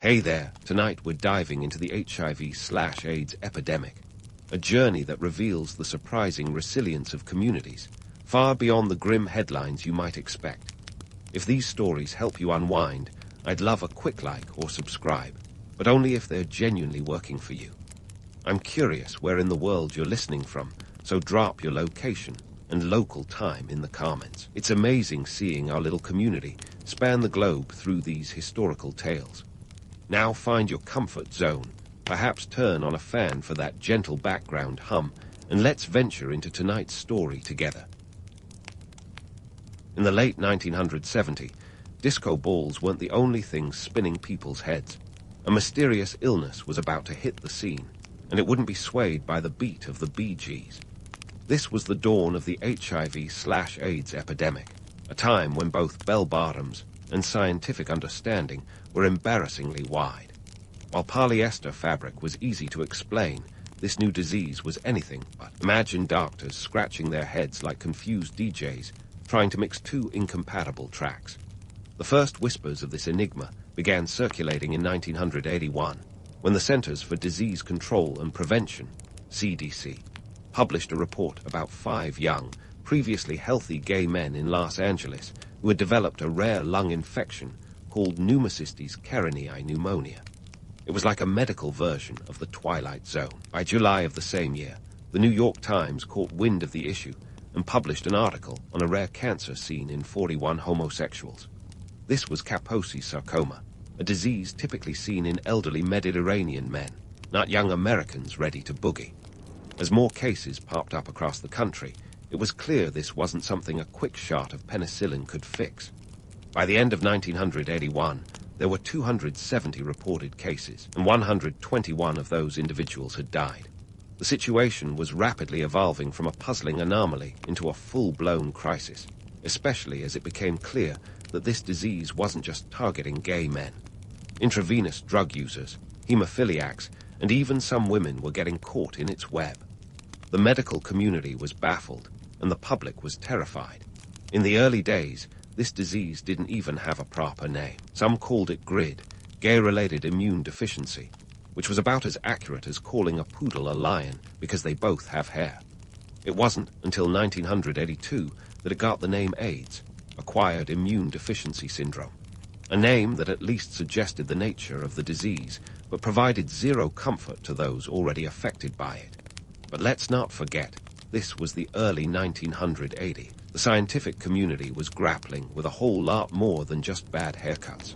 Hey there, tonight we're diving into the HIV/AIDS epidemic, a journey that reveals the surprising resilience of communities, far beyond the grim headlines you might expect. If these stories help you unwind, I'd love a quick like or subscribe, but only if they're genuinely working for you. I'm curious where in the world you're listening from, so drop your location and local time in the comments. It's amazing seeing our little community span the globe through these historical tales. Now find your comfort zone, perhaps turn on a fan for that gentle background hum, and let's venture into tonight's story together. In the late 1970s, disco balls weren't the only things spinning people's heads. A mysterious illness was about to hit the scene, and it wouldn't be swayed by the beat of the Bee Gees. This was the dawn of the HIV/AIDS epidemic, a time when both bell-bottoms and scientific understanding were embarrassingly wide. While polyester fabric was easy to explain, this new disease was anything but. Imagine doctors scratching their heads like confused DJs trying to mix two incompatible tracks. The first whispers of this enigma began circulating in 1981, when the Centers for Disease Control and Prevention, CDC, published a report about 5 young, previously healthy gay men in Los Angeles who had developed a rare lung infection called pneumocystis carinii pneumonia. It was like a medical version of the Twilight Zone. By July of the same year, the New York Times caught wind of the issue and published an article on a rare cancer seen in 41 homosexuals. This was Kaposi sarcoma, a disease typically seen in elderly Mediterranean men, not young Americans ready to boogie. As more cases popped up across the country, it was clear this wasn't something a quick shot of penicillin could fix. By the end of 1981, there were 270 reported cases, and 121 of those individuals had died. The situation was rapidly evolving from a puzzling anomaly into a full-blown crisis, especially as it became clear that this disease wasn't just targeting gay men. Intravenous drug users, hemophiliacs, and even some women were getting caught in its web. The medical community was baffled, and the public was terrified. In the early days, this disease didn't even have a proper name. Some called it GRID, gay-related immune deficiency, which was about as accurate as calling a poodle a lion because they both have hair. It wasn't until 1982 that it got the name AIDS, acquired immune deficiency syndrome, a name that at least suggested the nature of the disease, but provided zero comfort to those already affected by it. But let's not forget, this was the early 1980s. The scientific community was grappling with a whole lot more than just bad haircuts.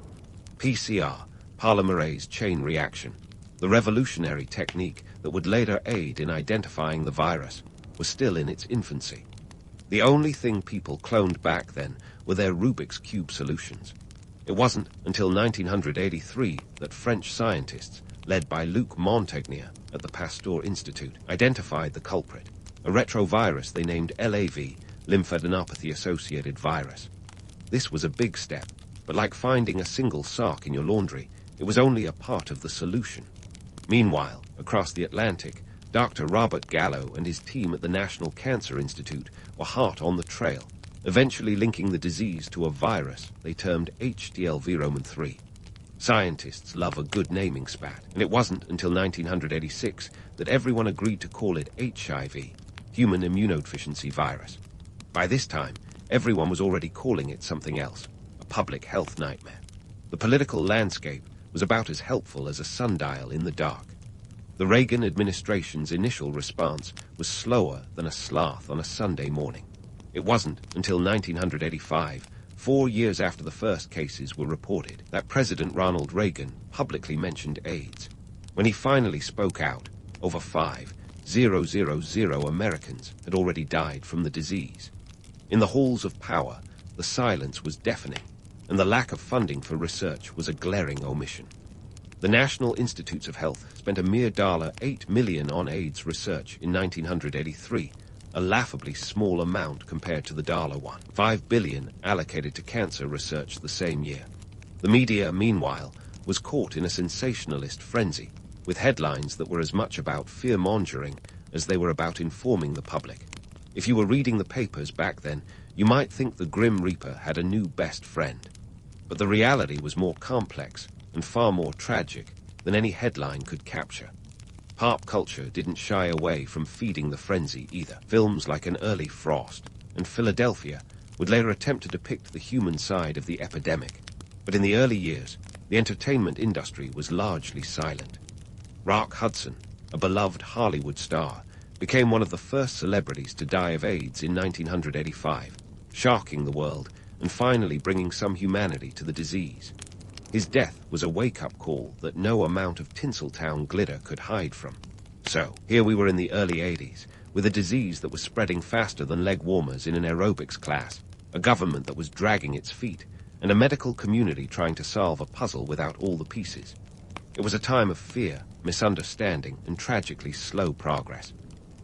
PCR, polymerase chain reaction, the revolutionary technique that would later aid in identifying the virus, was still in its infancy. The only thing people cloned back then were their Rubik's Cube solutions. It wasn't until 1983 that French scientists, led by Luc Montagnier at the Pasteur Institute, identified the culprit, a retrovirus they named LAV, lymphadenopathy-associated virus. This was a big step, but like finding a single sock in your laundry, it was only a part of the solution. Meanwhile, across the Atlantic, Dr. Robert Gallo and his team at the National Cancer Institute were hot on the trail, eventually linking the disease to a virus they termed HDLV-3. Scientists love a good naming spat, and it wasn't until 1986 that everyone agreed to call it HIV, human immunodeficiency virus. By this time, everyone was already calling it something else, a public health nightmare. The political landscape was about as helpful as a sundial in the dark. The Reagan administration's initial response was slower than a sloth on a Sunday morning. It wasn't until 1985, 4 years after the first cases were reported, that President Ronald Reagan publicly mentioned AIDS. When he finally spoke out, over 5,000 Americans had already died from the disease. In the halls of power, the silence was deafening, and the lack of funding for research was a glaring omission. The National Institutes of Health spent a mere $8 million on AIDS research in 1983, a laughably small amount compared to the $5 billion allocated to cancer research the same year. The media, meanwhile, was caught in a sensationalist frenzy, with headlines that were as much about fear-mongering as they were about informing the public. If you were reading the papers back then, you might think the Grim Reaper had a new best friend. But the reality was more complex, and far more tragic than any headline could capture. Pop culture didn't shy away from feeding the frenzy either. Films like An Early Frost and Philadelphia would later attempt to depict the human side of the epidemic. But in the early years, the entertainment industry was largely silent. Rock Hudson, a beloved Hollywood star, became one of the first celebrities to die of AIDS in 1985, shocking the world and finally bringing some humanity to the disease. His death was a wake-up call that no amount of Tinseltown glitter could hide from. So, here we were in the early 80s, with a disease that was spreading faster than leg warmers in an aerobics class, a government that was dragging its feet, and a medical community trying to solve a puzzle without all the pieces. It was a time of fear, misunderstanding, and tragically slow progress.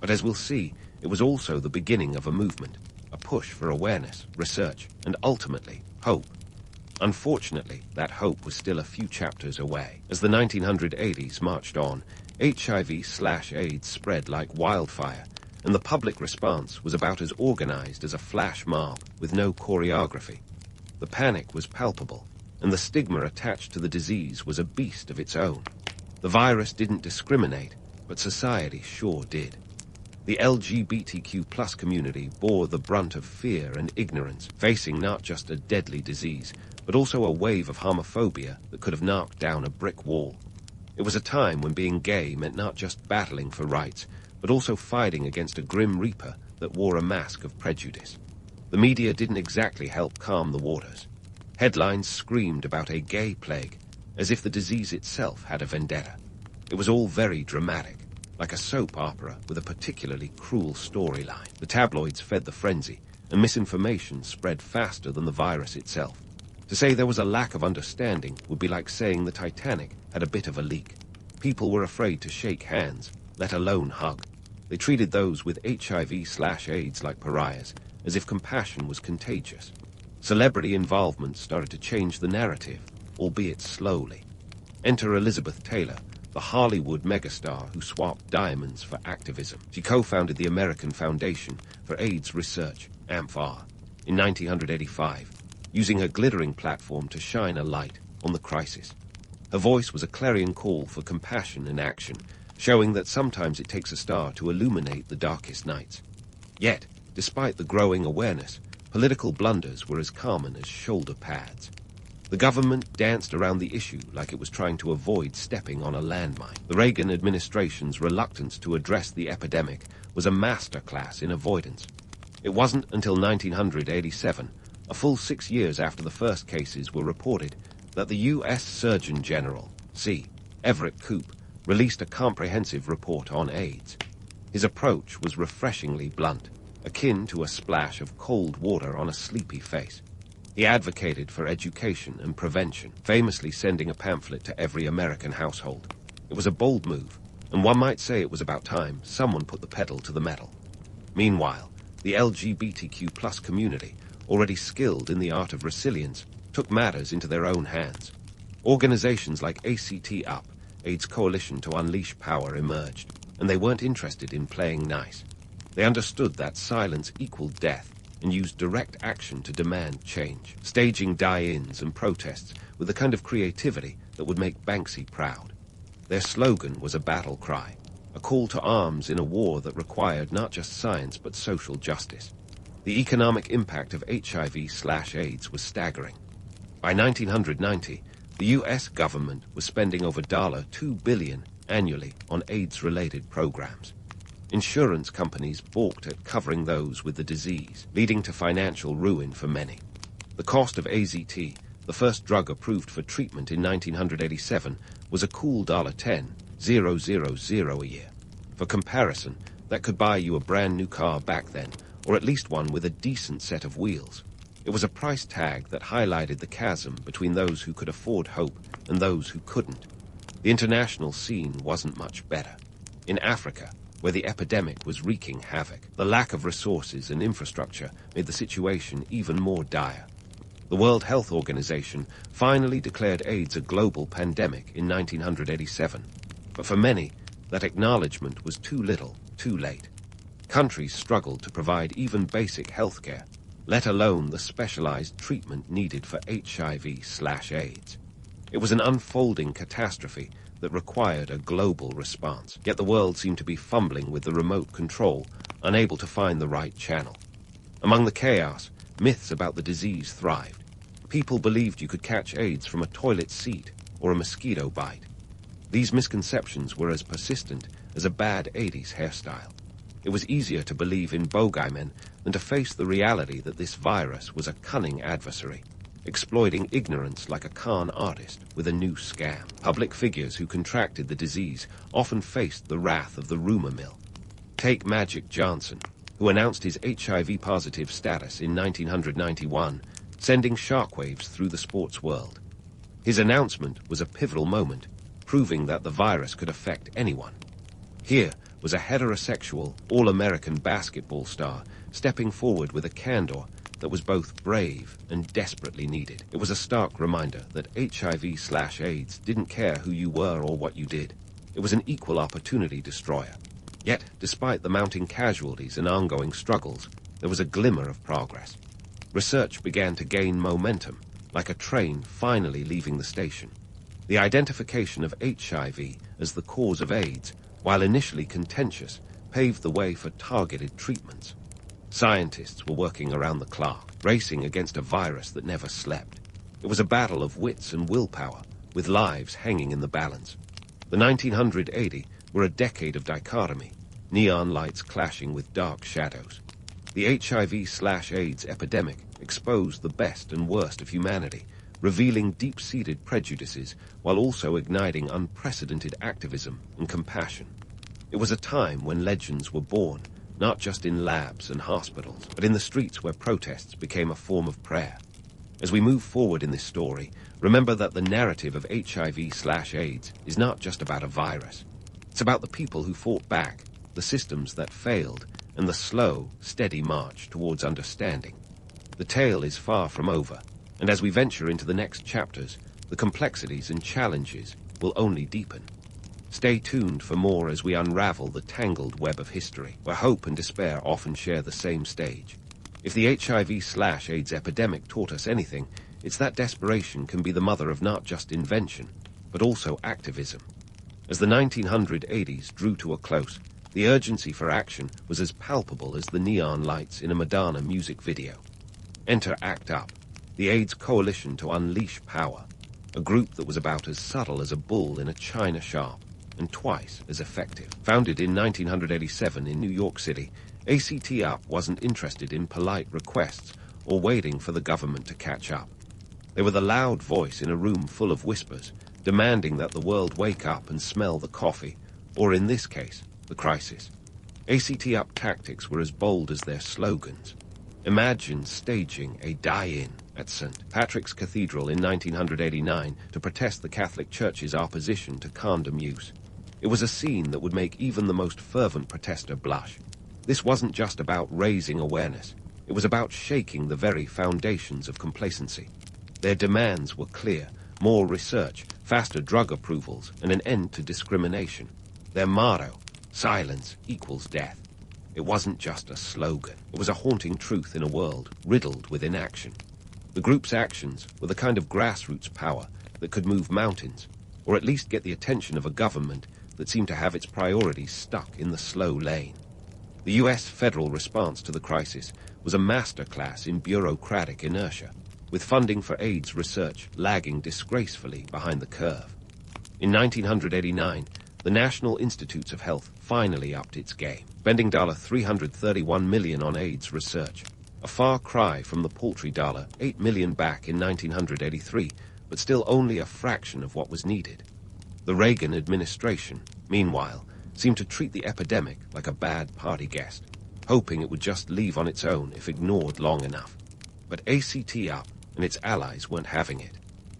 But as we'll see, it was also the beginning of a movement, a push for awareness, research, and ultimately, hope. Unfortunately, that hope was still a few chapters away. As the 1980s marched on, HIV/AIDS spread like wildfire, and the public response was about as organized as a flash mob with no choreography. The panic was palpable, and the stigma attached to the disease was a beast of its own. The virus didn't discriminate, but society sure did. The LGBTQ+ community bore the brunt of fear and ignorance, facing not just a deadly disease, but also a wave of homophobia that could have knocked down a brick wall. It was a time when being gay meant not just battling for rights, but also fighting against a grim reaper that wore a mask of prejudice. The media didn't exactly help calm the waters. Headlines screamed about a gay plague, as if the disease itself had a vendetta. It was all very dramatic, like a soap opera with a particularly cruel storyline. The tabloids fed the frenzy, and misinformation spread faster than the virus itself. To say there was a lack of understanding would be like saying the Titanic had a bit of a leak. People were afraid to shake hands, let alone hug. They treated those with HIV/AIDS like pariahs, as if compassion was contagious. Celebrity involvement started to change the narrative, albeit slowly. Enter Elizabeth Taylor, the Hollywood megastar who swapped diamonds for activism. She co-founded the American Foundation for AIDS Research, AMFAR, in 1985, using her glittering platform to shine a light on the crisis. Her voice was a clarion call for compassion and action, showing that sometimes it takes a star to illuminate the darkest nights. Yet, despite the growing awareness, political blunders were as common as shoulder pads. The government danced around the issue like it was trying to avoid stepping on a landmine. The Reagan administration's reluctance to address the epidemic was a masterclass in avoidance. It wasn't until 1987, a full 6 years after the first cases were reported, that the U.S. Surgeon General, C. Everett Koop, released a comprehensive report on AIDS. His approach was refreshingly blunt, akin to a splash of cold water on a sleepy face. He advocated for education and prevention, famously sending a pamphlet to every American household. It was a bold move, and one might say it was about time someone put the pedal to the metal. Meanwhile, the LGBTQ+ community, already skilled in the art of resilience, took matters into their own hands. Organizations like ACT UP, AIDS Coalition to Unleash Power, emerged, and they weren't interested in playing nice. They understood that silence equaled death and used direct action to demand change, staging die-ins and protests with the kind of creativity that would make Banksy proud. Their slogan was a battle cry, a call to arms in a war that required not just science but social justice. The economic impact of HIV/AIDS was staggering. By 1990, the U.S. government was spending over $2 billion annually on AIDS-related programs. Insurance companies balked at covering those with the disease, leading to financial ruin for many. The cost of AZT, the first drug approved for treatment in 1987, was a cool $10,000 a year. For comparison, that could buy you a brand new car back then, or at least one with a decent set of wheels. It was a price tag that highlighted the chasm between those who could afford hope and those who couldn't. The international scene wasn't much better. In Africa, where the epidemic was wreaking havoc, the lack of resources and infrastructure made the situation even more dire. The World Health Organization finally declared AIDS a global pandemic in 1987. But for many, that acknowledgement was too little, too late. Countries struggled to provide even basic health care, let alone the specialized treatment needed for HIV/AIDS. It was an unfolding catastrophe that required a global response, yet the world seemed to be fumbling with the remote control, unable to find the right channel. Among the chaos, myths about the disease thrived. People believed you could catch AIDS from a toilet seat or a mosquito bite. These misconceptions were as persistent as a bad 80s hairstyle. It was easier to believe in bogeymen than to face the reality that this virus was a cunning adversary, exploiting ignorance like a con artist with a new scam. Public figures who contracted the disease often faced the wrath of the rumor mill. Take Magic Johnson, who announced his HIV-positive status in 1991, sending shockwaves through the sports world. His announcement was a pivotal moment, proving that the virus could affect anyone. Here was a heterosexual, all-American basketball star stepping forward with a candor that was both brave and desperately needed. It was a stark reminder that HIV/AIDS didn't care who you were or what you did. It was an equal opportunity destroyer. Yet, despite the mounting casualties and ongoing struggles, there was a glimmer of progress. Research began to gain momentum, like a train finally leaving the station. The identification of HIV as the cause of AIDS, while initially contentious, paved the way for targeted treatments. Scientists were working around the clock, racing against a virus that never slept. It was a battle of wits and willpower, with lives hanging in the balance. The 1980 were a decade of dichotomy, neon lights clashing with dark shadows. The HIV/AIDS epidemic exposed the best and worst of humanity, revealing deep-seated prejudices while also igniting unprecedented activism and compassion. It was a time when legends were born, not just in labs and hospitals, but in the streets where protests became a form of prayer. As we move forward in this story, remember that the narrative of HIV/AIDS is not just about a virus. It's about the people who fought back, the systems that failed, and the slow, steady march towards understanding. The tale is far from over, and as we venture into the next chapters, the complexities and challenges will only deepen. Stay tuned for more as we unravel the tangled web of history, where hope and despair often share the same stage. If the HIV/AIDS epidemic taught us anything, it's that desperation can be the mother of not just invention, but also activism. As the 1980s drew to a close, the urgency for action was as palpable as the neon lights in a Madonna music video. Enter ACT UP, the AIDS coalition to unleash power, a group that was about as subtle as a bull in a china shop, and twice as effective. Founded in 1987 in New York City, ACT UP wasn't interested in polite requests or waiting for the government to catch up. They were the loud voice in a room full of whispers, demanding that the world wake up and smell the coffee, or in this case, the crisis. ACT UP tactics were as bold as their slogans. Imagine staging a die-in at St. Patrick's Cathedral in 1989 to protest the Catholic Church's opposition to condom use. It was a scene that would make even the most fervent protester blush. This wasn't just about raising awareness. It was about shaking the very foundations of complacency. Their demands were clear: more research, faster drug approvals, and an end to discrimination. Their motto, silence equals death. It wasn't just a slogan. It was a haunting truth in a world riddled with inaction. The group's actions were the kind of grassroots power that could move mountains, or at least get the attention of a government that seemed to have its priorities stuck in the slow lane. The U.S. federal response to the crisis was a masterclass in bureaucratic inertia, with funding for AIDS research lagging disgracefully behind the curve. In 1989, the National Institutes of Health finally upped its game, spending $331 million on AIDS research, a far cry from the paltry $8 million back in 1983, but still only a fraction of what was needed. The Reagan administration, meanwhile, seemed to treat the epidemic like a bad party guest, hoping it would just leave on its own if ignored long enough. But ACT UP and its allies weren't having it.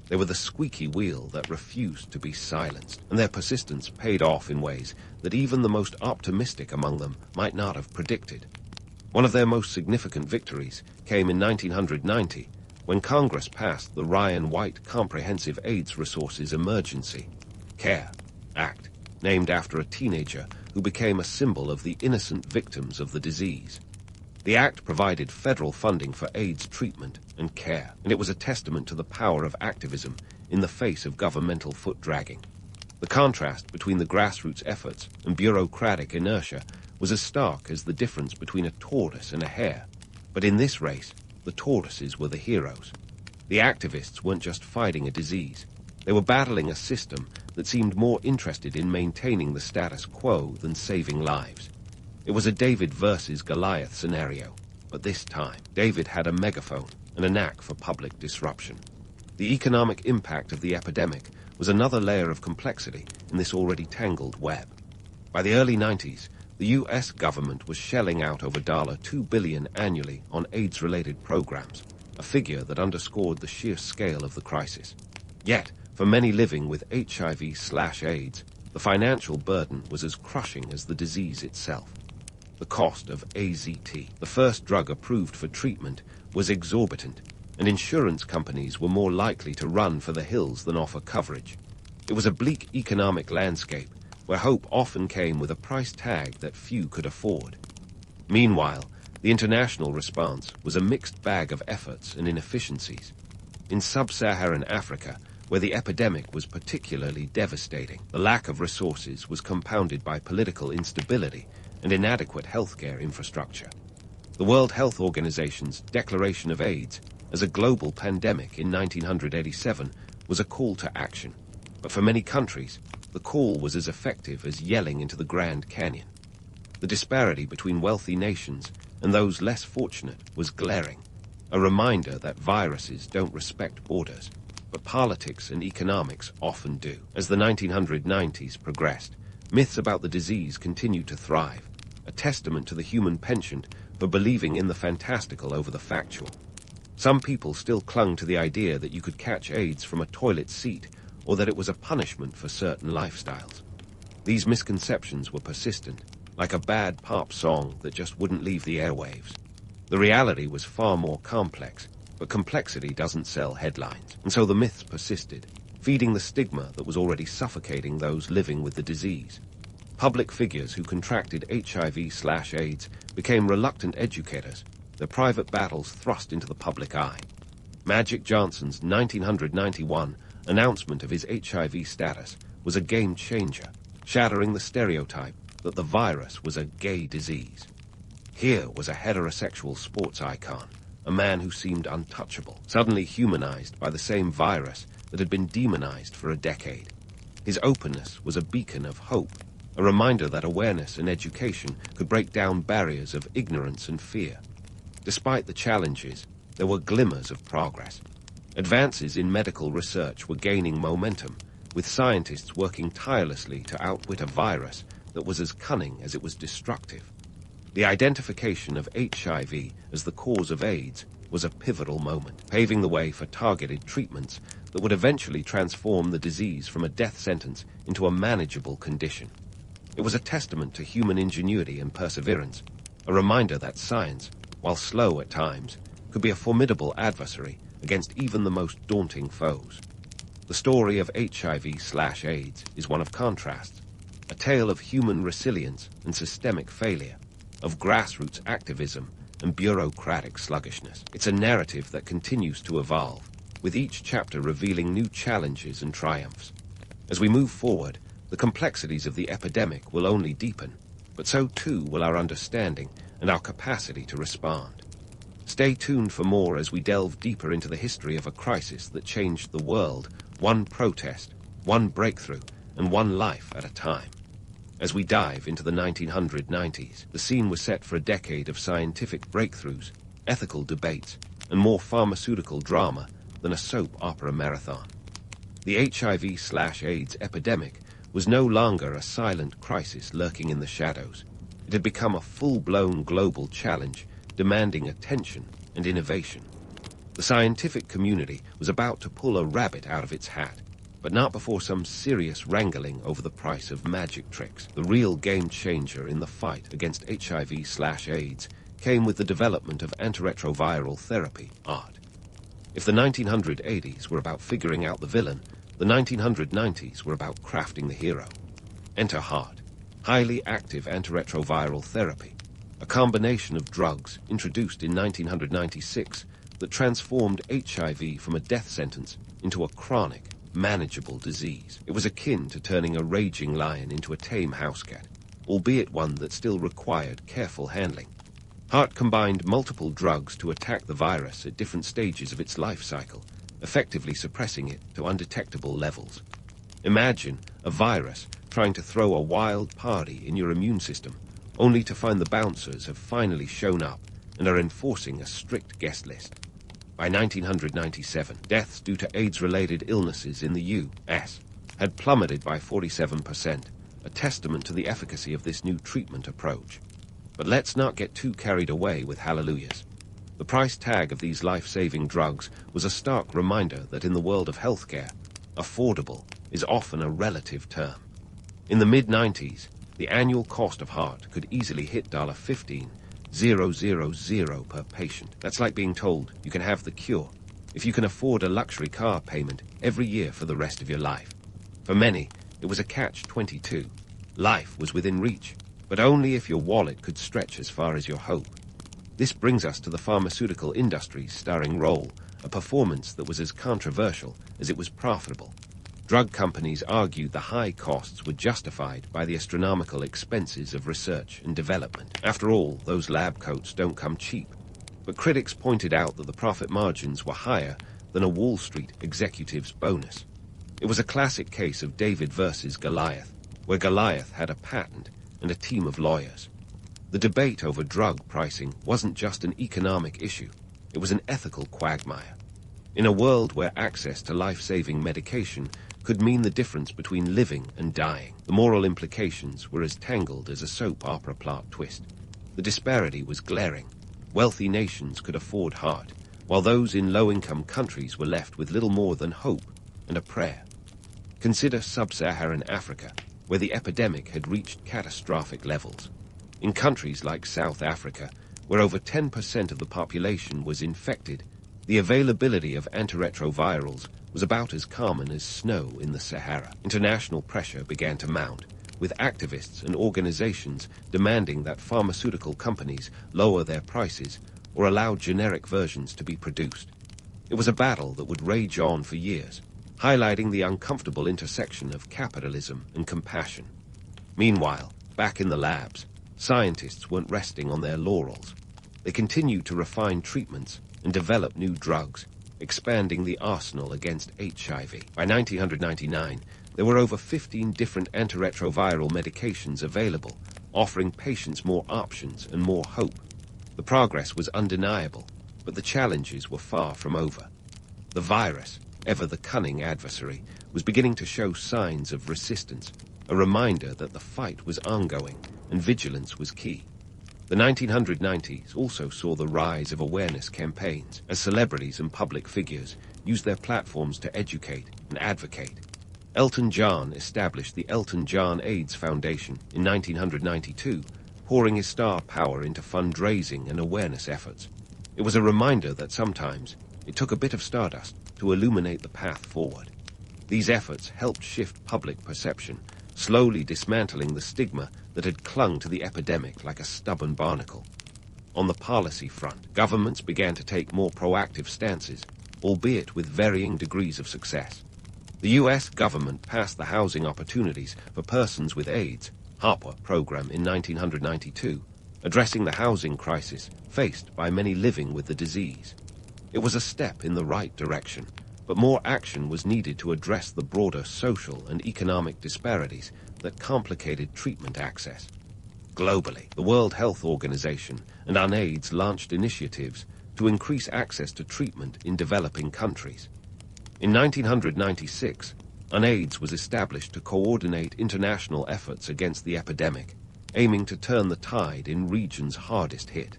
They were the squeaky wheel that refused to be silenced, and their persistence paid off in ways that even the most optimistic among them might not have predicted. One of their most significant victories came in 1990, when Congress passed the Ryan White Comprehensive AIDS Resources Emergency Care Act, named after a teenager who became a symbol of the innocent victims of the disease. The act provided federal funding for AIDS treatment and care, and it was a testament to the power of activism in the face of governmental foot-dragging. The contrast between the grassroots efforts and bureaucratic inertia was as stark as the difference between a tortoise and a hare. But in this race, the tortoises were the heroes. The activists weren't just fighting a disease. They were battling a system that seemed more interested in maintaining the status quo than saving lives. It was a David versus Goliath scenario, but this time, David had a megaphone and a knack for public disruption. The economic impact of the epidemic was another layer of complexity in this already tangled web. By the early 90s, the US government was shelling out over $2 billion annually on AIDS-related programs, a figure that underscored the sheer scale of the crisis. Yet, for many living with HIV/AIDS, the financial burden was as crushing as the disease itself. The cost of AZT, the first drug approved for treatment, was exorbitant, and insurance companies were more likely to run for the hills than offer coverage. It was a bleak economic landscape where hope often came with a price tag that few could afford. Meanwhile, the international response was a mixed bag of efforts and inefficiencies. In sub-Saharan Africa, where the epidemic was particularly devastating, the lack of resources was compounded by political instability and inadequate healthcare infrastructure. The World Health Organization's declaration of AIDS as a global pandemic in 1987 was a call to action, but for many countries, the call was as effective as yelling into the Grand Canyon. The disparity between wealthy nations and those less fortunate was glaring, a reminder that viruses don't respect borders, but politics and economics often do. As the 1990s progressed, myths about the disease continued to thrive, a testament to the human penchant for believing in the fantastical over the factual. Some people still clung to the idea that you could catch AIDS from a toilet seat or that it was a punishment for certain lifestyles. These misconceptions were persistent, like a bad pop song that just wouldn't leave the airwaves. The reality was far more complex, but complexity doesn't sell headlines, and so the myths persisted, feeding the stigma that was already suffocating those living with the disease. Public figures who contracted HIV/AIDS became reluctant educators, their private battles thrust into the public eye. Magic Johnson's 1991 announcement of his HIV status was a game changer, shattering the stereotype that the virus was a gay disease. Here was a heterosexual sports icon, a man who seemed untouchable, suddenly humanized by the same virus that had been demonized for a decade. His openness was a beacon of hope, a reminder that awareness and education could break down barriers of ignorance and fear. Despite the challenges, there were glimmers of progress. Advances in medical research were gaining momentum, with scientists working tirelessly to outwit a virus that was as cunning as it was destructive. The identification of HIV as the cause of AIDS was a pivotal moment, paving the way for targeted treatments that would eventually transform the disease from a death sentence into a manageable condition. It was a testament to human ingenuity and perseverance, a reminder that science, while slow at times, could be a formidable adversary against even the most daunting foes. The story of HIV/AIDS is one of contrasts, a tale of human resilience and systemic failure, of grassroots activism and bureaucratic sluggishness. It's a narrative that continues to evolve, with each chapter revealing new challenges and triumphs. As we move forward, the complexities of the epidemic will only deepen, but so too will our understanding and our capacity to respond. Stay tuned for more as we delve deeper into the history of a crisis that changed the world, one protest, one breakthrough, and one life at a time. As we dive into the 1990s, the scene was set for a decade of scientific breakthroughs, ethical debates, and more pharmaceutical drama than a soap opera marathon. The HIV/AIDS epidemic was no longer a silent crisis lurking in the shadows. It had become a full-blown global challenge, demanding attention and innovation. The scientific community was about to pull a rabbit out of its hat, but not before some serious wrangling over the price of magic tricks. The real game changer in the fight against HIV/AIDS came with the development of antiretroviral therapy, ART. If the 1980s were about figuring out the villain, the 1990s were about crafting the hero. Enter HART, highly active antiretroviral therapy, a combination of drugs introduced in 1996 that transformed HIV from a death sentence into a chronic, manageable disease. It was akin to turning a raging lion into a tame house cat, albeit one that still required careful handling. Hart combined multiple drugs to attack the virus at different stages of its life cycle, effectively suppressing it to undetectable levels. Imagine a virus trying to throw a wild party in your immune system, only to find the bouncers have finally shown up and are enforcing a strict guest list. By 1997, deaths due to AIDS-related illnesses in the U.S. had plummeted by 47%, a testament to the efficacy of this new treatment approach. But let's not get too carried away with hallelujahs. The price tag of these life-saving drugs was a stark reminder that in the world of healthcare, affordable is often a relative term. In the mid-90s, the annual cost of heart could easily hit $15,000 per patient. That's like being told you can have the cure if you can afford a luxury car payment every year for the rest of your life. For many, it was a catch-22. Life was within reach, but only if your wallet could stretch as far as your hope. This brings us to the pharmaceutical industry's starring role, a performance that was as controversial as it was profitable. Drug companies argued the high costs were justified by the astronomical expenses of research and development. After all, those lab coats don't come cheap. But critics pointed out that the profit margins were higher than a Wall Street executive's bonus. It was a classic case of David versus Goliath, where Goliath had a patent and a team of lawyers. The debate over drug pricing wasn't just an economic issue, it was an ethical quagmire. In a world where access to life-saving medication could mean the difference between living and dying, the moral implications were as tangled as a soap opera plot twist. The disparity was glaring. Wealthy nations could afford heart, while those in low-income countries were left with little more than hope and a prayer. Consider sub-Saharan Africa, where the epidemic had reached catastrophic levels. In countries like South Africa, where over 10% of the population was infected, the availability of antiretrovirals was about as common as snow in the Sahara. International pressure began to mount, with activists and organizations demanding that pharmaceutical companies lower their prices or allow generic versions to be produced. It was a battle that would rage on for years, highlighting the uncomfortable intersection of capitalism and compassion. Meanwhile, back in the labs, scientists weren't resting on their laurels. They continued to refine treatments and develop new drugs, expanding the arsenal against HIV. By 1999, there were over 15 different antiretroviral medications available, offering patients more options and more hope. The progress was undeniable, but the challenges were far from over. The virus, ever the cunning adversary, was beginning to show signs of resistance, a reminder that the fight was ongoing and vigilance was key. The 1990s also saw the rise of awareness campaigns as celebrities and public figures used their platforms to educate and advocate. Elton John established the Elton John AIDS Foundation in 1992, pouring his star power into fundraising and awareness efforts. It was a reminder that sometimes it took a bit of stardust to illuminate the path forward. These efforts helped shift public perception, slowly dismantling the stigma that had clung to the epidemic like a stubborn barnacle. On the policy front, governments began to take more proactive stances, albeit with varying degrees of success. The U.S. government passed the Housing Opportunities for Persons with AIDS (HOPWA) program in 1992, addressing the housing crisis faced by many living with the disease. It was a step in the right direction, but more action was needed to address the broader social and economic disparities that complicated treatment access. Globally, the World Health Organization and UNAIDS launched initiatives to increase access to treatment in developing countries. In 1996, UNAIDS was established to coordinate international efforts against the epidemic, aiming to turn the tide in regions hardest hit.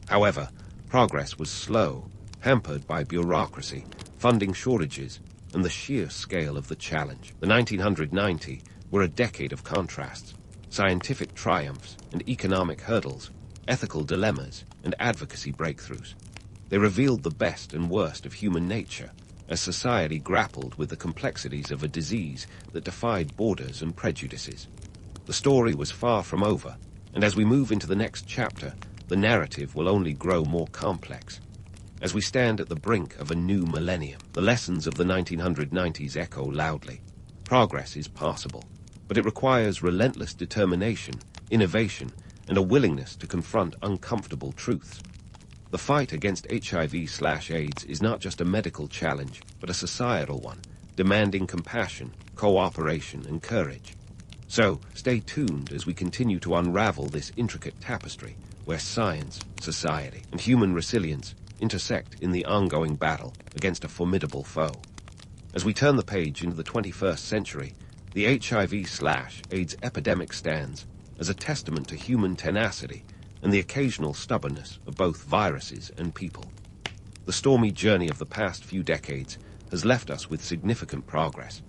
However, progress was slow, hampered by bureaucracy, funding shortages, and the sheer scale of the challenge. The 1990s were a decade of contrasts, scientific triumphs and economic hurdles, ethical dilemmas and advocacy breakthroughs. They revealed the best and worst of human nature as society grappled with the complexities of a disease that defied borders and prejudices. The story was far from over, and as we move into the next chapter, the narrative will only grow more complex. As we stand at the brink of a new millennium, the lessons of the 1990s echo loudly. Progress is possible, but it requires relentless determination, innovation, and a willingness to confront uncomfortable truths. The fight against HIV/AIDS is not just a medical challenge, but a societal one, demanding compassion, cooperation, and courage. So, stay tuned as we continue to unravel this intricate tapestry where science, society, and human resilience intersect in the ongoing battle against a formidable foe. As we turn the page into the 21st century, the HIV/AIDS epidemic stands as a testament to human tenacity and the occasional stubbornness of both viruses and people. The stormy journey of the past few decades has left us with significant progress,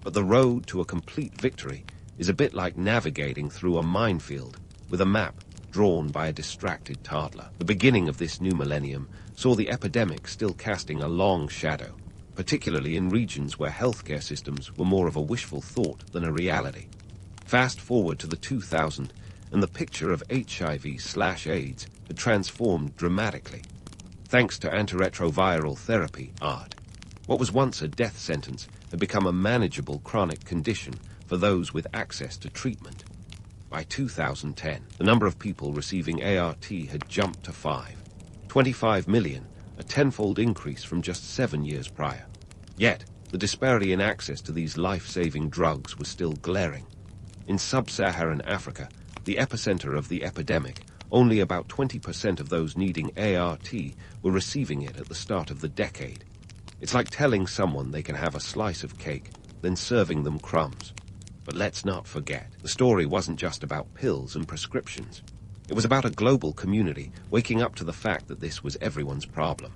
but the road to a complete victory is a bit like navigating through a minefield with a map drawn by a distracted toddler. The beginning of this new millennium saw the epidemic still casting a long shadow, particularly in regions where healthcare systems were more of a wishful thought than a reality. Fast forward to the 2000s, and the picture of HIV/AIDS had transformed dramatically. Thanks to antiretroviral therapy, ART, what was once a death sentence had become a manageable chronic condition for those with access to treatment. By 2010, the number of people receiving ART had jumped to 25 million, a tenfold increase from just 7 years prior. Yet, the disparity in access to these life-saving drugs was still glaring. In sub-Saharan Africa, the epicenter of the epidemic, only about 20% of those needing ART were receiving it at the start of the decade. It's like telling someone they can have a slice of cake, then serving them crumbs. But let's not forget, the story wasn't just about pills and prescriptions. It was about a global community waking up to the fact that this was everyone's problem.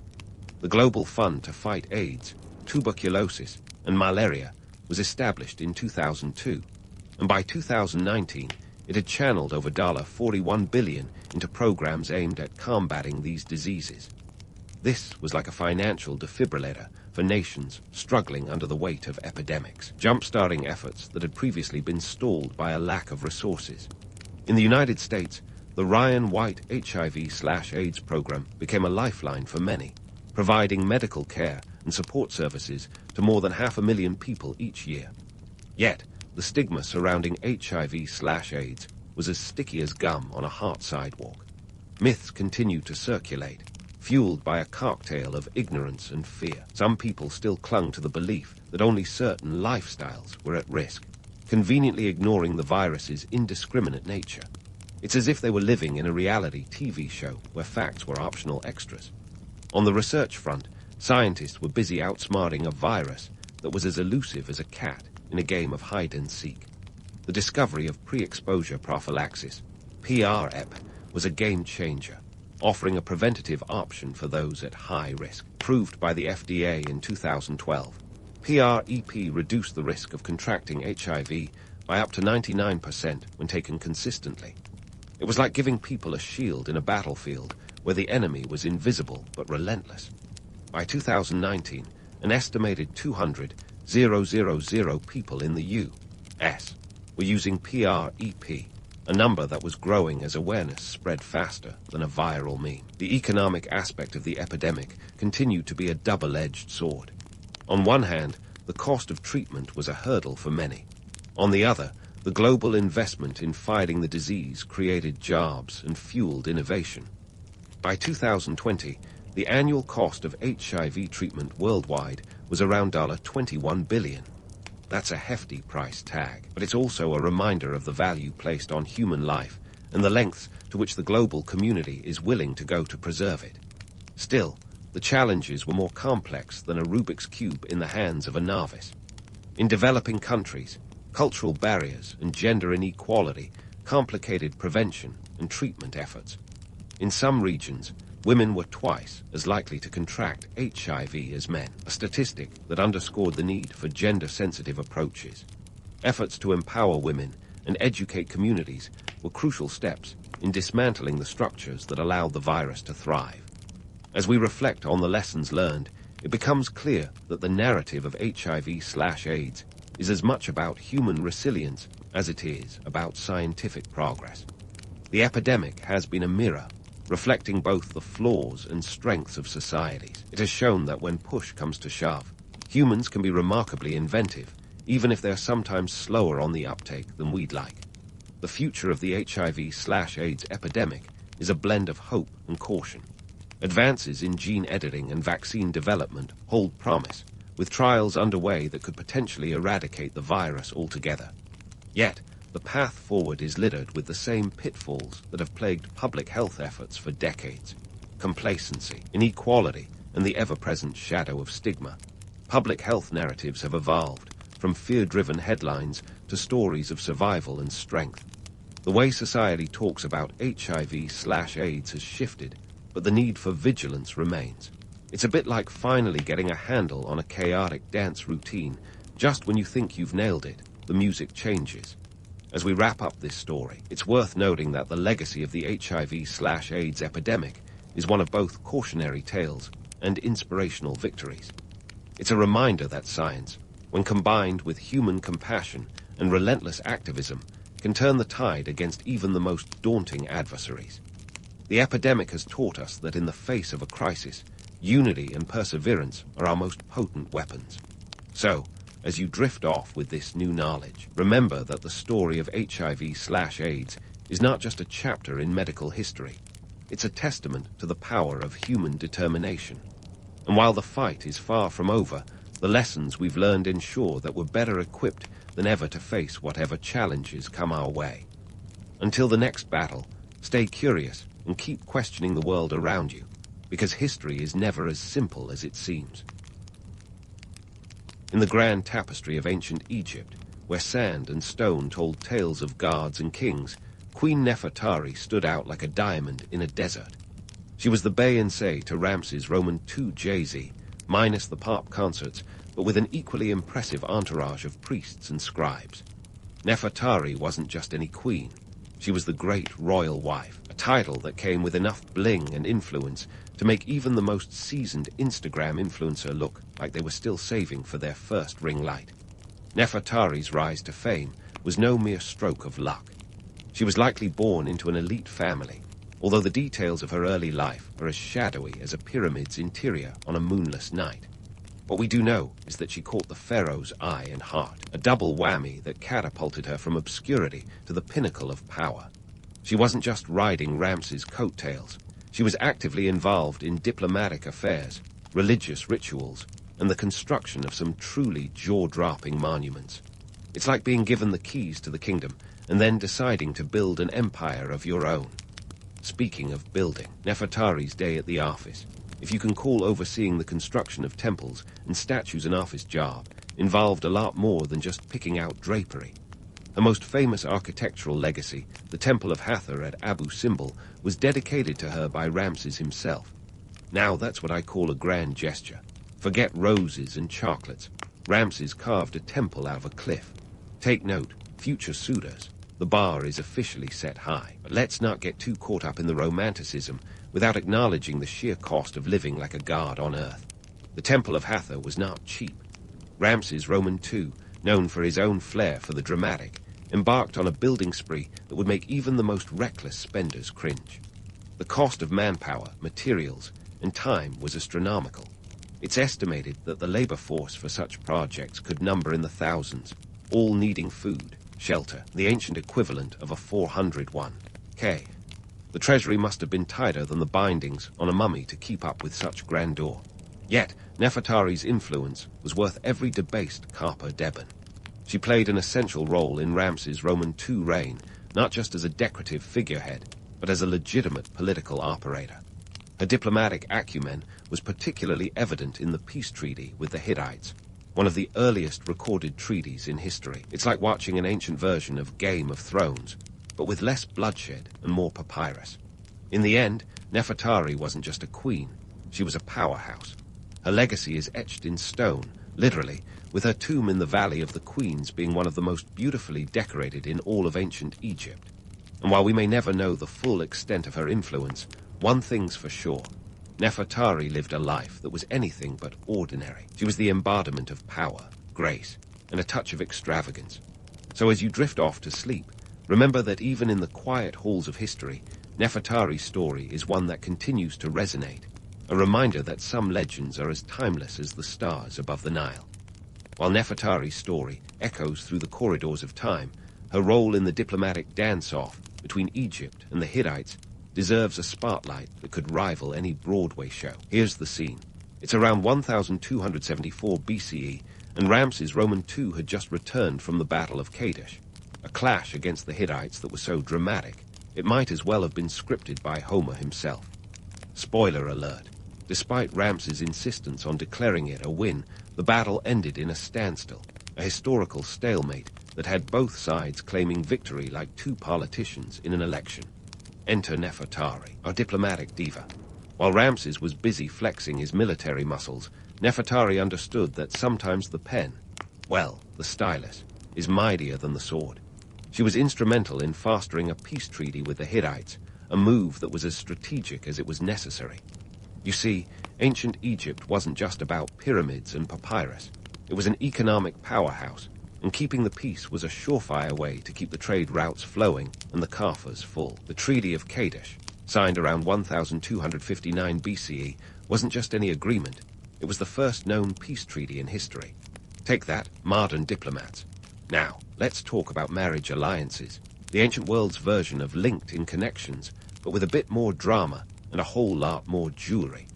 The Global Fund to Fight AIDS, Tuberculosis, and Malaria was established in 2002, and by 2019, it had channeled over $41 billion into programs aimed at combating these diseases. This was like a financial defibrillator for nations struggling under the weight of epidemics, jump-starting efforts that had previously been stalled by a lack of resources. In the United States, the Ryan White HIV/AIDS program became a lifeline for many, providing medical care and support services to more than 500,000 people each year. Yet, the stigma surrounding HIV/AIDS was as sticky as gum on a hot sidewalk. Myths continued to circulate, fueled by a cocktail of ignorance and fear. Some people still clung to the belief that only certain lifestyles were at risk, conveniently ignoring the virus's indiscriminate nature. It's as if they were living in a reality TV show where facts were optional extras. On the research front, scientists were busy outsmarting a virus that was as elusive as a cat in a game of hide-and-seek. The discovery of pre-exposure prophylaxis, PrEP, was a game-changer, offering a preventative option for those at high risk. Approved by the FDA in 2012, PrEP reduced the risk of contracting HIV by up to 99% when taken consistently. It was like giving people a shield in a battlefield where the enemy was invisible but relentless. By 2019, an estimated 200,000 people in the U.S. were using PrEP, a number that was growing as awareness spread faster than a viral meme. The economic aspect of the epidemic continued to be a double-edged sword. On one hand, the cost of treatment was a hurdle for many. On the other, the global investment in fighting the disease created jobs and fueled innovation. By 2020, the annual cost of HIV treatment worldwide was around $21 billion. That's a hefty price tag, but it's also a reminder of the value placed on human life and the lengths to which the global community is willing to go to preserve it. Still, the challenges were more complex than a Rubik's Cube in the hands of a novice. In developing countries, cultural barriers and gender inequality complicated prevention and treatment efforts. In some regions, women were twice as likely to contract HIV as men, a statistic that underscored the need for gender-sensitive approaches. Efforts to empower women and educate communities were crucial steps in dismantling the structures that allowed the virus to thrive. As we reflect on the lessons learned, it becomes clear that the narrative of HIV/AIDS is as much about human resilience as it is about scientific progress. The epidemic has been a mirror, reflecting both the flaws and strengths of societies. It has shown that when push comes to shove, humans can be remarkably inventive, even if they're sometimes slower on the uptake than we'd like. The future of the HIV/AIDS epidemic is a blend of hope and caution. Advances in gene editing and vaccine development hold promise, with trials underway that could potentially eradicate the virus altogether. Yet, the path forward is littered with the same pitfalls that have plagued public health efforts for decades: complacency, inequality, and the ever-present shadow of stigma. Public health narratives have evolved, from fear-driven headlines to stories of survival and strength. The way society talks about HIV/AIDS has shifted, but the need for vigilance remains. It's a bit like finally getting a handle on a chaotic dance routine. Just when you think you've nailed it, the music changes. As we wrap up this story, it's worth noting that the legacy of the HIV/AIDS epidemic is one of both cautionary tales and inspirational victories. It's a reminder that science, when combined with human compassion and relentless activism, can turn the tide against even the most daunting adversaries. The epidemic has taught us that in the face of a crisis, unity and perseverance are our most potent weapons. So, as you drift off with this new knowledge, remember that the story of HIV/AIDS is not just a chapter in medical history. It's a testament to the power of human determination. And while the fight is far from over, the lessons we've learned ensure that we're better equipped than ever to face whatever challenges come our way. Until the next battle, stay curious and keep questioning the world around you, because history is never as simple as it seems. In the grand tapestry of ancient Egypt, where sand and stone told tales of gods and kings, Queen Nefertari stood out like a diamond in a desert. She was the Beyoncé to Ramses' Roman II Jay-Z, minus the pop concerts, but with an equally impressive entourage of priests and scribes. Nefertari wasn't just any queen. She was the great royal wife, a title that came with enough bling and influence to make even the most seasoned Instagram influencer look like they were still saving for their first ring light. Nefertari's rise to fame was no mere stroke of luck. She was likely born into an elite family, although the details of her early life are as shadowy as a pyramid's interior on a moonless night. What we do know is that she caught the pharaoh's eye and heart, a double whammy that catapulted her from obscurity to the pinnacle of power. She wasn't just riding Ramses' coattails. She was actively involved in diplomatic affairs, religious rituals, and the construction of some truly jaw-dropping monuments. It's like being given the keys to the kingdom and then deciding to build an empire of your own. Speaking of building, Nefertari's day at the office, if you can call overseeing the construction of temples and statues an office job, involved a lot more than just picking out drapery. Her most famous architectural legacy, the Temple of Hathor at Abu Simbel, was dedicated to her by Ramses himself. Now that's what I call a grand gesture. Forget roses and chocolates. Ramses carved a temple out of a cliff. Take note, future suitors. The bar is officially set high, but let's not get too caught up in the romanticism without acknowledging the sheer cost of living like a god on Earth. The Temple of Hathor was not cheap. Ramses Roman II, known for his own flair for the dramatic, embarked on a building spree that would make even the most reckless spenders cringe. The cost of manpower, materials, and time was astronomical. It's estimated that the labor force for such projects could number in the thousands, all needing food, shelter, the ancient equivalent of a 401k. The treasury must have been tighter than the bindings on a mummy to keep up with such grandeur. Yet, Nefertari's influence was worth every debased carpe diem. She played an essential role in Ramses' Roman II reign, not just as a decorative figurehead, but as a legitimate political operator. Her diplomatic acumen was particularly evident in the peace treaty with the Hittites, one of the earliest recorded treaties in history. It's like watching an ancient version of Game of Thrones, but with less bloodshed and more papyrus. In the end, Nefertari wasn't just a queen, she was a powerhouse. Her legacy is etched in stone, literally, with her tomb in the Valley of the Queens being one of the most beautifully decorated in all of ancient Egypt. And while we may never know the full extent of her influence, one thing's for sure. Nefertari lived a life that was anything but ordinary. She was the embodiment of power, grace, and a touch of extravagance. So as you drift off to sleep, remember that even in the quiet halls of history, Nefertari's story is one that continues to resonate, a reminder that some legends are as timeless as the stars above the Nile. While Nefertari's story echoes through the corridors of time, her role in the diplomatic dance-off between Egypt and the Hittites deserves a spotlight that could rival any Broadway show. Here's the scene. It's around 1274 BCE, and Ramses II had just returned from the Battle of Kadesh, a clash against the Hittites that was so dramatic, it might as well have been scripted by Homer himself. Spoiler alert. Despite Ramses' insistence on declaring it a win, the battle ended in a standstill, a historical stalemate that had both sides claiming victory like two politicians in an election. Enter Nefertari, our diplomatic diva. While Ramses was busy flexing his military muscles, Nefertari understood that sometimes the pen, well, the stylus, is mightier than the sword. She was instrumental in fostering a peace treaty with the Hittites, a move that was as strategic as it was necessary. You see, ancient Egypt wasn't just about pyramids and papyrus. It was an economic powerhouse, and keeping the peace was a surefire way to keep the trade routes flowing and the coffers full. The Treaty of Kadesh, signed around 1259 BCE, wasn't just any agreement. It was the first known peace treaty in history. Take that, modern diplomats. Now, let's talk about marriage alliances, the ancient world's version of linked-in connections, but with a bit more drama and a whole lot more jewelry.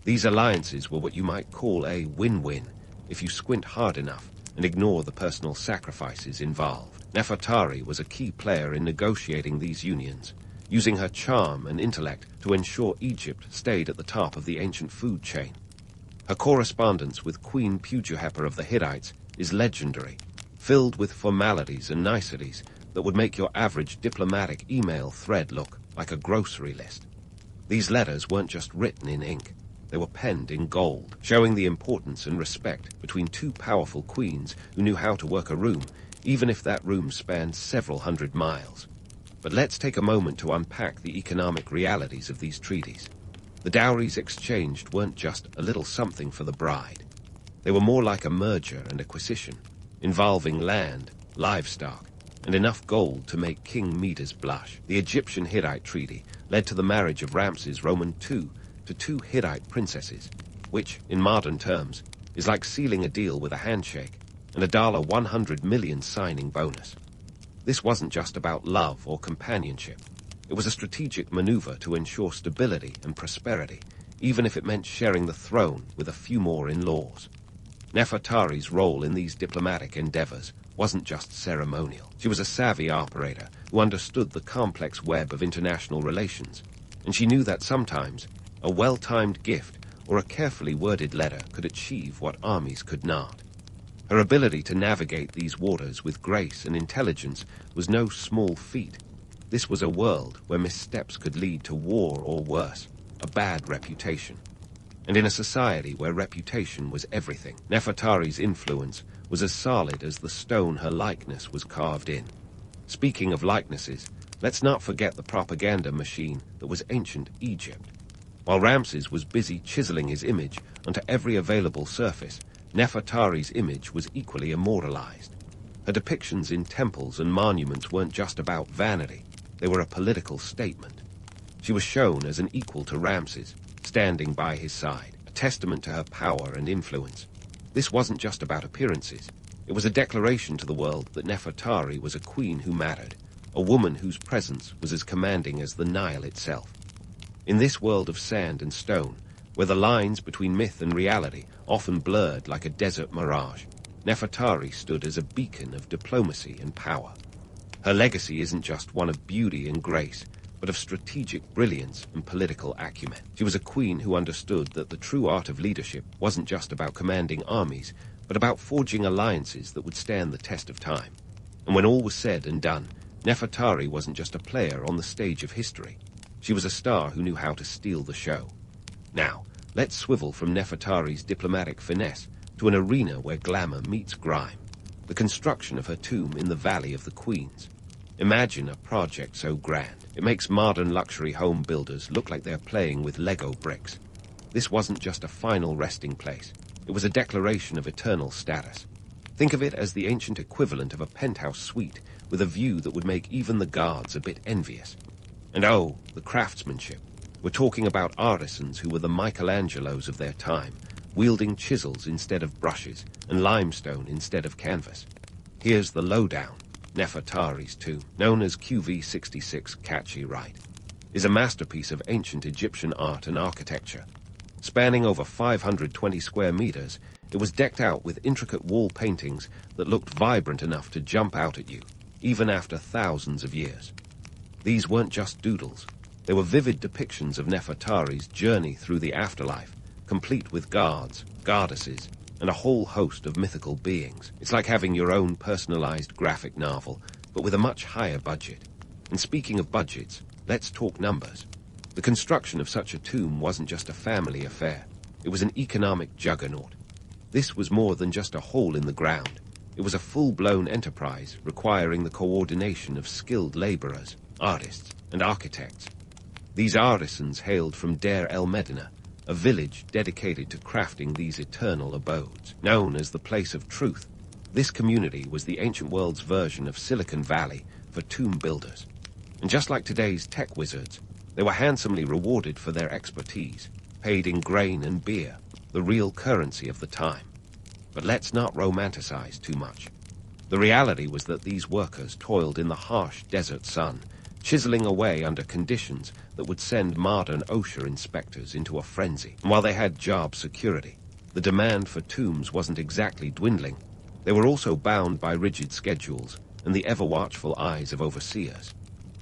These alliances were what you might call a win-win if you squint hard enough and ignore the personal sacrifices involved. Nefertari was a key player in negotiating these unions, using her charm and intellect to ensure Egypt stayed at the top of the ancient food chain. Her correspondence with Queen Pujuhepa of the Hittites is legendary, filled with formalities and niceties that would make your average diplomatic email thread look like a grocery list. These letters weren't just written in ink. They were penned in gold, showing the importance and respect between two powerful queens who knew how to work a room, even if that room spanned several hundred miles. But let's take a moment to unpack the economic realities of these treaties. The dowries exchanged weren't just a little something for the bride. They were more like a merger and acquisition, involving land, livestock, and enough gold to make King Midas blush. The Egyptian-Hittite treaty led to the marriage of Ramses II to two Hittite princesses, which, in modern terms, is like sealing a deal with a handshake and a $100 million signing bonus. This wasn't just about love or companionship. It was a strategic maneuver to ensure stability and prosperity, even if it meant sharing the throne with a few more in-laws. Nefertari's role in these diplomatic endeavors wasn't just ceremonial. She was a savvy operator who understood the complex web of international relations, and she knew that sometimes a well-timed gift or a carefully worded letter could achieve what armies could not. Her ability to navigate these waters with grace and intelligence was no small feat. This was a world where missteps could lead to war or worse, a bad reputation. And in a society where reputation was everything, Nefertari's influence was as solid as the stone her likeness was carved in. Speaking of likenesses, let's not forget the propaganda machine that was ancient Egypt. While Ramses was busy chiseling his image onto every available surface, Nefertari's image was equally immortalized. Her depictions in temples and monuments weren't just about vanity, they were a political statement. She was shown as an equal to Ramses, standing by his side, a testament to her power and influence. This wasn't just about appearances. It was a declaration to the world that Nefertari was a queen who mattered, a woman whose presence was as commanding as the Nile itself. In this world of sand and stone, where the lines between myth and reality often blurred like a desert mirage, Nefertari stood as a beacon of diplomacy and power. Her legacy isn't just one of beauty and grace, but of strategic brilliance and political acumen. She was a queen who understood that the true art of leadership wasn't just about commanding armies, but about forging alliances that would stand the test of time. And when all was said and done, Nefertari wasn't just a player on the stage of history. She was a star who knew how to steal the show. Now, let's swivel from Nefertari's diplomatic finesse to an arena where glamour meets grime. The construction of her tomb in the Valley of the Queens. Imagine a project so grand. It makes modern luxury home builders look like they're playing with Lego bricks. This wasn't just a final resting place. It was a declaration of eternal status. Think of it as the ancient equivalent of a penthouse suite with a view that would make even the gods a bit envious. And oh, the craftsmanship. We're talking about artisans who were the Michelangelos of their time, wielding chisels instead of brushes and limestone instead of canvas. Here's the lowdown. Nefertari's tomb, known as QV66, catchy right, is a masterpiece of ancient Egyptian art and architecture. Spanning over 520 square meters, it was decked out with intricate wall paintings that looked vibrant enough to jump out at you, even after thousands of years. These weren't just doodles. They were vivid depictions of Nefertari's journey through the afterlife, complete with guards, goddesses, and a whole host of mythical beings. It's like having your own personalized graphic novel, but with a much higher budget. And speaking of budgets, let's talk numbers. The construction of such a tomb wasn't just a family affair. It was an economic juggernaut. This was more than just a hole in the ground. It was a full-blown enterprise requiring the coordination of skilled laborers, artists, and architects. These artisans hailed from Deir el-Medina, a village dedicated to crafting these eternal abodes. Known as the Place of Truth, this community was the ancient world's version of Silicon Valley for tomb builders. And just like today's tech wizards, they were handsomely rewarded for their expertise, paid in grain and beer, the real currency of the time. But let's not romanticize too much. The reality was that these workers toiled in the harsh desert sun, chiseling away under conditions that would send modern OSHA inspectors into a frenzy. And while they had job security, the demand for tombs wasn't exactly dwindling. They were also bound by rigid schedules and the ever-watchful eyes of overseers.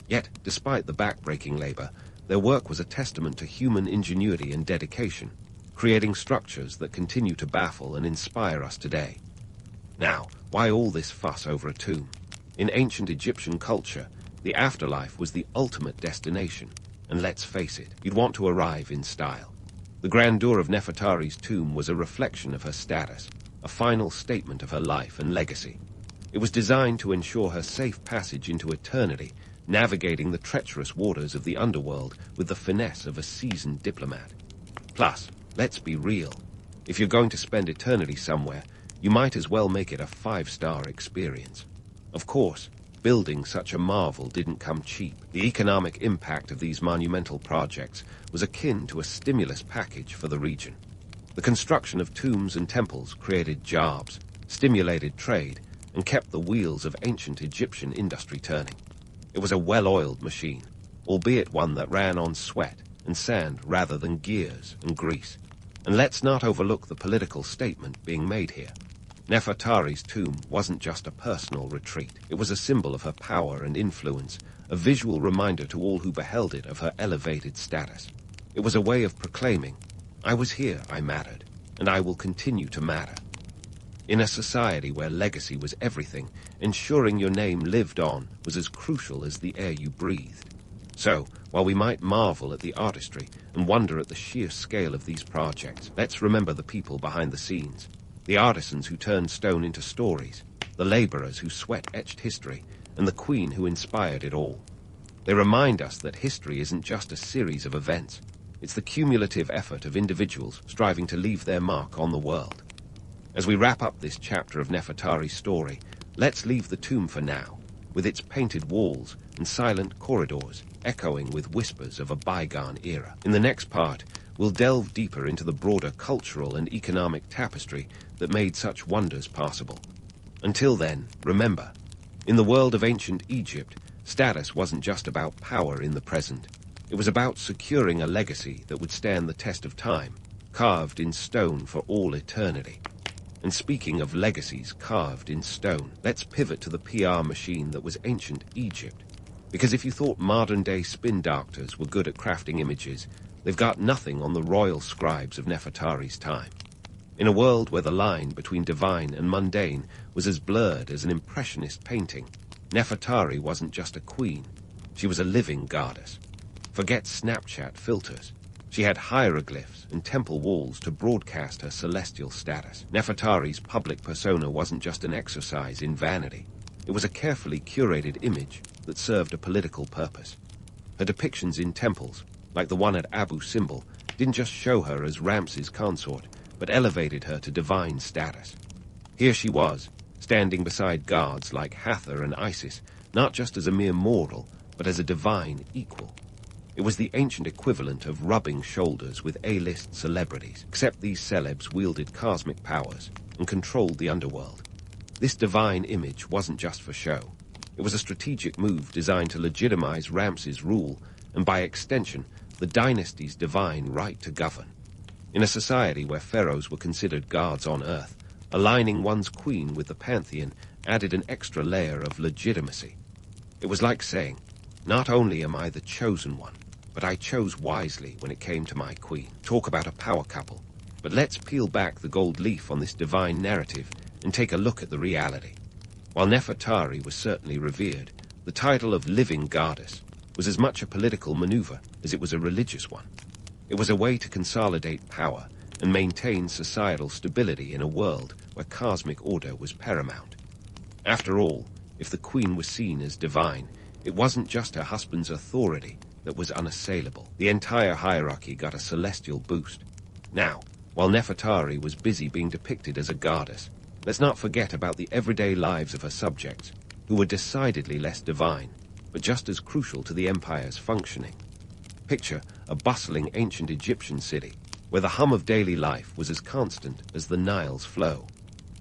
Yet, despite the back-breaking labor, their work was a testament to human ingenuity and dedication, creating structures that continue to baffle and inspire us today. Now, why all this fuss over a tomb? In ancient Egyptian culture, the afterlife was the ultimate destination, and let's face it, you'd want to arrive in style. The grandeur of Nefertari's tomb was a reflection of her status, a final statement of her life and legacy. It was designed to ensure her safe passage into eternity, navigating the treacherous waters of the underworld with the finesse of a seasoned diplomat. Plus, let's be real. If you're going to spend eternity somewhere, you might as well make it a 5-star experience. Of course, building such a marvel didn't come cheap. The economic impact of these monumental projects was akin to a stimulus package for the region. The construction of tombs and temples created jobs, stimulated trade, and kept the wheels of ancient Egyptian industry turning. It was a well-oiled machine, albeit one that ran on sweat and sand rather than gears and grease. And let's not overlook the political statement being made here. Nefertari's tomb wasn't just a personal retreat. It was a symbol of her power and influence, a visual reminder to all who beheld it of her elevated status. It was a way of proclaiming, I was here, I mattered, and I will continue to matter. In a society where legacy was everything, ensuring your name lived on was as crucial as the air you breathed. So, while we might marvel at the artistry and wonder at the sheer scale of these projects, let's remember the people behind the scenes. The artisans who turned stone into stories, the laborers who sweat-etched history, and the queen who inspired it all. They remind us that history isn't just a series of events. It's the cumulative effort of individuals striving to leave their mark on the world. As we wrap up this chapter of Nefertari's story, let's leave the tomb for now, with its painted walls and silent corridors echoing with whispers of a bygone era. In the next part, we'll delve deeper into the broader cultural and economic tapestry that made such wonders possible. Until then, remember, in the world of ancient Egypt, status wasn't just about power in the present. It was about securing a legacy that would stand the test of time, carved in stone for all eternity. And speaking of legacies carved in stone, let's pivot to the PR machine that was ancient Egypt. Because if you thought modern-day spin doctors were good at crafting images, they've got nothing on the royal scribes of Nefertari's time. In a world where the line between divine and mundane was as blurred as an impressionist painting, Nefertari wasn't just a queen, she was a living goddess. Forget Snapchat filters. She had hieroglyphs and temple walls to broadcast her celestial status. Nefertari's public persona wasn't just an exercise in vanity. It was a carefully curated image that served a political purpose. Her depictions in temples, like the one at Abu Simbel, didn't just show her as Ramses' consort, but elevated her to divine status. Here she was, standing beside gods like Hathor and Isis, not just as a mere mortal, but as a divine equal. It was the ancient equivalent of rubbing shoulders with A-list celebrities, except these celebs wielded cosmic powers and controlled the underworld. This divine image wasn't just for show. It was a strategic move designed to legitimize Ramses' rule and, by extension, the dynasty's divine right to govern. In a society where pharaohs were considered gods on earth, aligning one's queen with the pantheon added an extra layer of legitimacy. It was like saying, not only am I the chosen one, but I chose wisely when it came to my queen. Talk about a power couple. But let's peel back the gold leaf on this divine narrative and take a look at the reality. While Nefertari was certainly revered, the title of living goddess was as much a political maneuver as it was a religious one. It was a way to consolidate power and maintain societal stability in a world where cosmic order was paramount. After all, if the queen was seen as divine, it wasn't just her husband's authority that was unassailable. The entire hierarchy got a celestial boost. Now, while Nefertari was busy being depicted as a goddess, let's not forget about the everyday lives of her subjects, who were decidedly less divine, but just as crucial to the empire's functioning. Picture a bustling ancient Egyptian city, where the hum of daily life was as constant as the Nile's flow.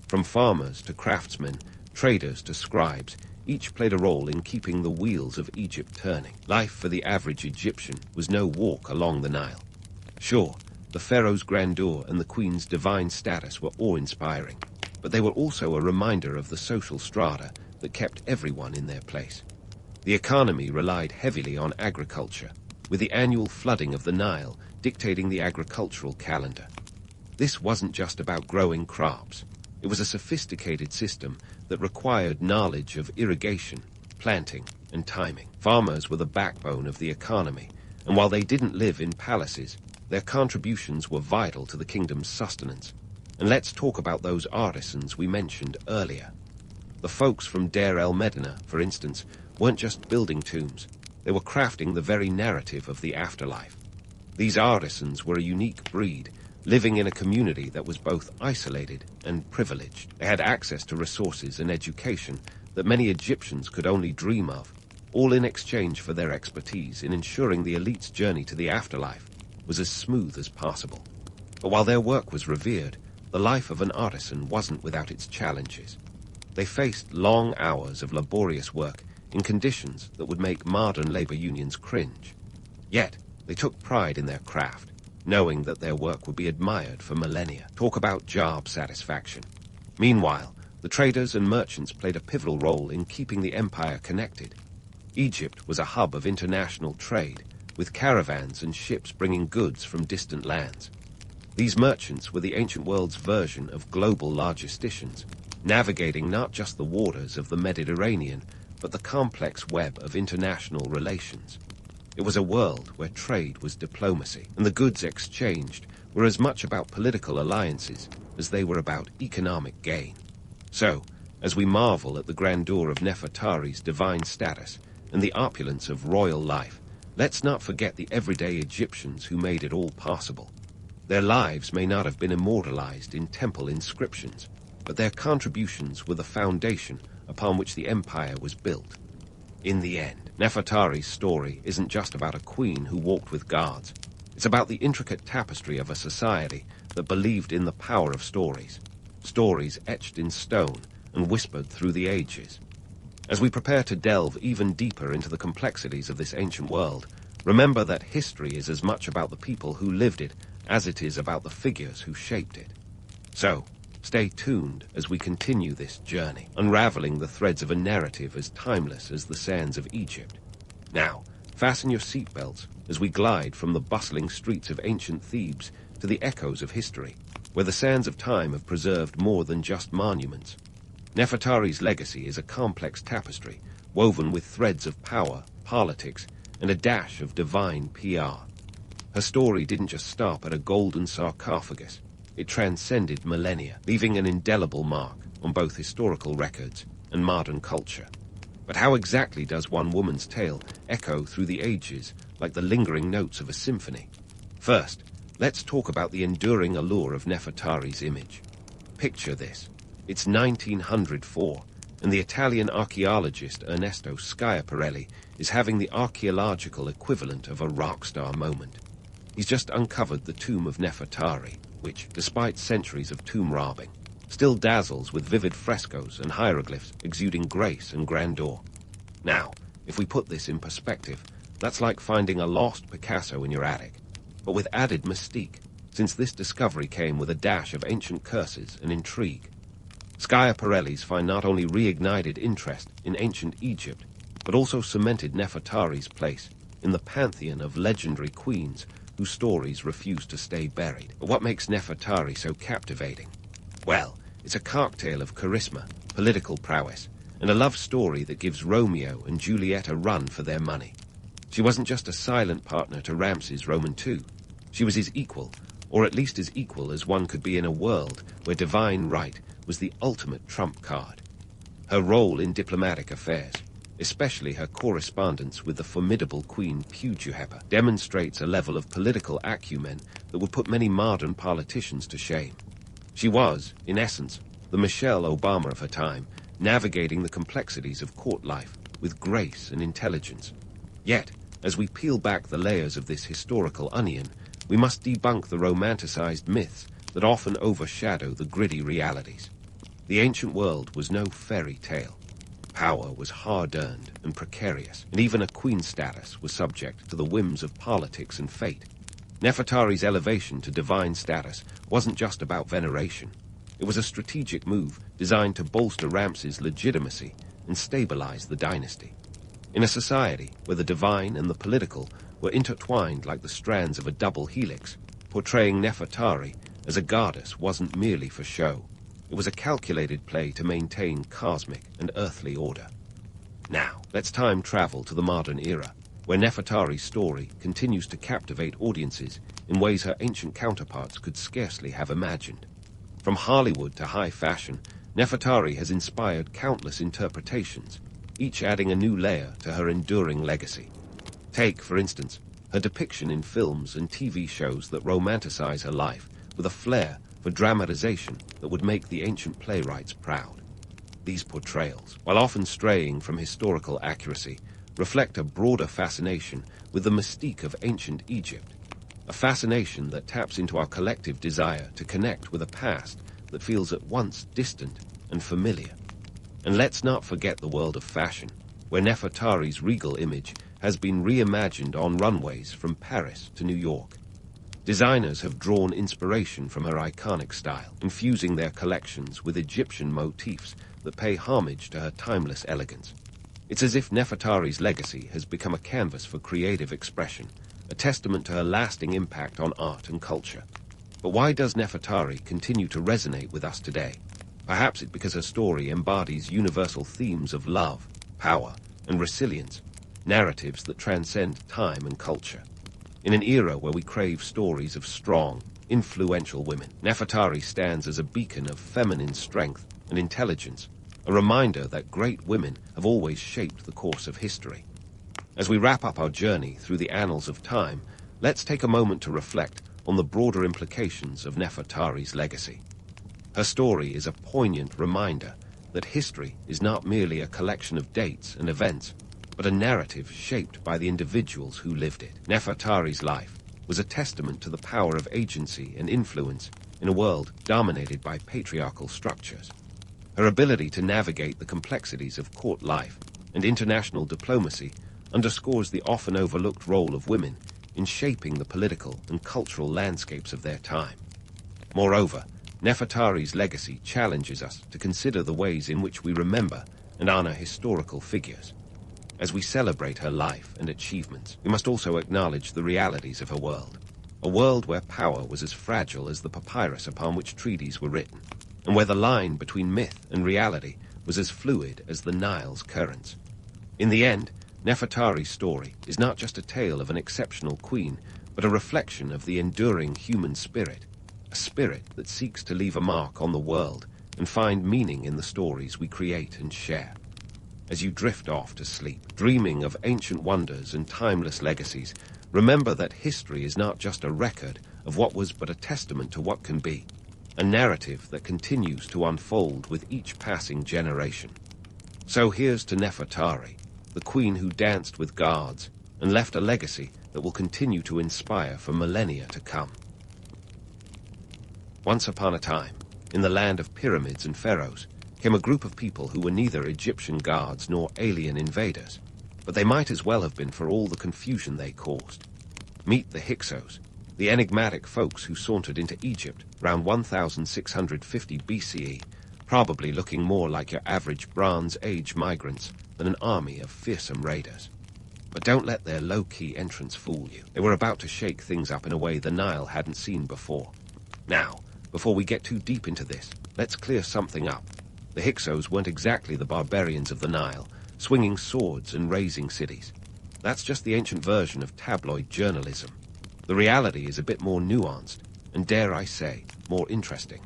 From farmers to craftsmen, traders to scribes, each played a role in keeping the wheels of Egypt turning. Life for the average Egyptian was no walk along the Nile. Sure, the pharaoh's grandeur and the queen's divine status were awe-inspiring, but they were also a reminder of the social strata that kept everyone in their place. The economy relied heavily on agriculture, with the annual flooding of the Nile dictating the agricultural calendar. This wasn't just about growing crops. It was a sophisticated system that required knowledge of irrigation, planting, and timing. Farmers were the backbone of the economy, and while they didn't live in palaces, their contributions were vital to the kingdom's sustenance. And let's talk about those artisans we mentioned earlier. The folks from Deir el-Medina, for instance, weren't just building tombs. They were crafting the very narrative of the afterlife. These artisans were a unique breed, living in a community that was both isolated and privileged. They had access to resources and education that many Egyptians could only dream of, all in exchange for their expertise in ensuring the elite's journey to the afterlife was as smooth as possible. But while their work was revered, the life of an artisan wasn't without its challenges. They faced long hours of laborious work in conditions that would make modern labor unions cringe. Yet, they took pride in their craft, knowing that their work would be admired for millennia. Talk about job satisfaction. Meanwhile, the traders and merchants played a pivotal role in keeping the empire connected. Egypt was a hub of international trade, with caravans and ships bringing goods from distant lands. These merchants were the ancient world's version of global logisticians, navigating not just the waters of the Mediterranean, but the complex web of international relations. It was a world where trade was diplomacy, and the goods exchanged were as much about political alliances as they were about economic gain. So, as we marvel at the grandeur of Nefertari's divine status and the opulence of royal life, let's not forget the everyday Egyptians who made it all possible. Their lives may not have been immortalized in temple inscriptions, but their contributions were the foundation upon which the empire was built. In the end, Nefertari's story isn't just about a queen who walked with gods. It's about the intricate tapestry of a society that believed in the power of stories, stories etched in stone and whispered through the ages. As we prepare to delve even deeper into the complexities of this ancient world, remember that history is as much about the people who lived it as it is about the figures who shaped it. So, stay tuned as we continue this journey, unraveling the threads of a narrative as timeless as the sands of Egypt. Now, fasten your seatbelts as we glide from the bustling streets of ancient Thebes to the echoes of history, where the sands of time have preserved more than just monuments. Nefertari's legacy is a complex tapestry, woven with threads of power, politics, and a dash of divine PR. Her story didn't just stop at a golden sarcophagus. It transcended millennia, leaving an indelible mark on both historical records and modern culture. But how exactly does one woman's tale echo through the ages like the lingering notes of a symphony? First, let's talk about the enduring allure of Nefertari's image. Picture this. It's 1904, and the Italian archaeologist Ernesto Schiaparelli is having the archaeological equivalent of a rock star moment. He's just uncovered the tomb of Nefertari, which, despite centuries of tomb robbing, still dazzles with vivid frescoes and hieroglyphs exuding grace and grandeur. Now, if we put this in perspective, that's like finding a lost Picasso in your attic, but with added mystique, since this discovery came with a dash of ancient curses and intrigue. Schiaparelli's find not only reignited interest in ancient Egypt, but also cemented Nefertari's place in the pantheon of legendary queens whose stories refuse to stay buried. But what makes Nefertari so captivating? Well, it's a cocktail of charisma, political prowess, and a love story that gives Romeo and Juliet a run for their money. She wasn't just a silent partner to Ramses Roman II. She was his equal, or at least as equal as one could be in a world where divine right was the ultimate trump card. Her role in diplomatic affairs, especially her correspondence with the formidable Queen Pujuhepa, demonstrates a level of political acumen that would put many modern politicians to shame. She was, in essence, the Michelle Obama of her time, navigating the complexities of court life with grace and intelligence. Yet, as we peel back the layers of this historical onion, we must debunk the romanticized myths that often overshadow the gritty realities. The ancient world was no fairy tale. Power was hard-earned and precarious, and even a queen's status was subject to the whims of politics and fate. Nefertari's elevation to divine status wasn't just about veneration. It was a strategic move designed to bolster Ramses' legitimacy and stabilize the dynasty. In a society where the divine and the political were intertwined like the strands of a double helix, portraying Nefertari as a goddess wasn't merely for show. It was a calculated play to maintain cosmic and earthly order. Now, let's time travel to the modern era, where Nefertari's story continues to captivate audiences in ways her ancient counterparts could scarcely have imagined. From Hollywood to high fashion, Nefertari has inspired countless interpretations, each adding a new layer to her enduring legacy. Take, for instance, her depiction in films and TV shows that romanticize her life with a flair for dramatization that would make the ancient playwrights proud. These portrayals, while often straying from historical accuracy, reflect a broader fascination with the mystique of ancient Egypt, a fascination that taps into our collective desire to connect with a past that feels at once distant and familiar. And let's not forget the world of fashion, where Nefertari's regal image has been reimagined on runways from Paris to New York. Designers have drawn inspiration from her iconic style, infusing their collections with Egyptian motifs that pay homage to her timeless elegance. It's as if Nefertari's legacy has become a canvas for creative expression, a testament to her lasting impact on art and culture. But why does Nefertari continue to resonate with us today? Perhaps it's because her story embodies universal themes of love, power, and resilience, narratives that transcend time and culture. In an era where we crave stories of strong, influential women, Nefertari stands as a beacon of feminine strength and intelligence, a reminder that great women have always shaped the course of history. As we wrap up our journey through the annals of time, let's take a moment to reflect on the broader implications of Nefertari's legacy. Her story is a poignant reminder that history is not merely a collection of dates and events, but a narrative shaped by the individuals who lived it. Nefertari's life was a testament to the power of agency and influence in a world dominated by patriarchal structures. Her ability to navigate the complexities of court life and international diplomacy underscores the often overlooked role of women in shaping the political and cultural landscapes of their time. Moreover, Nefertari's legacy challenges us to consider the ways in which we remember and honor historical figures. As we celebrate her life and achievements, we must also acknowledge the realities of her world, a world where power was as fragile as the papyrus upon which treaties were written, and where the line between myth and reality was as fluid as the Nile's currents. In the end, Nefertari's story is not just a tale of an exceptional queen, but a reflection of the enduring human spirit, a spirit that seeks to leave a mark on the world and find meaning in the stories we create and share. As you drift off to sleep, dreaming of ancient wonders and timeless legacies, remember that history is not just a record of what was but a testament to what can be, a narrative that continues to unfold with each passing generation. So here's to Nefertari, the queen who danced with guards and left a legacy that will continue to inspire for millennia to come. Once upon a time, in the land of pyramids and pharaohs, came a group of people who were neither Egyptian guards nor alien invaders, but they might as well have been for all the confusion they caused. Meet the Hyksos, the enigmatic folks who sauntered into Egypt around 1650 BCE, probably looking more like your average Bronze Age migrants than an army of fearsome raiders. But don't let their low-key entrance fool you. They were about to shake things up in a way the Nile hadn't seen before. Now, before we get too deep into this, let's clear something up. The Hyksos weren't exactly the barbarians of the Nile, swinging swords and razing cities. That's just the ancient version of tabloid journalism. The reality is a bit more nuanced, and dare I say, more interesting.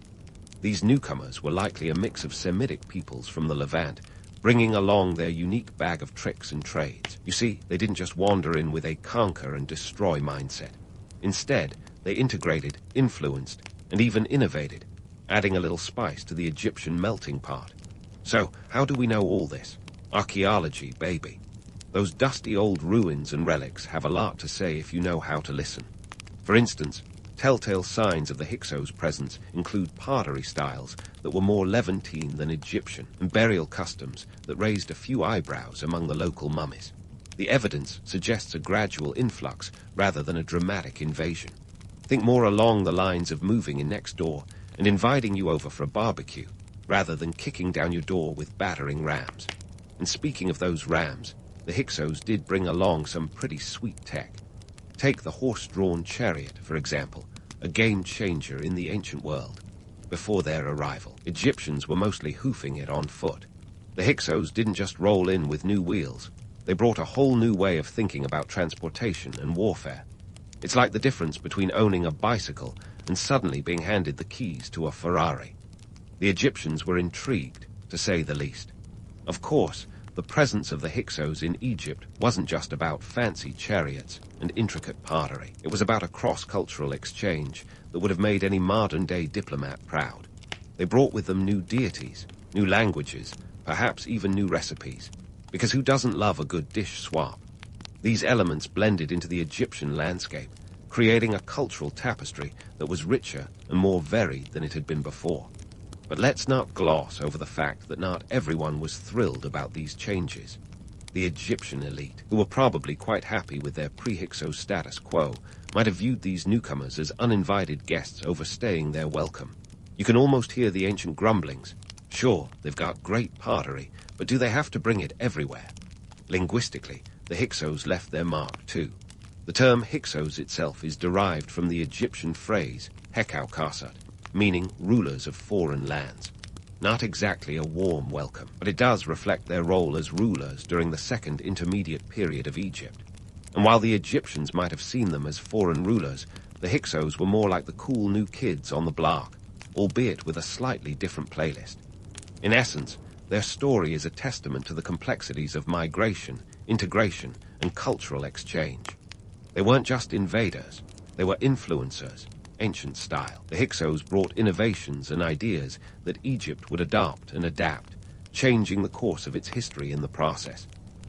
These newcomers were likely a mix of Semitic peoples from the Levant, bringing along their unique bag of tricks and trades. You see, they didn't just wander in with a conquer and destroy mindset. Instead, they integrated, influenced, and even innovated, adding a little spice to the Egyptian melting pot. So, how do we know all this? Archaeology, baby. Those dusty old ruins and relics have a lot to say if you know how to listen. For instance, telltale signs of the Hyksos' presence include pottery styles that were more Levantine than Egyptian, and burial customs that raised a few eyebrows among the local mummies. The evidence suggests a gradual influx rather than a dramatic invasion. Think more along the lines of moving in next door and inviting you over for a barbecue, rather than kicking down your door with battering rams. And speaking of those rams, the Hyksos did bring along some pretty sweet tech. Take the horse-drawn chariot, for example, a game-changer in the ancient world. Before their arrival, Egyptians were mostly hoofing it on foot. The Hyksos didn't just roll in with new wheels. They brought a whole new way of thinking about transportation and warfare. It's like the difference between owning a bicycle and suddenly being handed the keys to a Ferrari. The Egyptians were intrigued, to say the least. Of course, the presence of the Hyksos in Egypt wasn't just about fancy chariots and intricate pottery. It was about a cross-cultural exchange that would have made any modern-day diplomat proud. They brought with them new deities, new languages, perhaps even new recipes. Because who doesn't love a good dish swap? These elements blended into the Egyptian landscape, creating a cultural tapestry that was richer and more varied than it had been before. But let's not gloss over the fact that not everyone was thrilled about these changes. The Egyptian elite, who were probably quite happy with their pre-Hyksos status quo, might have viewed these newcomers as uninvited guests overstaying their welcome. You can almost hear the ancient grumblings. Sure, they've got great pottery, but do they have to bring it everywhere? Linguistically, the Hyksos left their mark too. The term Hyksos itself is derived from the Egyptian phrase Hekaukasat, meaning rulers of foreign lands. Not exactly a warm welcome, but it does reflect their role as rulers during the second intermediate period of Egypt. And while the Egyptians might have seen them as foreign rulers, the Hyksos were more like the cool new kids on the block, albeit with a slightly different playlist. In essence, their story is a testament to the complexities of migration, integration, and cultural exchange. They weren't just invaders, they were influencers, ancient style. The Hyksos brought innovations and ideas that Egypt would adopt and adapt, changing the course of its history in the process.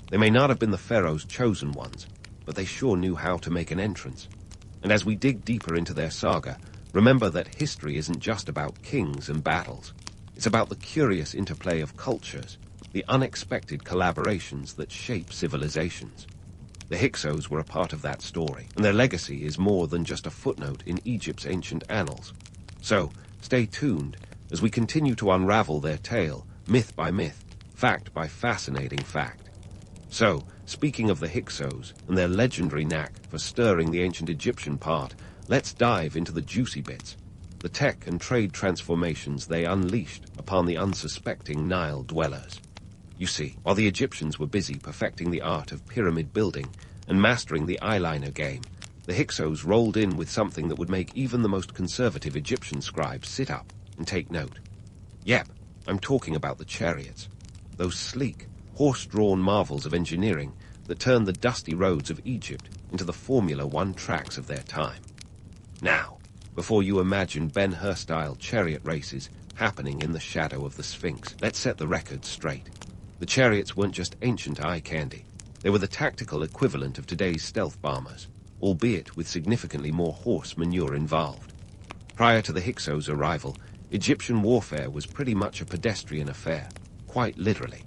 They may not have been the pharaoh's chosen ones, but they sure knew how to make an entrance. And as we dig deeper into their saga, remember that history isn't just about kings and battles. It's about the curious interplay of cultures, the unexpected collaborations that shape civilizations. The Hyksos were a part of that story, and their legacy is more than just a footnote in Egypt's ancient annals. So, stay tuned as we continue to unravel their tale, myth by myth, fact by fascinating fact. So, speaking of the Hyksos and their legendary knack for stirring the ancient Egyptian pot, let's dive into the juicy bits, the tech and trade transformations they unleashed upon the unsuspecting Nile dwellers. You see, while the Egyptians were busy perfecting the art of pyramid building and mastering the eyeliner game, the Hyksos rolled in with something that would make even the most conservative Egyptian scribes sit up and take note. Yep, I'm talking about the chariots. Those sleek, horse-drawn marvels of engineering that turned the dusty roads of Egypt into the Formula One tracks of their time. Now, before you imagine Ben-Hur-style chariot races happening in the shadow of the Sphinx, let's set the record straight. The chariots weren't just ancient eye candy. They were the tactical equivalent of today's stealth bombers, albeit with significantly more horse manure involved. Prior to the Hyksos' arrival, Egyptian warfare was pretty much a pedestrian affair, quite literally.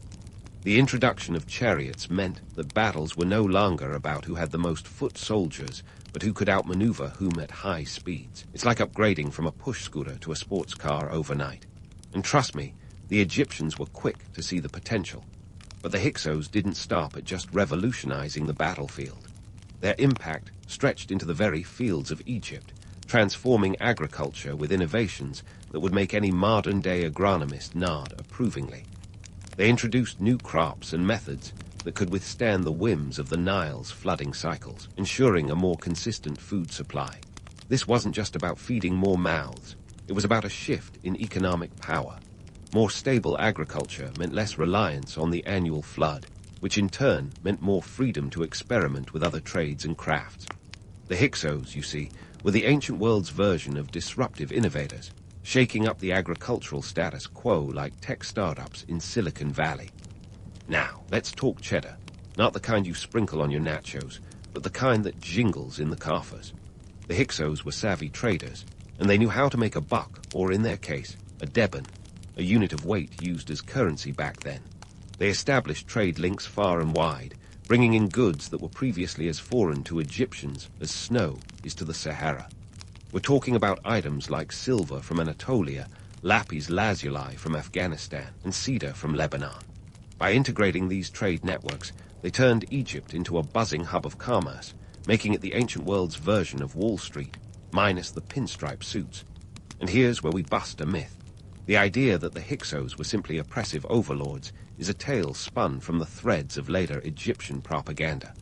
The introduction of chariots meant that battles were no longer about who had the most foot soldiers, but who could outmaneuver whom at high speeds. It's like upgrading from a push scooter to a sports car overnight. And trust me, the Egyptians were quick to see the potential. But the Hyksos didn't stop at just revolutionizing the battlefield. Their impact stretched into the very fields of Egypt, transforming agriculture with innovations that would make any modern-day agronomist nod approvingly. They introduced new crops and methods that could withstand the whims of the Nile's flooding cycles, ensuring a more consistent food supply. This wasn't just about feeding more mouths. It was about a shift in economic power. More stable agriculture meant less reliance on the annual flood, which in turn meant more freedom to experiment with other trades and crafts. The Hyksos, you see, were the ancient world's version of disruptive innovators, shaking up the agricultural status quo like tech startups in Silicon Valley. Now, let's talk cheddar. Not the kind you sprinkle on your nachos, but the kind that jingles in the coffers. The Hyksos were savvy traders, and they knew how to make a buck, or in their case, a deben, a unit of weight used as currency back then. They established trade links far and wide, bringing in goods that were previously as foreign to Egyptians as snow is to the Sahara. We're talking about items like silver from Anatolia, lapis lazuli from Afghanistan, and cedar from Lebanon. By integrating these trade networks, they turned Egypt into a buzzing hub of commerce, making it the ancient world's version of Wall Street, minus the pinstripe suits. And here's where we bust a myth. The idea that the Hyksos were simply oppressive overlords is a tale spun from the threads of later Egyptian propaganda.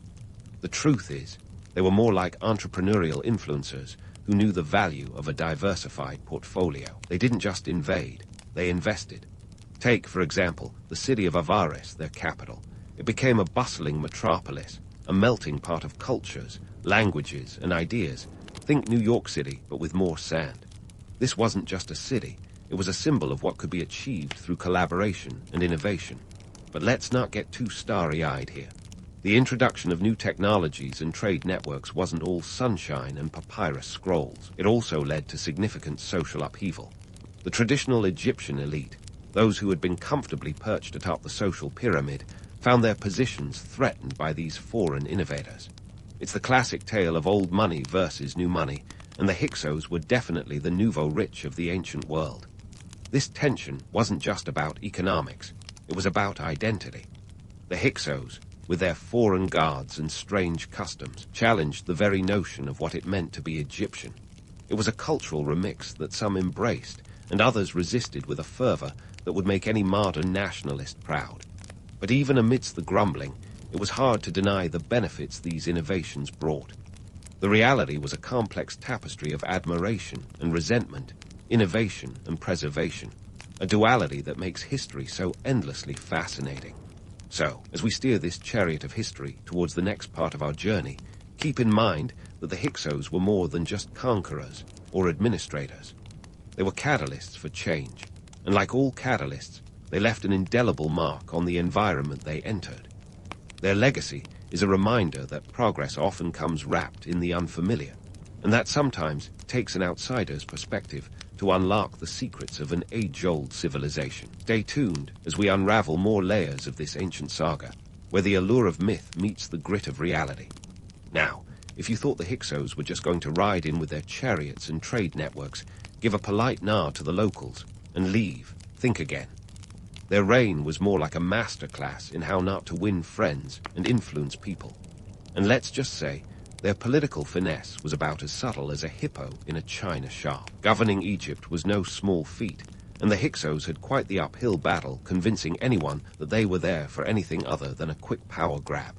The truth is, they were more like entrepreneurial influencers who knew the value of a diversified portfolio. They didn't just invade, they invested. Take, for example, the city of Avaris, their capital. It became a bustling metropolis, a melting pot of cultures, languages, and ideas. Think New York City, but with more sand. This wasn't just a city, it was a symbol of what could be achieved through collaboration and innovation. But let's not get too starry-eyed here. The introduction of new technologies and trade networks wasn't all sunshine and papyrus scrolls. It also led to significant social upheaval. The traditional Egyptian elite, those who had been comfortably perched atop the social pyramid, found their positions threatened by these foreign innovators. It's the classic tale of old money versus new money, and the Hyksos were definitely the nouveau rich of the ancient world. This tension wasn't just about economics, it was about identity. The Hyksos, with their foreign gods and strange customs, challenged the very notion of what it meant to be Egyptian. It was a cultural remix that some embraced, and others resisted with a fervor that would make any modern nationalist proud. But even amidst the grumbling, it was hard to deny the benefits these innovations brought. The reality was a complex tapestry of admiration and resentment, innovation and preservation, a duality that makes history so endlessly fascinating. So, as we steer this chariot of history towards the next part of our journey, keep in mind that the Hyksos were more than just conquerors or administrators. They were catalysts for change, and like all catalysts, they left an indelible mark on the environment they entered. Their legacy is a reminder that progress often comes wrapped in the unfamiliar, and that sometimes it takes an outsider's perspective to unlock the secrets of an age-old civilization. Stay tuned as we unravel more layers of this ancient saga, where the allure of myth meets the grit of reality. Now, if you thought the Hyksos were just going to ride in with their chariots and trade networks, give a polite nod to the locals, and leave. Think again. Their reign was more like a masterclass in how not to win friends and influence people. And let's just say, their political finesse was about as subtle as a hippo in a china shop. Governing Egypt was no small feat, and the Hyksos had quite the uphill battle convincing anyone that they were there for anything other than a quick power grab.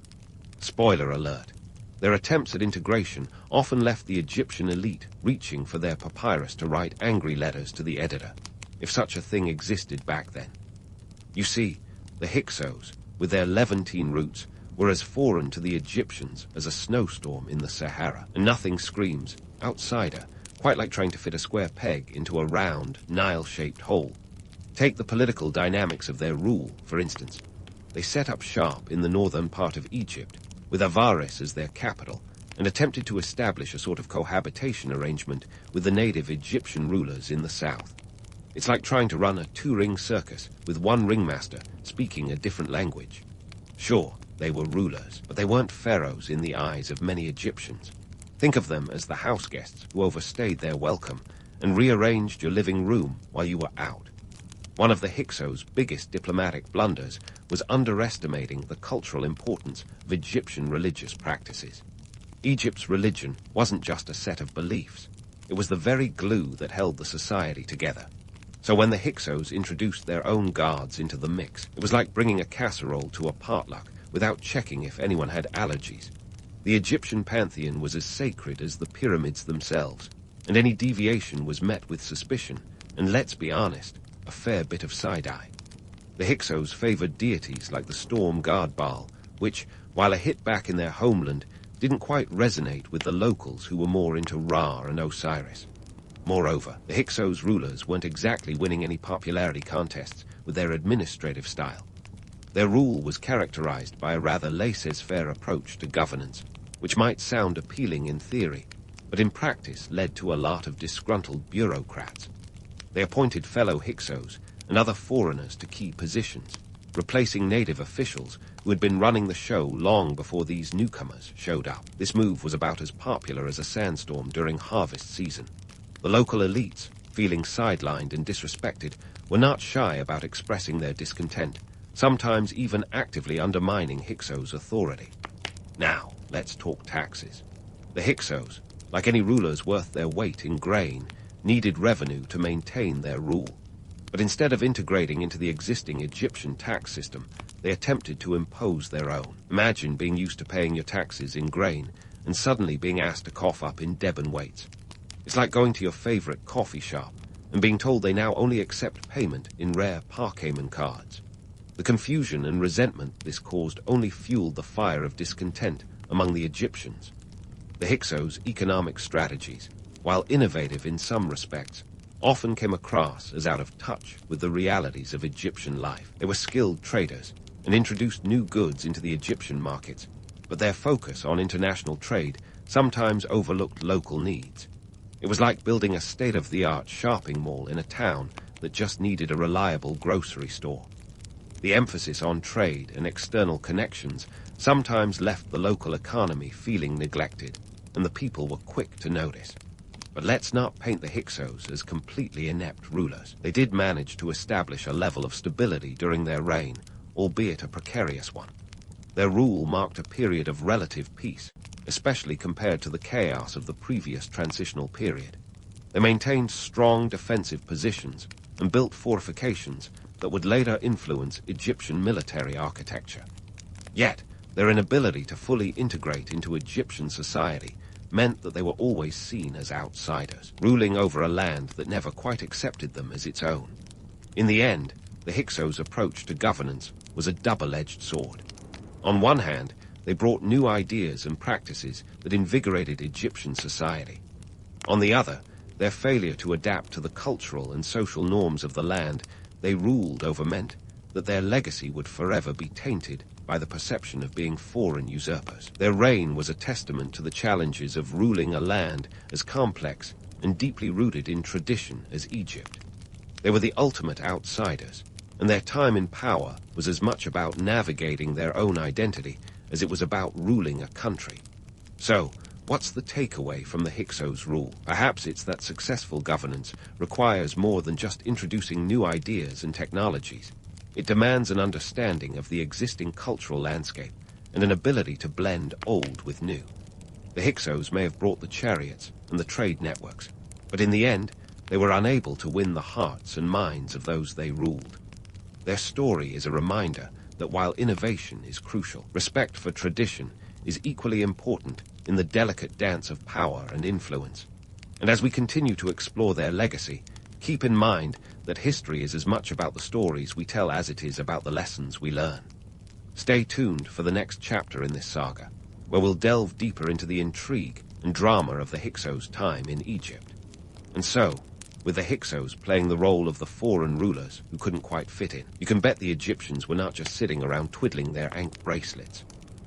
Spoiler alert. Their attempts at integration often left the Egyptian elite reaching for their papyrus to write angry letters to the editor, if such a thing existed back then. You see, the Hyksos, with their Levantine roots, were as foreign to the Egyptians as a snowstorm in the Sahara, and nothing screams outsider, quite like trying to fit a square peg into a round, Nile-shaped hole. Take the political dynamics of their rule, for instance. They set up shop in the northern part of Egypt, with Avaris as their capital, and attempted to establish a sort of cohabitation arrangement with the native Egyptian rulers in the south. It's like trying to run a two-ring circus with one ringmaster speaking a different language. Sure, they were rulers, but they weren't pharaohs in the eyes of many Egyptians. Think of them as the house guests who overstayed their welcome and rearranged your living room while you were out. One of the Hyksos' biggest diplomatic blunders was underestimating the cultural importance of Egyptian religious practices. Egypt's religion wasn't just a set of beliefs. It was the very glue that held the society together. So when the Hyksos introduced their own gods into the mix, it was like bringing a casserole to a potluck without checking if anyone had allergies. The Egyptian pantheon was as sacred as the pyramids themselves, and any deviation was met with suspicion, and let's be honest, a fair bit of side-eye. The Hyksos favored deities like the storm god Baal, which, while a hit back in their homeland, didn't quite resonate with the locals who were more into Ra and Osiris. Moreover, the Hyksos rulers weren't exactly winning any popularity contests with their administrative style. Their rule was characterized by a rather laissez-faire approach to governance, which might sound appealing in theory, but in practice led to a lot of disgruntled bureaucrats. They appointed fellow Hyksos and other foreigners to key positions, replacing native officials who had been running the show long before these newcomers showed up. This move was about as popular as a sandstorm during harvest season. The local elites, feeling sidelined and disrespected, were not shy about expressing their discontent, sometimes even actively undermining Hyksos' authority. Now, let's talk taxes. The Hyksos, like any rulers worth their weight in grain, needed revenue to maintain their rule. But instead of integrating into the existing Egyptian tax system, they attempted to impose their own. Imagine being used to paying your taxes in grain and suddenly being asked to cough up in debon weights. It's like going to your favorite coffee shop and being told they now only accept payment in rare Parcayman cards. The confusion and resentment this caused only fueled the fire of discontent among the Egyptians. The Hyksos' economic strategies, while innovative in some respects, often came across as out of touch with the realities of Egyptian life. They were skilled traders and introduced new goods into the Egyptian markets, but their focus on international trade sometimes overlooked local needs. It was like building a state-of-the-art shopping mall in a town that just needed a reliable grocery store. The emphasis on trade and external connections sometimes left the local economy feeling neglected, and the people were quick to notice. But let's not paint the Hyksos as completely inept rulers. They did manage to establish a level of stability during their reign, albeit a precarious one. Their rule marked a period of relative peace, especially compared to the chaos of the previous transitional period. They maintained strong defensive positions and built fortifications that would later influence Egyptian military architecture. Yet, their inability to fully integrate into Egyptian society meant that they were always seen as outsiders, ruling over a land that never quite accepted them as its own. In the end, the Hyksos' approach to governance was a double-edged sword. On one hand, they brought new ideas and practices that invigorated Egyptian society. On the other, their failure to adapt to the cultural and social norms of the land they ruled over meant that their legacy would forever be tainted by the perception of being foreign usurpers. Their reign was a testament to the challenges of ruling a land as complex and deeply rooted in tradition as Egypt. They were the ultimate outsiders, and their time in power was as much about navigating their own identity as it was about ruling a country. So, what's the takeaway from the Hyksos' rule? Perhaps it's that successful governance requires more than just introducing new ideas and technologies. It demands an understanding of the existing cultural landscape and an ability to blend old with new. The Hyksos may have brought the chariots and the trade networks, but in the end, they were unable to win the hearts and minds of those they ruled. Their story is a reminder that while innovation is crucial, respect for tradition is equally important in the delicate dance of power and influence. And as we continue to explore their legacy, keep in mind that history is as much about the stories we tell as it is about the lessons we learn. Stay tuned for the next chapter in this saga, where we'll delve deeper into the intrigue and drama of the Hyksos' time in Egypt. And so, with the Hyksos playing the role of the foreign rulers who couldn't quite fit in. You can bet the Egyptians were not just sitting around twiddling their ankle bracelets.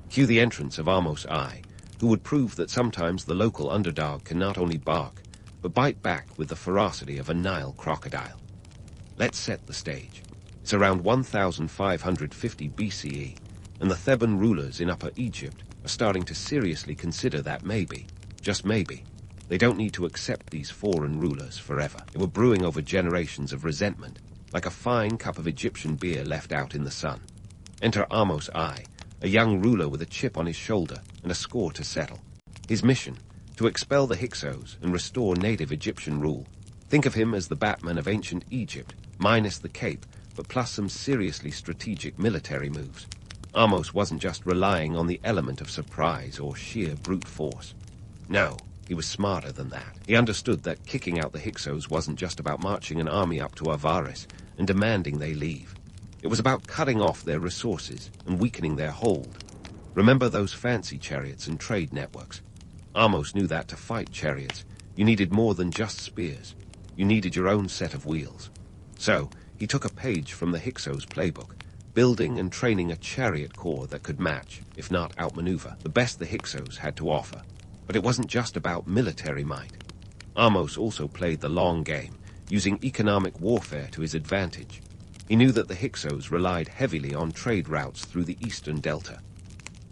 Cue the entrance of Amos I, who would prove that sometimes the local underdog can not only bark, but bite back with the ferocity of a Nile crocodile. Let's set the stage. It's around 1550 BCE, and the Theban rulers in Upper Egypt are starting to seriously consider that maybe, just maybe, they don't need to accept these foreign rulers forever. They were brewing over generations of resentment, like a fine cup of Egyptian beer left out in the sun. Enter Amos I, a young ruler with a chip on his shoulder and a score to settle. His mission, to expel the Hyksos and restore native Egyptian rule. Think of him as the Batman of ancient Egypt, minus the cape, but plus some seriously strategic military moves. Amos wasn't just relying on the element of surprise or sheer brute force. No, he was smarter than that. He understood that kicking out the Hyksos wasn't just about marching an army up to Avaris and demanding they leave. It was about cutting off their resources and weakening their hold. Remember those fancy chariots and trade networks? Amos knew that to fight chariots, you needed more than just spears. You needed your own set of wheels. So, he took a page from the Hyksos playbook, building and training a chariot corps that could match, if not outmaneuver, the best the Hyksos had to offer. But it wasn't just about military might. Amos also played the long game, using economic warfare to his advantage. He knew that the Hyksos relied heavily on trade routes through the eastern delta.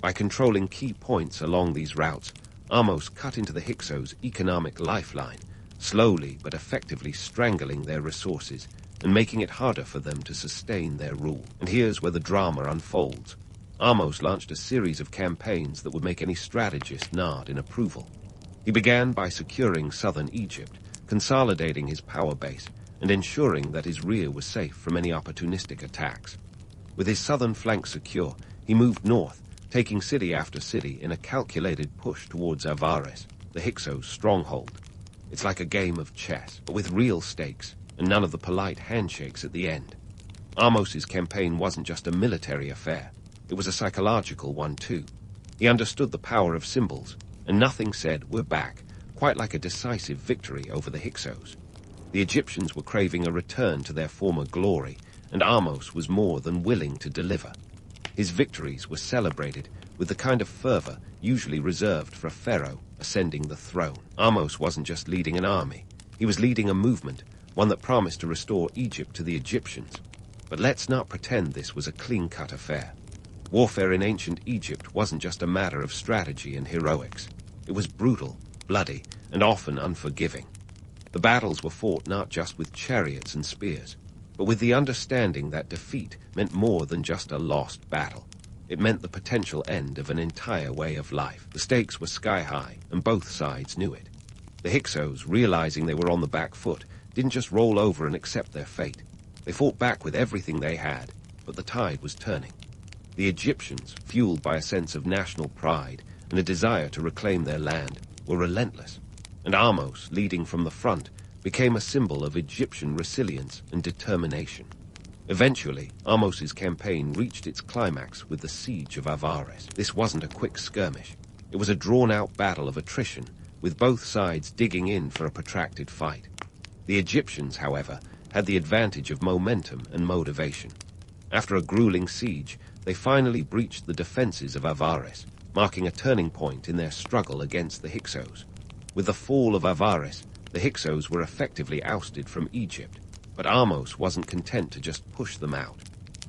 By controlling key points along these routes, Amos cut into the Hyksos' economic lifeline, slowly but effectively strangling their resources and making it harder for them to sustain their rule. And here's where the drama unfolds. Amos launched a series of campaigns that would make any strategist nod in approval. He began by securing southern Egypt, consolidating his power base, and ensuring that his rear was safe from any opportunistic attacks. With his southern flank secure, he moved north, taking city after city in a calculated push towards Avaris, the Hyksos' stronghold. It's like a game of chess, but with real stakes, and none of the polite handshakes at the end. Amos's campaign wasn't just a military affair. It was a psychological one too. He understood the power of symbols, and nothing said, "We're back," quite like a decisive victory over the Hyksos. The Egyptians were craving a return to their former glory, and Amos was more than willing to deliver. His victories were celebrated with the kind of fervor usually reserved for a pharaoh ascending the throne. Amos wasn't just leading an army. He was leading a movement, one that promised to restore Egypt to the Egyptians. But let's not pretend this was a clean-cut affair. Warfare in ancient Egypt wasn't just a matter of strategy and heroics. It was brutal, bloody, and often unforgiving. The battles were fought not just with chariots and spears, but with the understanding that defeat meant more than just a lost battle. It meant the potential end of an entire way of life. The stakes were sky-high, and both sides knew it. The Hyksos, realizing they were on the back foot, didn't just roll over and accept their fate. They fought back with everything they had, but the tide was turning. The Egyptians, fueled by a sense of national pride and a desire to reclaim their land, were relentless. And Amos, leading from the front, became a symbol of Egyptian resilience and determination. Eventually, Amos's campaign reached its climax with the siege of Avaris. This wasn't a quick skirmish. It was a drawn-out battle of attrition, with both sides digging in for a protracted fight. The Egyptians, however, had the advantage of momentum and motivation. After a grueling siege, they finally breached the defenses of Avaris, marking a turning point in their struggle against the Hyksos. With the fall of Avaris, the Hyksos were effectively ousted from Egypt, but Amos wasn't content to just push them out.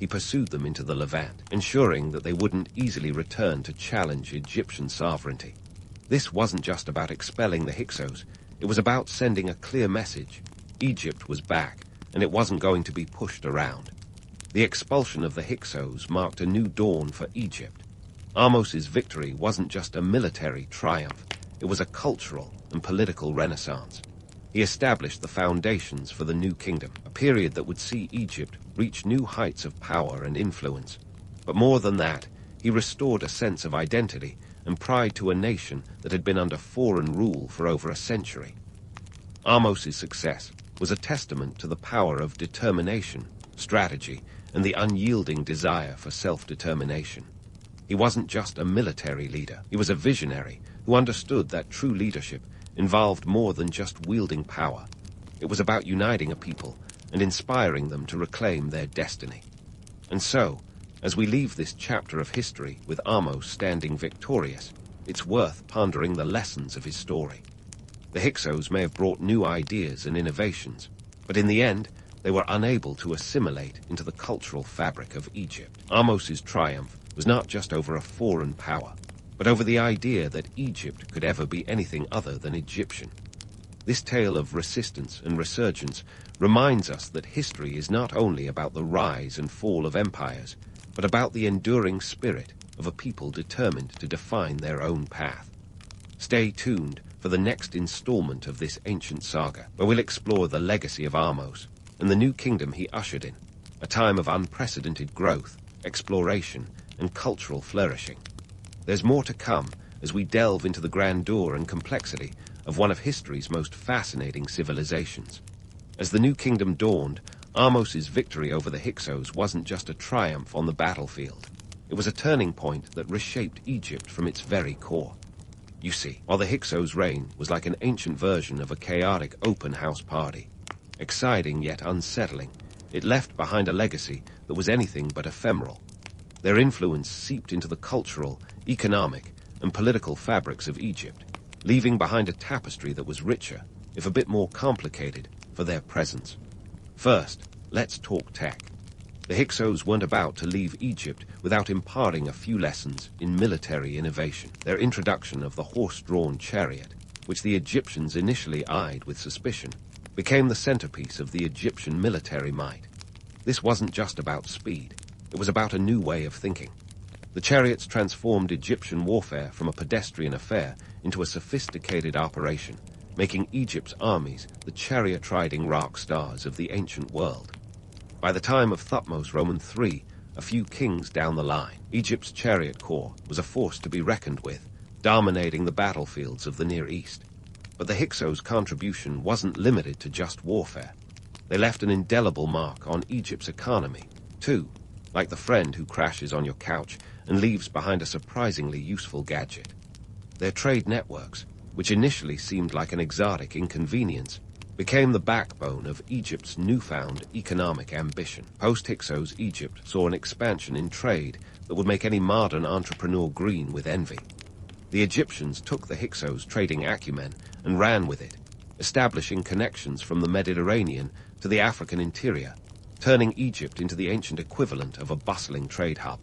He pursued them into the Levant, ensuring that they wouldn't easily return to challenge Egyptian sovereignty. This wasn't just about expelling the Hyksos, it was about sending a clear message. Egypt was back, and it wasn't going to be pushed around. The expulsion of the Hyksos marked a new dawn for Egypt. Amos's victory wasn't just a military triumph, it was a cultural and political renaissance. He established the foundations for the new kingdom, a period that would see Egypt reach new heights of power and influence. But more than that, he restored a sense of identity and pride to a nation that had been under foreign rule for over a century. Amos's success was a testament to the power of determination, strategy, and the unyielding desire for self-determination. He wasn't just a military leader, he was a visionary who understood that true leadership involved more than just wielding power. It was about uniting a people and inspiring them to reclaim their destiny. And so, as we leave this chapter of history with Ahmose standing victorious, it's worth pondering the lessons of his story. The Hyksos may have brought new ideas and innovations, but in the end, they were unable to assimilate into the cultural fabric of Egypt. Ahmose's triumph was not just over a foreign power, but over the idea that Egypt could ever be anything other than Egyptian. This tale of resistance and resurgence reminds us that history is not only about the rise and fall of empires, but about the enduring spirit of a people determined to define their own path. Stay tuned for the next installment of this ancient saga, where we'll explore the legacy of Ahmose and the new kingdom he ushered in, a time of unprecedented growth, exploration, and cultural flourishing. There's more to come as we delve into the grandeur and complexity of one of history's most fascinating civilizations. As the new kingdom dawned, Ahmose's victory over the Hyksos wasn't just a triumph on the battlefield. It was a turning point that reshaped Egypt from its very core. You see, while the Hyksos' reign was like an ancient version of a chaotic open house party, exciting yet unsettling, it left behind a legacy that was anything but ephemeral. Their influence seeped into the cultural, economic, and political fabrics of Egypt, leaving behind a tapestry that was richer, if a bit more complicated, for their presence. First, let's talk tech. The Hyksos weren't about to leave Egypt without imparting a few lessons in military innovation. Their introduction of the horse-drawn chariot, which the Egyptians initially eyed with suspicion, became the centerpiece of the Egyptian military might. This wasn't just about speed, it was about a new way of thinking. The chariots transformed Egyptian warfare from a pedestrian affair into a sophisticated operation, making Egypt's armies the chariot-riding rock stars of the ancient world. By the time of Thutmose Roman III, a few kings down the line, Egypt's chariot corps was a force to be reckoned with, dominating the battlefields of the Near East. But the Hyksos' contribution wasn't limited to just warfare. They left an indelible mark on Egypt's economy, too, like the friend who crashes on your couch and leaves behind a surprisingly useful gadget. Their trade networks, which initially seemed like an exotic inconvenience, became the backbone of Egypt's newfound economic ambition. Post-Hyksos Egypt saw an expansion in trade that would make any modern entrepreneur green with envy. The Egyptians took the Hyksos' trading acumen and ran with it, establishing connections from the Mediterranean to the African interior, turning Egypt into the ancient equivalent of a bustling trade hub.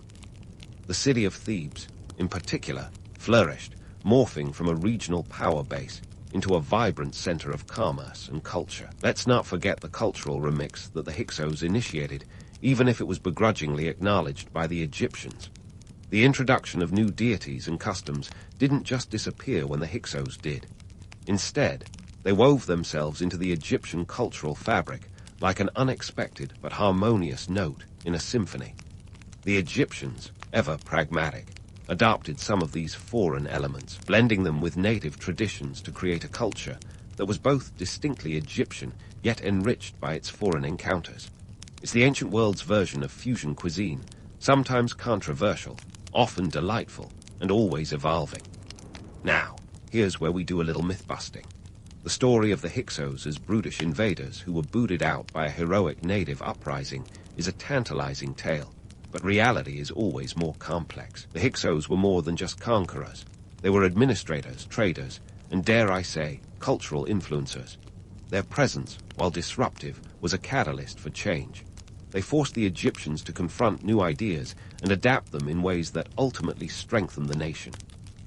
The city of Thebes, in particular, flourished, morphing from a regional power base into a vibrant center of commerce and culture. Let's not forget the cultural remix that the Hyksos initiated, even if it was begrudgingly acknowledged by the Egyptians. The introduction of new deities and customs didn't just disappear when the Hyksos did. Instead, they wove themselves into the Egyptian cultural fabric like an unexpected but harmonious note in a symphony. The Egyptians, ever pragmatic, adopted some of these foreign elements, blending them with native traditions to create a culture that was both distinctly Egyptian yet enriched by its foreign encounters. It's the ancient world's version of fusion cuisine, sometimes controversial, often delightful, and always evolving. Now, here's where we do a little myth-busting. The story of the Hyksos as brutish invaders who were booted out by a heroic native uprising is a tantalizing tale. But reality is always more complex. The Hyksos were more than just conquerors. They were administrators, traders, and dare I say, cultural influencers. Their presence, while disruptive, was a catalyst for change. They forced the Egyptians to confront new ideas and adapt them in ways that ultimately strengthened the nation.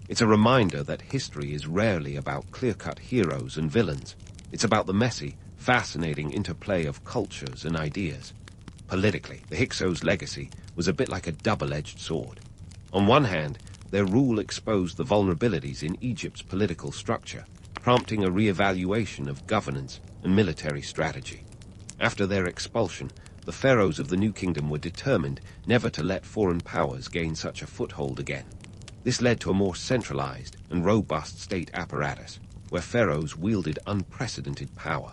It's a reminder that history is rarely about clear-cut heroes and villains. It's about the messy, fascinating interplay of cultures and ideas. Politically, the Hyksos' legacy was a bit like a double-edged sword. On one hand, their rule exposed the vulnerabilities in Egypt's political structure, prompting a re-evaluation of governance and military strategy. After their expulsion, the pharaohs of the new kingdom were determined never to let foreign powers gain such a foothold again. This led to a more centralized and robust state apparatus, where pharaohs wielded unprecedented power.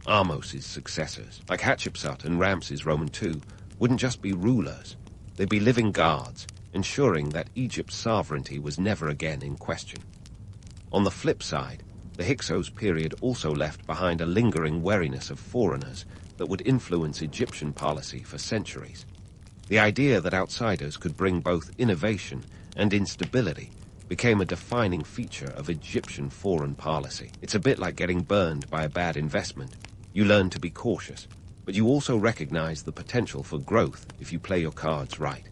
Ahmose's successors, like Hatshepsut and Ramses Roman II, wouldn't just be rulers, they'd be living guards, ensuring that Egypt's sovereignty was never again in question. On the flip side, The Hyksos period also left behind a lingering wariness of foreigners that would influence Egyptian policy for centuries. The idea that outsiders could bring both innovation and instability became a defining feature of Egyptian foreign policy. It's a bit like getting burned by a bad investment. You learn to be cautious, but you also recognize the potential for growth if you play your cards right.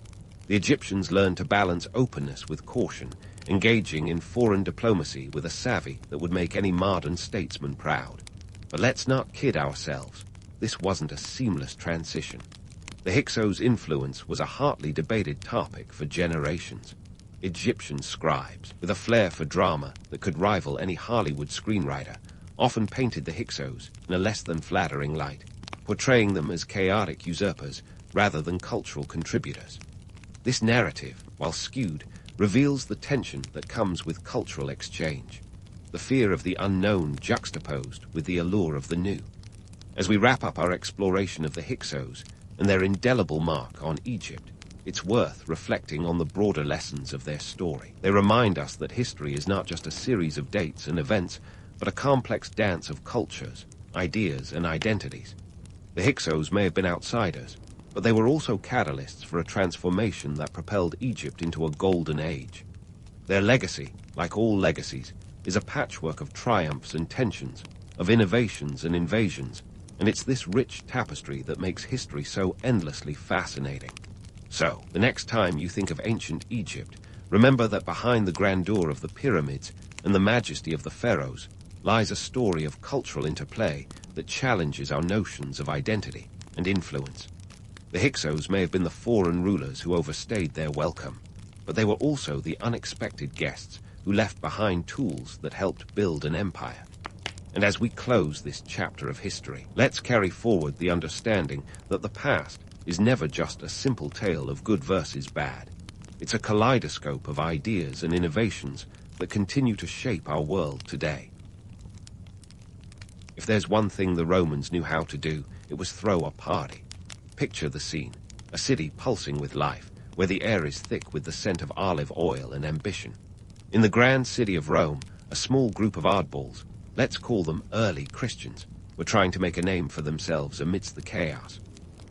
The Egyptians learned to balance openness with caution, engaging in foreign diplomacy with a savvy that would make any modern statesman proud. But let's not kid ourselves. This wasn't a seamless transition. The Hyksos' influence was a hotly debated topic for generations. Egyptian scribes, with a flair for drama that could rival any Hollywood screenwriter, often painted the Hyksos in a less than flattering light, portraying them as chaotic usurpers rather than cultural contributors. This narrative, while skewed, reveals the tension that comes with cultural exchange, the fear of the unknown juxtaposed with the allure of the new. As we wrap up our exploration of the Hyksos and their indelible mark on Egypt, it's worth reflecting on the broader lessons of their story. They remind us that history is not just a series of dates and events, but a complex dance of cultures, ideas, and identities. The Hyksos may have been outsiders, but they were also catalysts for a transformation that propelled Egypt into a golden age. Their legacy, like all legacies, is a patchwork of triumphs and tensions, of innovations and invasions, and it's this rich tapestry that makes history so endlessly fascinating. So, the next time you think of ancient Egypt, remember that behind the grandeur of the pyramids and the majesty of the pharaohs lies a story of cultural interplay that challenges our notions of identity and influence. The Hyksos may have been the foreign rulers who overstayed their welcome, but they were also the unexpected guests who left behind tools that helped build an empire. And as we close this chapter of history, let's carry forward the understanding that the past is never just a simple tale of good versus bad. It's a kaleidoscope of ideas and innovations that continue to shape our world today. If there's one thing the Romans knew how to do, it was throw a party. Picture the scene, a city pulsing with life, where the air is thick with the scent of olive oil and ambition. In the grand city of Rome, a small group of oddballs, let's call them early Christians, were trying to make a name for themselves amidst the chaos.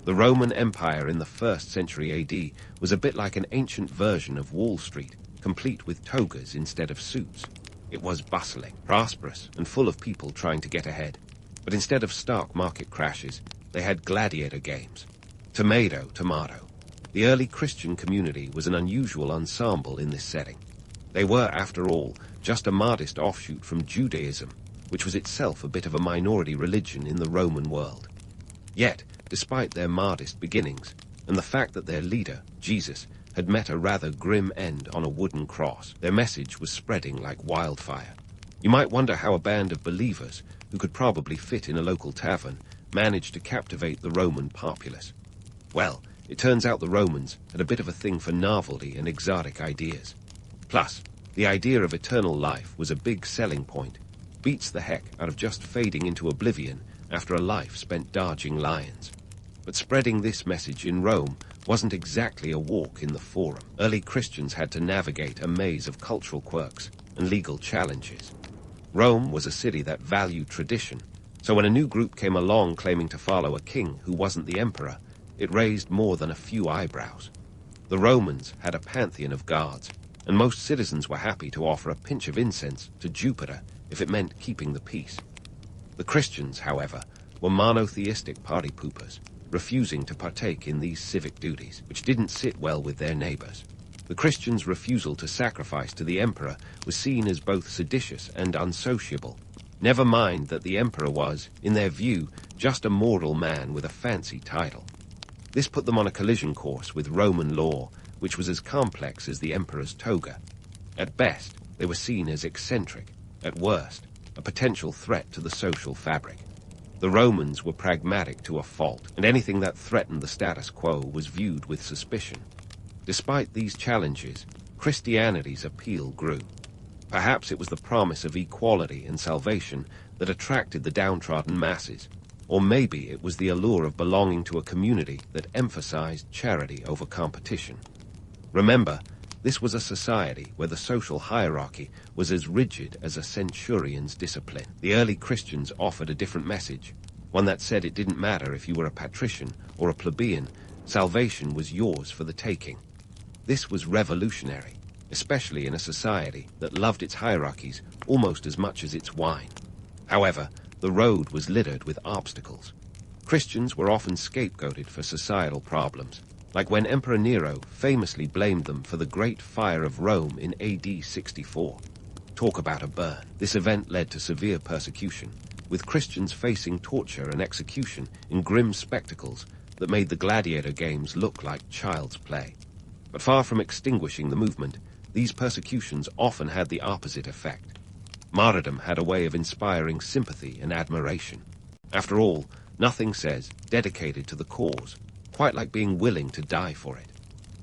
The Roman Empire in the 1st century AD was a bit like an ancient version of Wall Street, complete with togas instead of suits. It was bustling, prosperous, and full of people trying to get ahead. But instead of stock market crashes, they had gladiator games. Tomato, tomato. The early Christian community was an unusual ensemble in this setting. They were, after all, just a modest offshoot from Judaism, which was itself a bit of a minority religion in the Roman world. Yet, despite their modest beginnings, and the fact that their leader, Jesus, had met a rather grim end on a wooden cross, their message was spreading like wildfire. You might wonder how a band of believers, who could probably fit in a local tavern, managed to captivate the Roman populace. Well, it turns out the Romans had a bit of a thing for novelty and exotic ideas. Plus, the idea of eternal life was a big selling point. Beats the heck out of just fading into oblivion after a life spent dodging lions. But spreading this message in Rome wasn't exactly a walk in the forum. Early Christians had to navigate a maze of cultural quirks and legal challenges. Rome was a city that valued tradition, so when a new group came along claiming to follow a king who wasn't the emperor, it raised more than a few eyebrows. The Romans had a pantheon of gods, and most citizens were happy to offer a pinch of incense to Jupiter if it meant keeping the peace. The Christians, however, were monotheistic party poopers, refusing to partake in these civic duties, which didn't sit well with their neighbors. The Christians' refusal to sacrifice to the emperor was seen as both seditious and unsociable. Never mind that the emperor was, in their view, just a mortal man with a fancy title. This put them on a collision course with Roman law, which was as complex as the emperor's toga. At best, they were seen as eccentric. At worst, a potential threat to the social fabric. The Romans were pragmatic to a fault, and anything that threatened the status quo was viewed with suspicion. Despite these challenges, Christianity's appeal grew. Perhaps it was the promise of equality and salvation that attracted the downtrodden masses, or maybe it was the allure of belonging to a community that emphasized charity over competition. Remember, This was a society where the social hierarchy was as rigid as a centurion's discipline. The early Christians offered a different message, one that said it didn't matter if you were a patrician or a plebeian, salvation was yours for the taking. This was revolutionary, especially in a society that loved its hierarchies almost as much as its wine. However, the road was littered with obstacles. Christians were often scapegoated for societal problems, like when Emperor Nero famously blamed them for the Great Fire of Rome in AD 64. Talk about a burn. This event led to severe persecution, with Christians facing torture and execution in grim spectacles that made the gladiator games look like child's play. But far from extinguishing the movement, these persecutions often had the opposite effect. Martyrdom had a way of inspiring sympathy and admiration. After all, nothing says dedicated to the cause quite like being willing to die for it.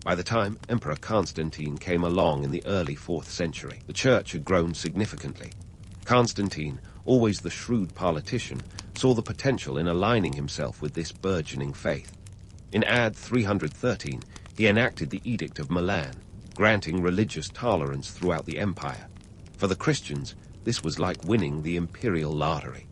By the time Emperor Constantine came along in the early 4th century, the church had grown significantly. Constantine, always the shrewd politician, saw the potential in aligning himself with this burgeoning faith. In AD 313, he enacted the Edict of Milan, granting religious tolerance throughout the empire. For the Christians, this was like winning the imperial lottery.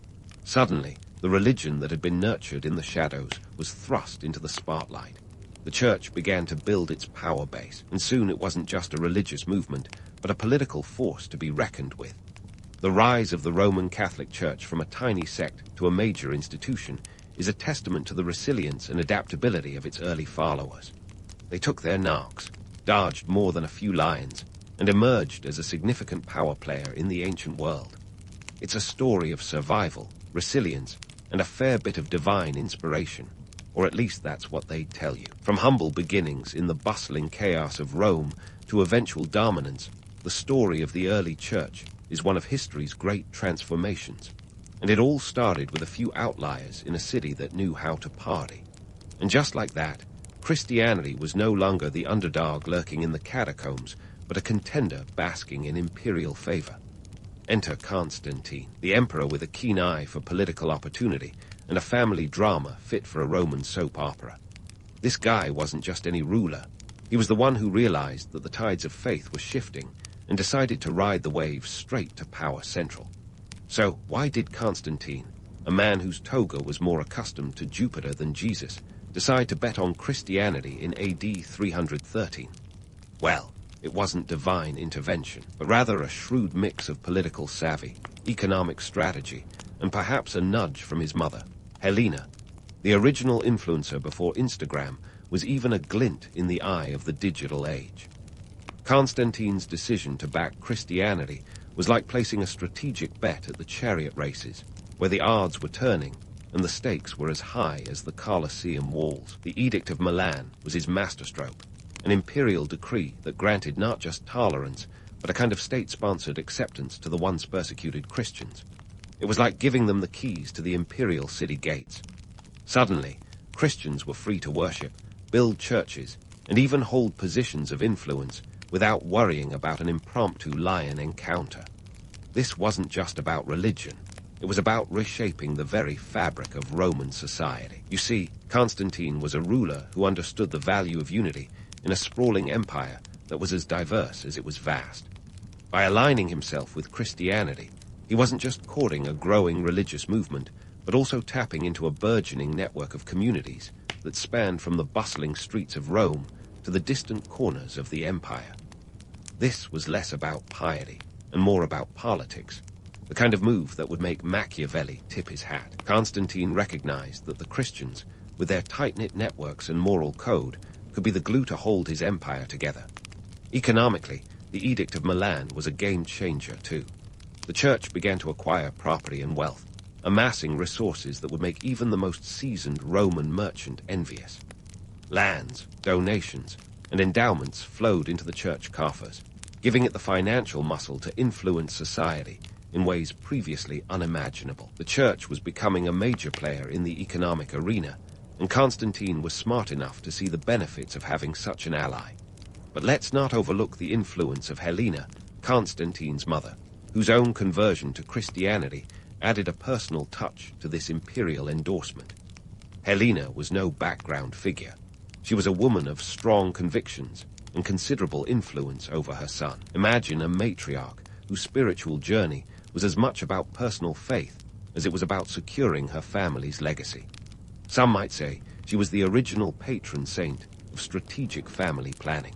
Suddenly, the religion that had been nurtured in the shadows was thrust into the spotlight. The church began to build its power base, and soon it wasn't just a religious movement, but a political force to be reckoned with. The rise of the Roman Catholic Church from a tiny sect to a major institution is a testament to the resilience and adaptability of its early followers. They took their knocks, dodged more than a few lions, and emerged as a significant power player in the ancient world. It's a story of survival, resilience, and a fair bit of divine inspiration, or at least that's what they tell you. From humble beginnings in the bustling chaos of Rome to eventual dominance, the story of the early church is one of history's great transformations. And it all started with a few outliers in a city that knew how to party. And just like that, Christianity was no longer the underdog lurking in the catacombs, but a contender basking in imperial favor. Enter Constantine, the emperor with a keen eye for political opportunity and a family drama fit for a Roman soap opera. This guy wasn't just any ruler. He was the one who realized that the tides of faith were shifting and decided to ride the wave straight to power central. So why did Constantine, a man whose toga was more accustomed to Jupiter than Jesus, decide to bet on Christianity in AD 313? Well, it wasn't divine intervention, but rather a shrewd mix of political savvy, economic strategy, and perhaps a nudge from his mother, Helena. The original influencer before Instagram was even a glint in the eye of the digital age. Constantine's decision to back Christianity was like placing a strategic bet at the chariot races, where the odds were turning and the stakes were as high as the Colosseum walls. The Edict of Milan was his masterstroke, an imperial decree that granted not just tolerance, but a kind of state-sponsored acceptance to the once persecuted Christians. It was like giving them the keys to the imperial city gates. Suddenly, Christians were free to worship, build churches, and even hold positions of influence without worrying about an impromptu lion encounter. This wasn't just about religion. It was about reshaping the very fabric of Roman society. You see, Constantine was a ruler who understood the value of unity in a sprawling empire that was as diverse as it was vast. By aligning himself with Christianity, he wasn't just courting a growing religious movement, but also tapping into a burgeoning network of communities that spanned from the bustling streets of Rome to the distant corners of the empire. This was less about piety and more about politics, the kind of move that would make Machiavelli tip his hat. Constantine recognized that the Christians, with their tight-knit networks and moral code, could be the glue to hold his empire together. Economically, the Edict of Milan was a game-changer too. The church began to acquire property and wealth, amassing resources that would make even the most seasoned Roman merchant envious. Lands, donations, and endowments flowed into the church coffers, giving it the financial muscle to influence society in ways previously unimaginable. The church was becoming a major player in the economic arena, and Constantine was smart enough to see the benefits of having such an ally. But let's not overlook the influence of Helena, Constantine's mother, whose own conversion to Christianity added a personal touch to this imperial endorsement. Helena was no background figure. She was a woman of strong convictions, and considerable influence over her son. Imagine a matriarch whose spiritual journey was as much about personal faith as it was about securing her family's legacy. Some might say she was the original patron saint of strategic family planning.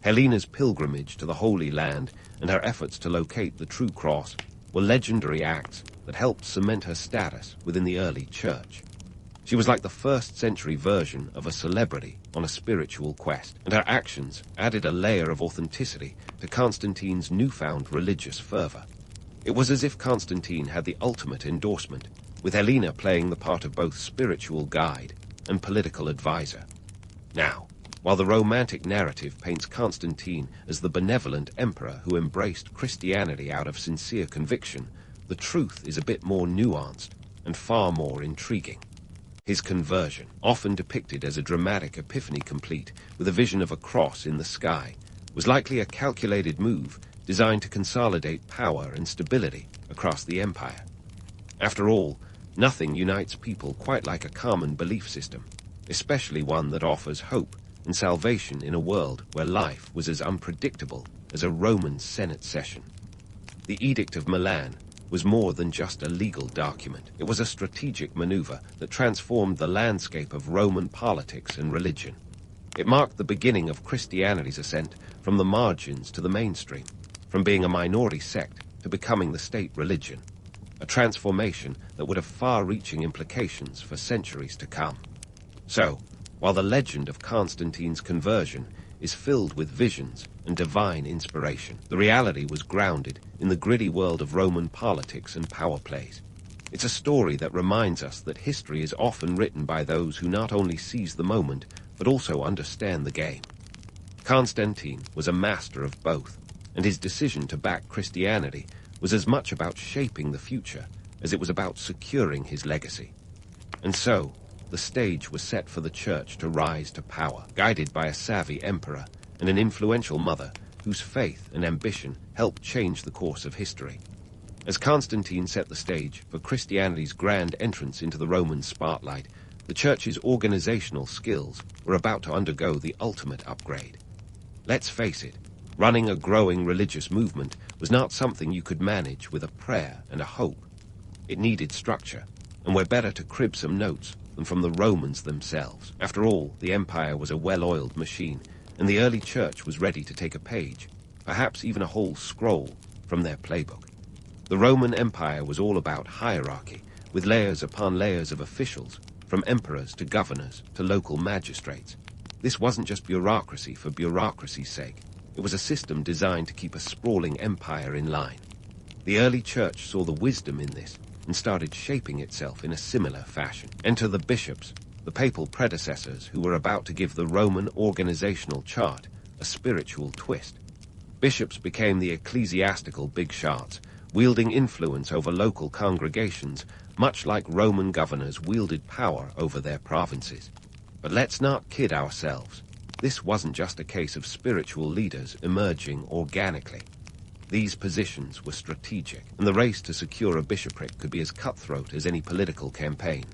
Helena's pilgrimage to the Holy Land and her efforts to locate the true cross were legendary acts that helped cement her status within the early church. She was like the first-century version of a celebrity on a spiritual quest, and her actions added a layer of authenticity to Constantine's newfound religious fervor. It was as if Constantine had the ultimate endorsement, with Helena playing the part of both spiritual guide and political advisor. Now, while the romantic narrative paints Constantine as the benevolent emperor who embraced Christianity out of sincere conviction, the truth is a bit more nuanced and far more intriguing. His conversion, often depicted as a dramatic epiphany complete with a vision of a cross in the sky, was likely a calculated move designed to consolidate power and stability across the empire. After all, nothing unites people quite like a common belief system, especially one that offers hope and salvation in a world where life was as unpredictable as a Roman Senate session. The Edict of Milan was more than just a legal document. It was a strategic maneuver that transformed the landscape of Roman politics and religion. It marked the beginning of Christianity's ascent from the margins to the mainstream, from being a minority sect to becoming the state religion, a transformation that would have far-reaching implications for centuries to come. So, while the legend of Constantine's conversion is filled with visions and divine inspiration, the reality was grounded in the gritty world of Roman politics and power plays. It's a story that reminds us that history is often written by those who not only seize the moment, but also understand the game. Constantine was a master of both, and his decision to back Christianity was as much about shaping the future as it was about securing his legacy. And so, the stage was set for the church to rise to power, guided by a savvy emperor and an influential mother whose faith and ambition helped change the course of history. As Constantine set the stage for Christianity's grand entrance into the Roman spotlight, the church's organizational skills were about to undergo the ultimate upgrade. Let's face it, running a growing religious movement was not something you could manage with a prayer and a hope. It needed structure, and we're better to crib some notes than from the Romans themselves. After all, the empire was a well-oiled machine, and the early church was ready to take a page, perhaps even a whole scroll, from their playbook. The Roman Empire was all about hierarchy, with layers upon layers of officials, from emperors to governors to local magistrates. This wasn't just bureaucracy for bureaucracy's sake. It was a system designed to keep a sprawling empire in line. The early church saw the wisdom in this and started shaping itself in a similar fashion. Enter the bishops, the papal predecessors who were about to give the Roman organizational chart a spiritual twist. Bishops became the ecclesiastical big shots, wielding influence over local congregations, much like Roman governors wielded power over their provinces. But let's not kid ourselves. This wasn't just a case of spiritual leaders emerging organically. These positions were strategic, and the race to secure a bishopric could be as cutthroat as any political campaign.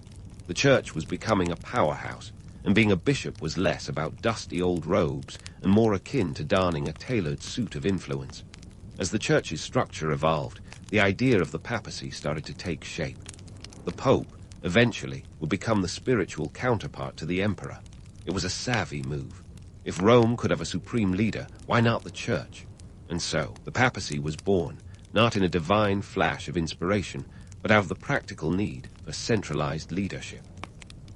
The church was becoming a powerhouse, and being a bishop was less about dusty old robes and more akin to donning a tailored suit of influence. As the church's structure evolved, the idea of the papacy started to take shape. The pope, eventually, would become the spiritual counterpart to the emperor. It was a savvy move. If Rome could have a supreme leader, why not the church? And so, the papacy was born, not in a divine flash of inspiration, but out of the practical need for centralized leadership.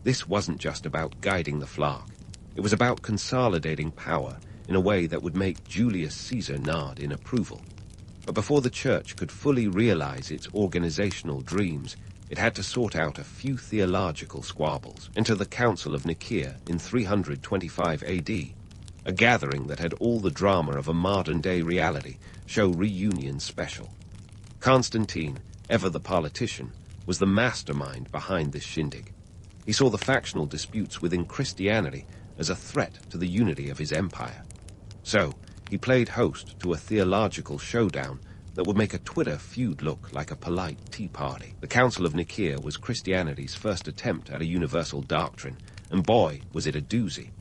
This wasn't just about guiding the flock. It was about consolidating power in a way that would make Julius Caesar nod in approval. But before the church could fully realize its organizational dreams, it had to sort out a few theological squabbles. Enter the Council of Nicaea in 325 AD, a gathering that had all the drama of a modern-day reality show reunion special. Constantine, ever the politician, was the mastermind behind this shindig. He saw the factional disputes within Christianity as a threat to the unity of his empire. So, he played host to a theological showdown that would make a Twitter feud look like a polite tea party. The Council of Nicaea was Christianity's first attempt at a universal doctrine, and boy, was it a doozy.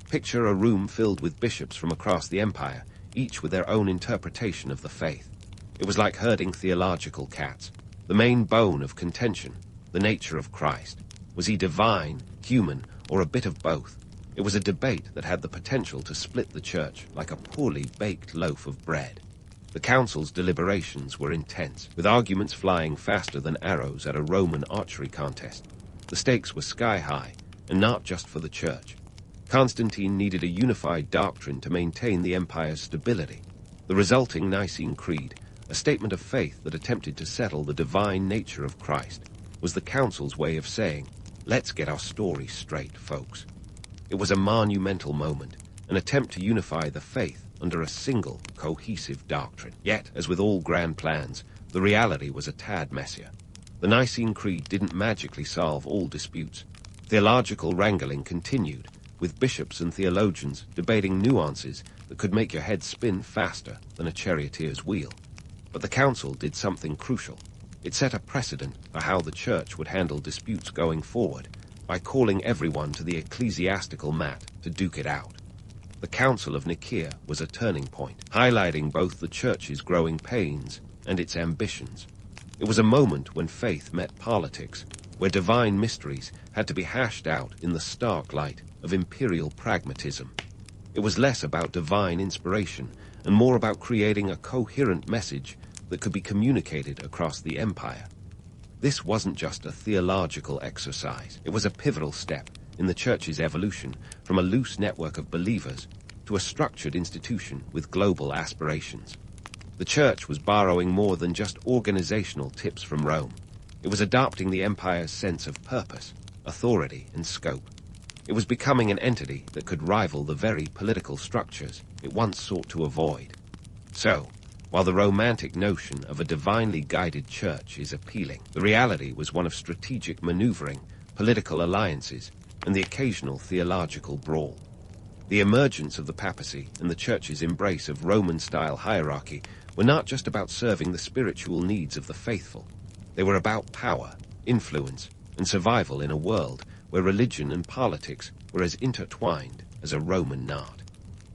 Picture a room filled with bishops from across the empire, each with their own interpretation of the faith. It was like herding theological cats. The main bone of contention, the nature of Christ. Was he divine, human, or a bit of both? It was a debate that had the potential to split the church like a poorly baked loaf of bread. The council's deliberations were intense, with arguments flying faster than arrows at a Roman archery contest. The stakes were sky high, and not just for the church. Constantine needed a unified doctrine to maintain the empire's stability. The resulting Nicene Creed, a statement of faith that attempted to settle the divine nature of Christ, was the council's way of saying, "Let's get our story straight, folks." It was a monumental moment, an attempt to unify the faith under a single, cohesive doctrine. Yet, as with all grand plans, the reality was a tad messier. The Nicene Creed didn't magically solve all disputes. Theological wrangling continued, with bishops and theologians debating nuances that could make your head spin faster than a charioteer's wheel. But the council did something crucial. It set a precedent for how the church would handle disputes going forward, by calling everyone to the ecclesiastical mat to duke it out. The Council of Nicaea was a turning point, highlighting both the church's growing pains and its ambitions. It was a moment when faith met politics, where divine mysteries had to be hashed out in the stark light of imperial pragmatism. It was less about divine inspiration and more about creating a coherent message that could be communicated across the empire. This wasn't just a theological exercise. It was a pivotal step in the church's evolution from a loose network of believers to a structured institution with global aspirations. The church was borrowing more than just organizational tips from Rome. It was adopting the empire's sense of purpose, authority, and scope. It was becoming an entity that could rival the very political structures it once sought to avoid. So, while the romantic notion of a divinely guided church is appealing, the reality was one of strategic maneuvering, political alliances, and the occasional theological brawl. The emergence of the papacy and the church's embrace of Roman-style hierarchy were not just about serving the spiritual needs of the faithful. They were about power, influence, and survival in a world where religion and politics were as intertwined as a Roman knot.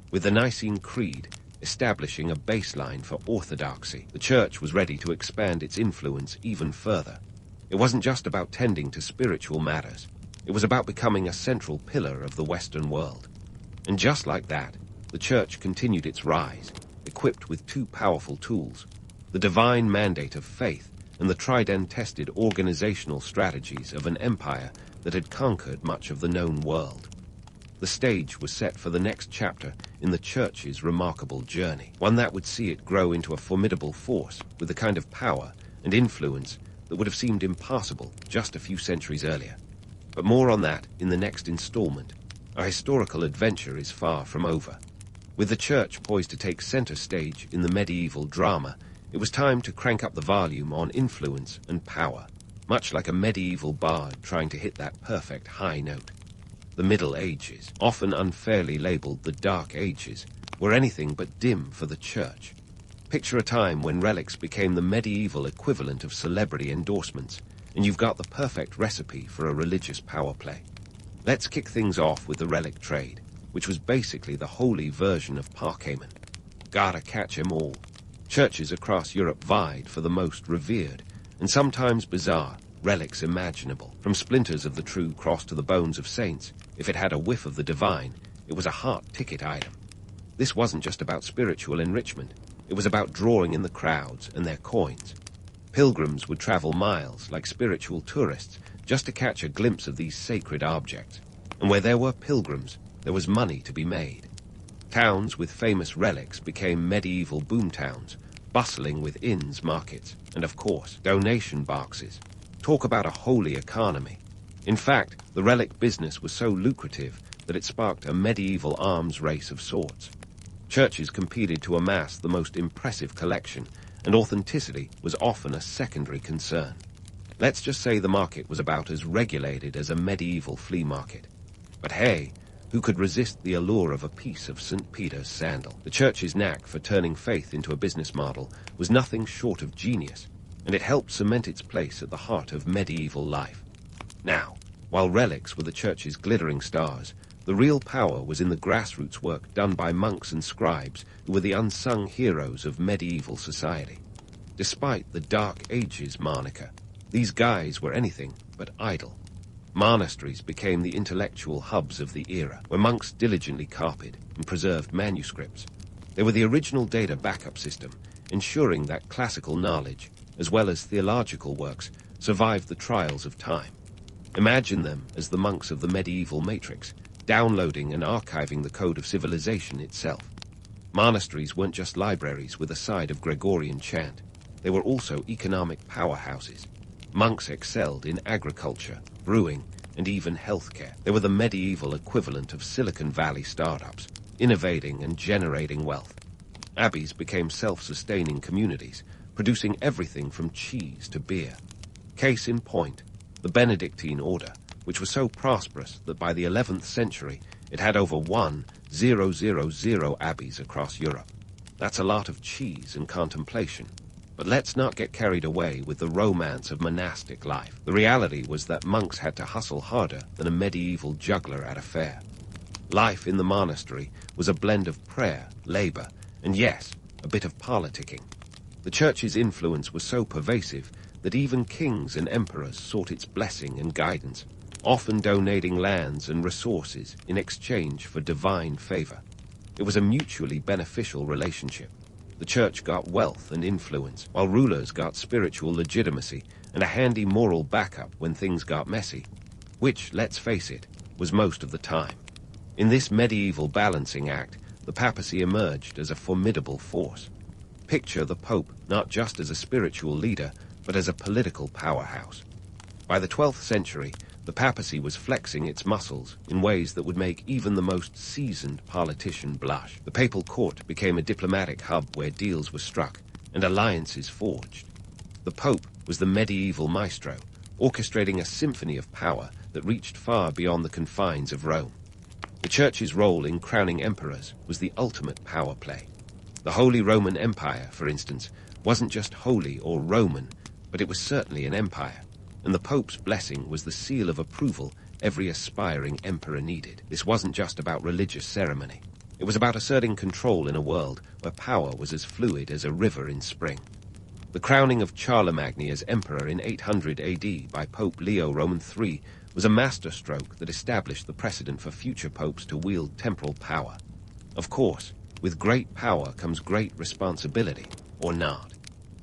With the Nicene Creed establishing a baseline for orthodoxy, the church was ready to expand its influence even further. It wasn't just about tending to spiritual matters. It was about becoming a central pillar of the Western world. And just like that, the church continued its rise, equipped with two powerful tools, the divine mandate of faith and the tried-and-tested organizational strategies of an empire that had conquered much of the known world. The stage was set for the next chapter in the church's remarkable journey, one that would see it grow into a formidable force with the kind of power and influence that would have seemed impossible just a few centuries earlier. But more on that in the next installment. Our historical adventure is far from over. With the church poised to take center stage in the medieval drama, it was time to crank up the volume on influence and power, much like a medieval bard trying to hit that perfect high note. The Middle Ages, often unfairly labeled the Dark Ages, were anything but dim for the church. Picture a time when relics became the medieval equivalent of celebrity endorsements, and you've got the perfect recipe for a religious power play. Let's kick things off with the relic trade, which was basically the holy version of Parkhamen. Gotta catch 'em all. Churches across Europe vied for the most revered, and sometimes bizarre, relics imaginable. From splinters of the true cross to the bones of saints, if it had a whiff of the divine, it was a hot ticket item. This wasn't just about spiritual enrichment. It was about drawing in the crowds and their coins. Pilgrims would travel miles like spiritual tourists just to catch a glimpse of these sacred objects. And where there were pilgrims, there was money to be made. Towns with famous relics became medieval boomtowns, bustling with inns, markets, and of course, donation boxes. Talk about a holy economy. In fact, the relic business was so lucrative that it sparked a medieval arms race of sorts. Churches competed to amass the most impressive collection, and authenticity was often a secondary concern. Let's just say the market was about as regulated as a medieval flea market. But hey, who could resist the allure of a piece of St. Peter's sandal? The church's knack for turning faith into a business model was nothing short of genius, and it helped cement its place at the heart of medieval life. Now, while relics were the church's glittering stars, The real power was in the grassroots work done by monks and scribes who were the unsung heroes of medieval society. Despite the Dark Ages moniker, these guys were anything but idle. Monasteries became the intellectual hubs of the era, where monks diligently copied and preserved manuscripts. They were the original data backup system, ensuring that classical knowledge, as well as theological works, survived the trials of time. Imagine them as the monks of the medieval matrix, downloading and archiving the code of civilization itself. Monasteries weren't just libraries with a side of Gregorian chant. They were also economic powerhouses. Monks excelled in agriculture, brewing, and even healthcare. They were the medieval equivalent of Silicon Valley startups, innovating and generating wealth. Abbeys became self-sustaining communities, producing everything from cheese to beer. Case in point, the Benedictine order, which was so prosperous that by the 11th century it had over 1,000 abbeys across Europe. That's a lot of cheese and contemplation. But let's not get carried away with the romance of monastic life. The reality was that monks had to hustle harder than a medieval juggler at a fair. Life in the monastery was a blend of prayer, labor, and yes, a bit of politicking. The church's influence was so pervasive that even kings and emperors sought its blessing and guidance, often donating lands and resources in exchange for divine favor. It was a mutually beneficial relationship. The church got wealth and influence, while rulers got spiritual legitimacy and a handy moral backup when things got messy, which, let's face it, was most of the time. In this medieval balancing act, the papacy emerged as a formidable force. Picture the Pope not just as a spiritual leader, but as a political powerhouse. By the 12th century, the papacy was flexing its muscles in ways that would make even the most seasoned politician blush. The papal court became a diplomatic hub where deals were struck and alliances forged. The Pope was the medieval maestro, orchestrating a symphony of power that reached far beyond the confines of Rome. The Church's role in crowning emperors was the ultimate power play. The Holy Roman Empire, for instance, wasn't just holy or Roman, but it was certainly an empire. And the Pope's blessing was the seal of approval every aspiring emperor needed. This wasn't just about religious ceremony. It was about asserting control in a world where power was as fluid as a river in spring. The crowning of Charlemagne as emperor in 800 AD by Pope Leo Roman III was a masterstroke that established the precedent for future popes to wield temporal power. Of course, with great power comes great responsibility, or not.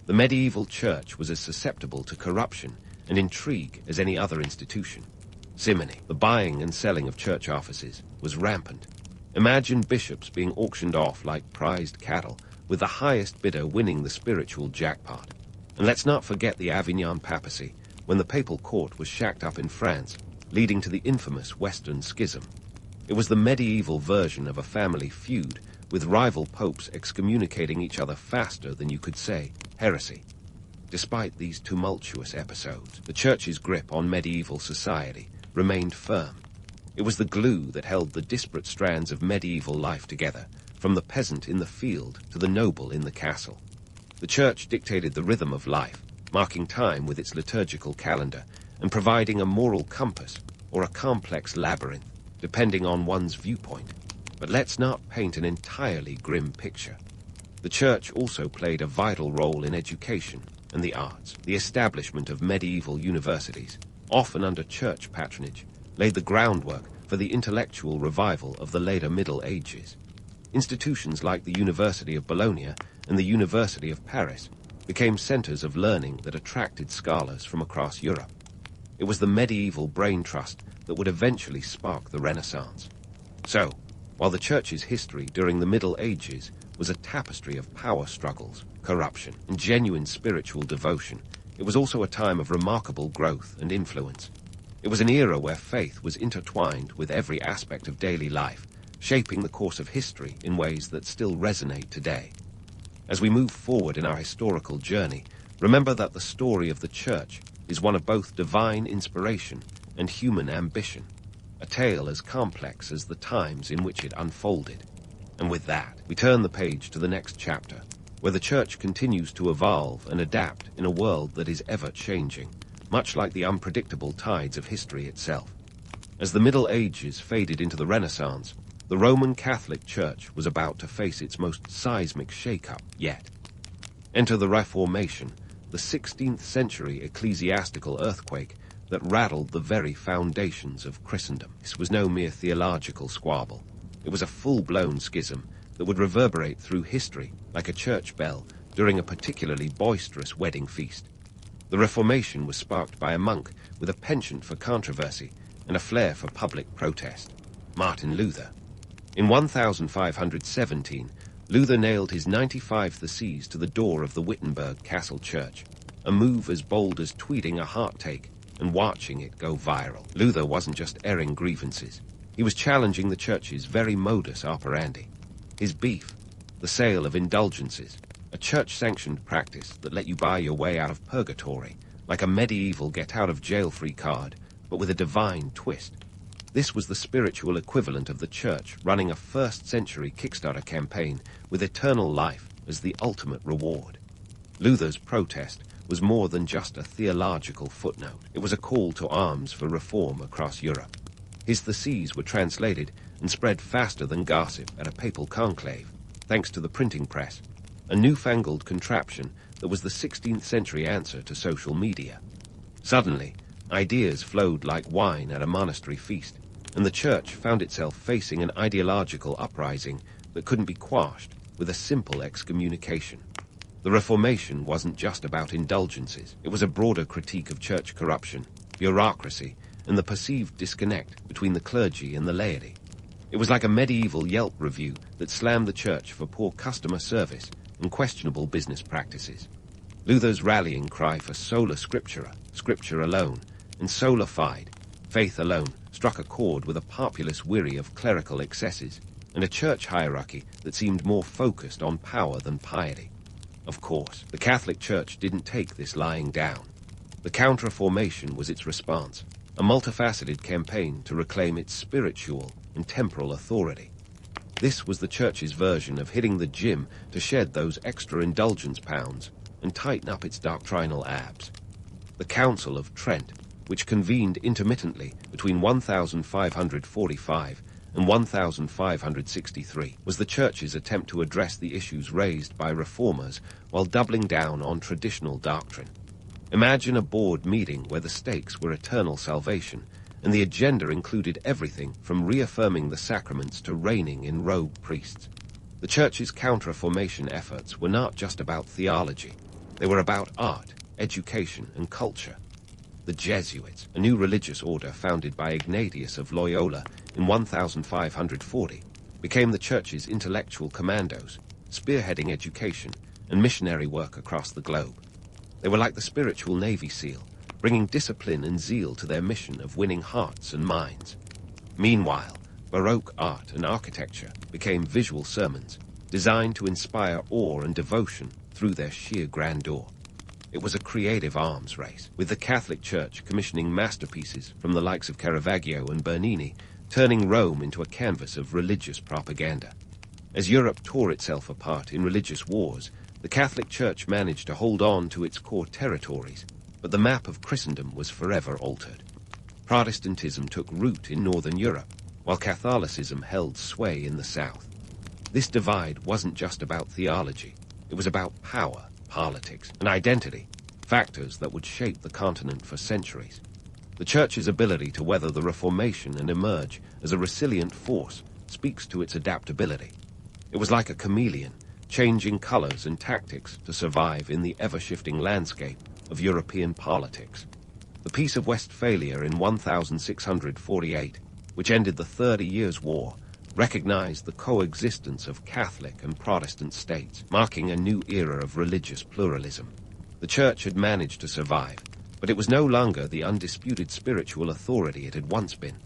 The medieval church was as susceptible to corruption and intrigue as any other institution. Simony, the buying and selling of church offices, was rampant. Imagine bishops being auctioned off like prized cattle, with the highest bidder winning the spiritual jackpot. And let's not forget the Avignon papacy, when the papal court was shacked up in France, leading to the infamous Western Schism. It was the medieval version of a family feud, with rival popes excommunicating each other faster than you could say heresy. Despite these tumultuous episodes, the Church's grip on medieval society remained firm. It was the glue that held the disparate strands of medieval life together, from the peasant in the field to the noble in the castle. The Church dictated the rhythm of life, marking time with its liturgical calendar and providing a moral compass or a complex labyrinth, depending on one's viewpoint. But let's not paint an entirely grim picture. The Church also played a vital role in education and the arts. The establishment of medieval universities, often under church patronage, laid the groundwork for the intellectual revival of the later Middle Ages. Institutions like the University of Bologna and the University of Paris became centers of learning that attracted scholars from across Europe. It was the medieval brain trust that would eventually spark the Renaissance. So, while the Church's history during the Middle Ages was a tapestry of power struggles, corruption, and genuine spiritual devotion, it was also a time of remarkable growth and influence. It was an era where faith was intertwined with every aspect of daily life, shaping the course of history in ways that still resonate today. As we move forward in our historical journey, remember that the story of the Church is one of both divine inspiration and human ambition, a tale as complex as the times in which it unfolded. And with that, we turn the page to the next chapter, where the Church continues to evolve and adapt in a world that is ever-changing, much like the unpredictable tides of history itself. As the Middle Ages faded into the Renaissance, the Roman Catholic Church was about to face its most seismic shake-up yet. Enter the Reformation, the 16th century ecclesiastical earthquake that rattled the very foundations of Christendom. This was no mere theological squabble. It was a full-blown schism that would reverberate through history like a church bell during a particularly boisterous wedding feast. The Reformation was sparked by a monk with a penchant for controversy and a flair for public protest, Martin Luther. In 1517, Luther nailed his 95 Theses to the door of the Wittenberg Castle Church, a move as bold as tweeting a heart-take and watching it go viral. Luther wasn't just airing grievances. He was challenging the church's very modus operandi. His beef, the sale of indulgences, a church-sanctioned practice that let you buy your way out of purgatory, like a medieval get-out-of-jail-free card, but with a divine twist. This was the spiritual equivalent of the church running a first-century Kickstarter campaign with eternal life as the ultimate reward. Luther's protest was more than just a theological footnote. It was a call to arms for reform across Europe. His theses were translated and spread faster than gossip at a papal conclave, thanks to the printing press, a newfangled contraption that was the 16th century answer to social media. Suddenly, ideas flowed like wine at a monastery feast, and the church found itself facing an ideological uprising that couldn't be quashed with a simple excommunication. The Reformation wasn't just about indulgences. It was a broader critique of church corruption, bureaucracy, and the perceived disconnect between the clergy and the laity. It was like a medieval Yelp review that slammed the church for poor customer service and questionable business practices. Luther's rallying cry for sola scriptura, scripture alone, and sola fide, faith alone, struck a chord with a populace weary of clerical excesses and a church hierarchy that seemed more focused on power than piety. Of course, the Catholic Church didn't take this lying down. The Counter-Reformation was its response, a multifaceted campaign to reclaim its spiritual and temporal authority. This was the Church's version of hitting the gym to shed those extra indulgence pounds and tighten up its doctrinal abs. The Council of Trent, which convened intermittently between 1545 and 1563, was the Church's attempt to address the issues raised by reformers while doubling down on traditional doctrine. Imagine a board meeting where the stakes were eternal salvation, and the agenda included everything from reaffirming the sacraments to reigning in rogue priests. The Church's Counter-Reformation efforts were not just about theology. They were about art, education, and culture. The Jesuits, a new religious order founded by Ignatius of Loyola in 1540, became the Church's intellectual commandos, spearheading education and missionary work across the globe. They were like the spiritual Navy SEAL, bringing discipline and zeal to their mission of winning hearts and minds. Meanwhile, Baroque art and architecture became visual sermons, designed to inspire awe and devotion through their sheer grandeur. It was a creative arms race, with the Catholic Church commissioning masterpieces from the likes of Caravaggio and Bernini, turning Rome into a canvas of religious propaganda. As Europe tore itself apart in religious wars, the Catholic Church managed to hold on to its core territories, but the map of Christendom was forever altered. Protestantism took root in Northern Europe, while Catholicism held sway in the South. This divide wasn't just about theology. It was about power, politics, and identity, factors that would shape the continent for centuries. The Church's ability to weather the Reformation and emerge as a resilient force speaks to its adaptability. It was like a chameleon, changing colors and tactics to survive in the ever-shifting landscape of European politics. The Peace of Westphalia in 1648, which ended the 30 Years' War, recognized the coexistence of Catholic and Protestant states, marking a new era of religious pluralism. The Church had managed to survive, but it was no longer the undisputed spiritual authority it had once been.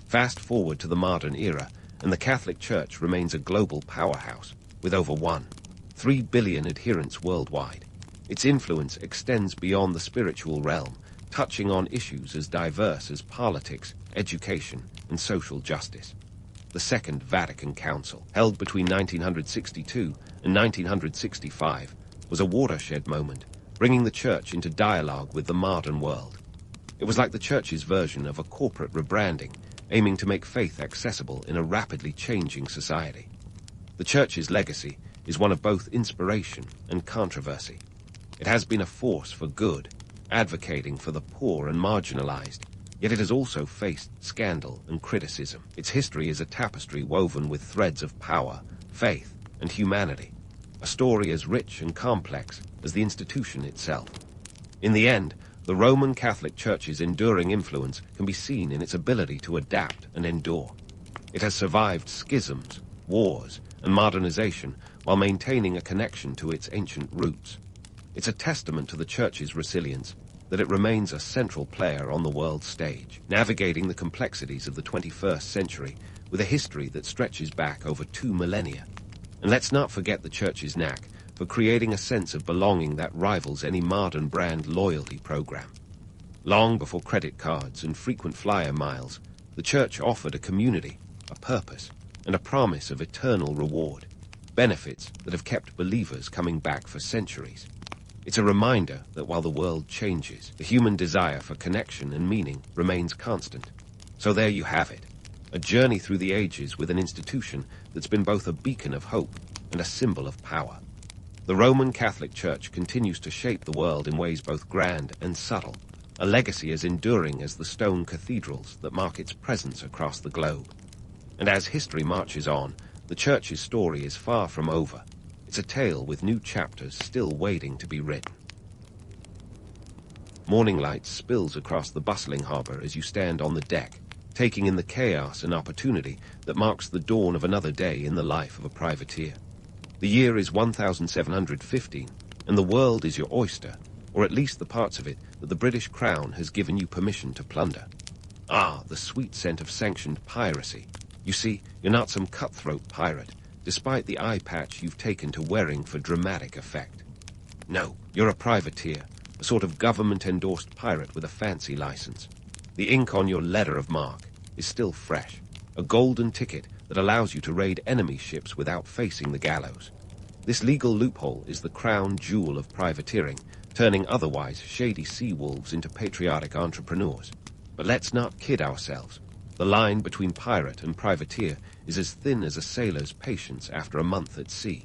Fast forward to the modern era, and the Catholic Church remains a global powerhouse, with over 3 billion adherents worldwide. Its influence extends beyond the spiritual realm, touching on issues as diverse as politics, education, and social justice. The Second Vatican Council, held between 1962 and 1965, was a watershed moment, bringing the Church into dialogue with the modern world. It was like the Church's version of a corporate rebranding, aiming to make faith accessible in a rapidly changing society. The Church's legacy is one of both inspiration and controversy. It has been a force for good, advocating for the poor and marginalized, yet it has also faced scandal and criticism. Its history is a tapestry woven with threads of power, faith, and humanity, a story as rich and complex as the institution itself. In the end, the Roman Catholic Church's enduring influence can be seen in its ability to adapt and endure. It has survived schisms, wars, and modernization while maintaining a connection to its ancient roots. It's a testament to the Church's resilience that it remains a central player on the world stage, navigating the complexities of the 21st century with a history that stretches back over 2 millennia. And let's not forget the Church's knack for creating a sense of belonging that rivals any modern brand loyalty program. Long before credit cards and frequent flyer miles, the Church offered a community, a purpose, and a promise of eternal reward, benefits that have kept believers coming back for centuries. It's a reminder that while the world changes, the human desire for connection and meaning remains constant. So there you have it, a journey through the ages with an institution that's been both a beacon of hope and a symbol of power. The Roman Catholic Church continues to shape the world in ways both grand and subtle, a legacy as enduring as the stone cathedrals that mark its presence across the globe. And as history marches on, the Church's story is far from over. It's a tale with new chapters still waiting to be written. Morning light spills across the bustling harbor as you stand on the deck, taking in the chaos and opportunity that marks the dawn of another day in the life of a privateer. The year is 1715, and the world is your oyster, or at least the parts of it that the British Crown has given you permission to plunder. Ah, the sweet scent of sanctioned piracy. You see, you're not some cutthroat pirate, despite the eye patch you've taken to wearing for dramatic effect. No, you're a privateer, a sort of government-endorsed pirate with a fancy license. The ink on your letter of marque is still fresh, a golden ticket that allows you to raid enemy ships without facing the gallows. This legal loophole is the crown jewel of privateering, turning otherwise shady sea wolves into patriotic entrepreneurs. But let's not kid ourselves. The line between pirate and privateer is as thin as a sailor's patience after a month at sea.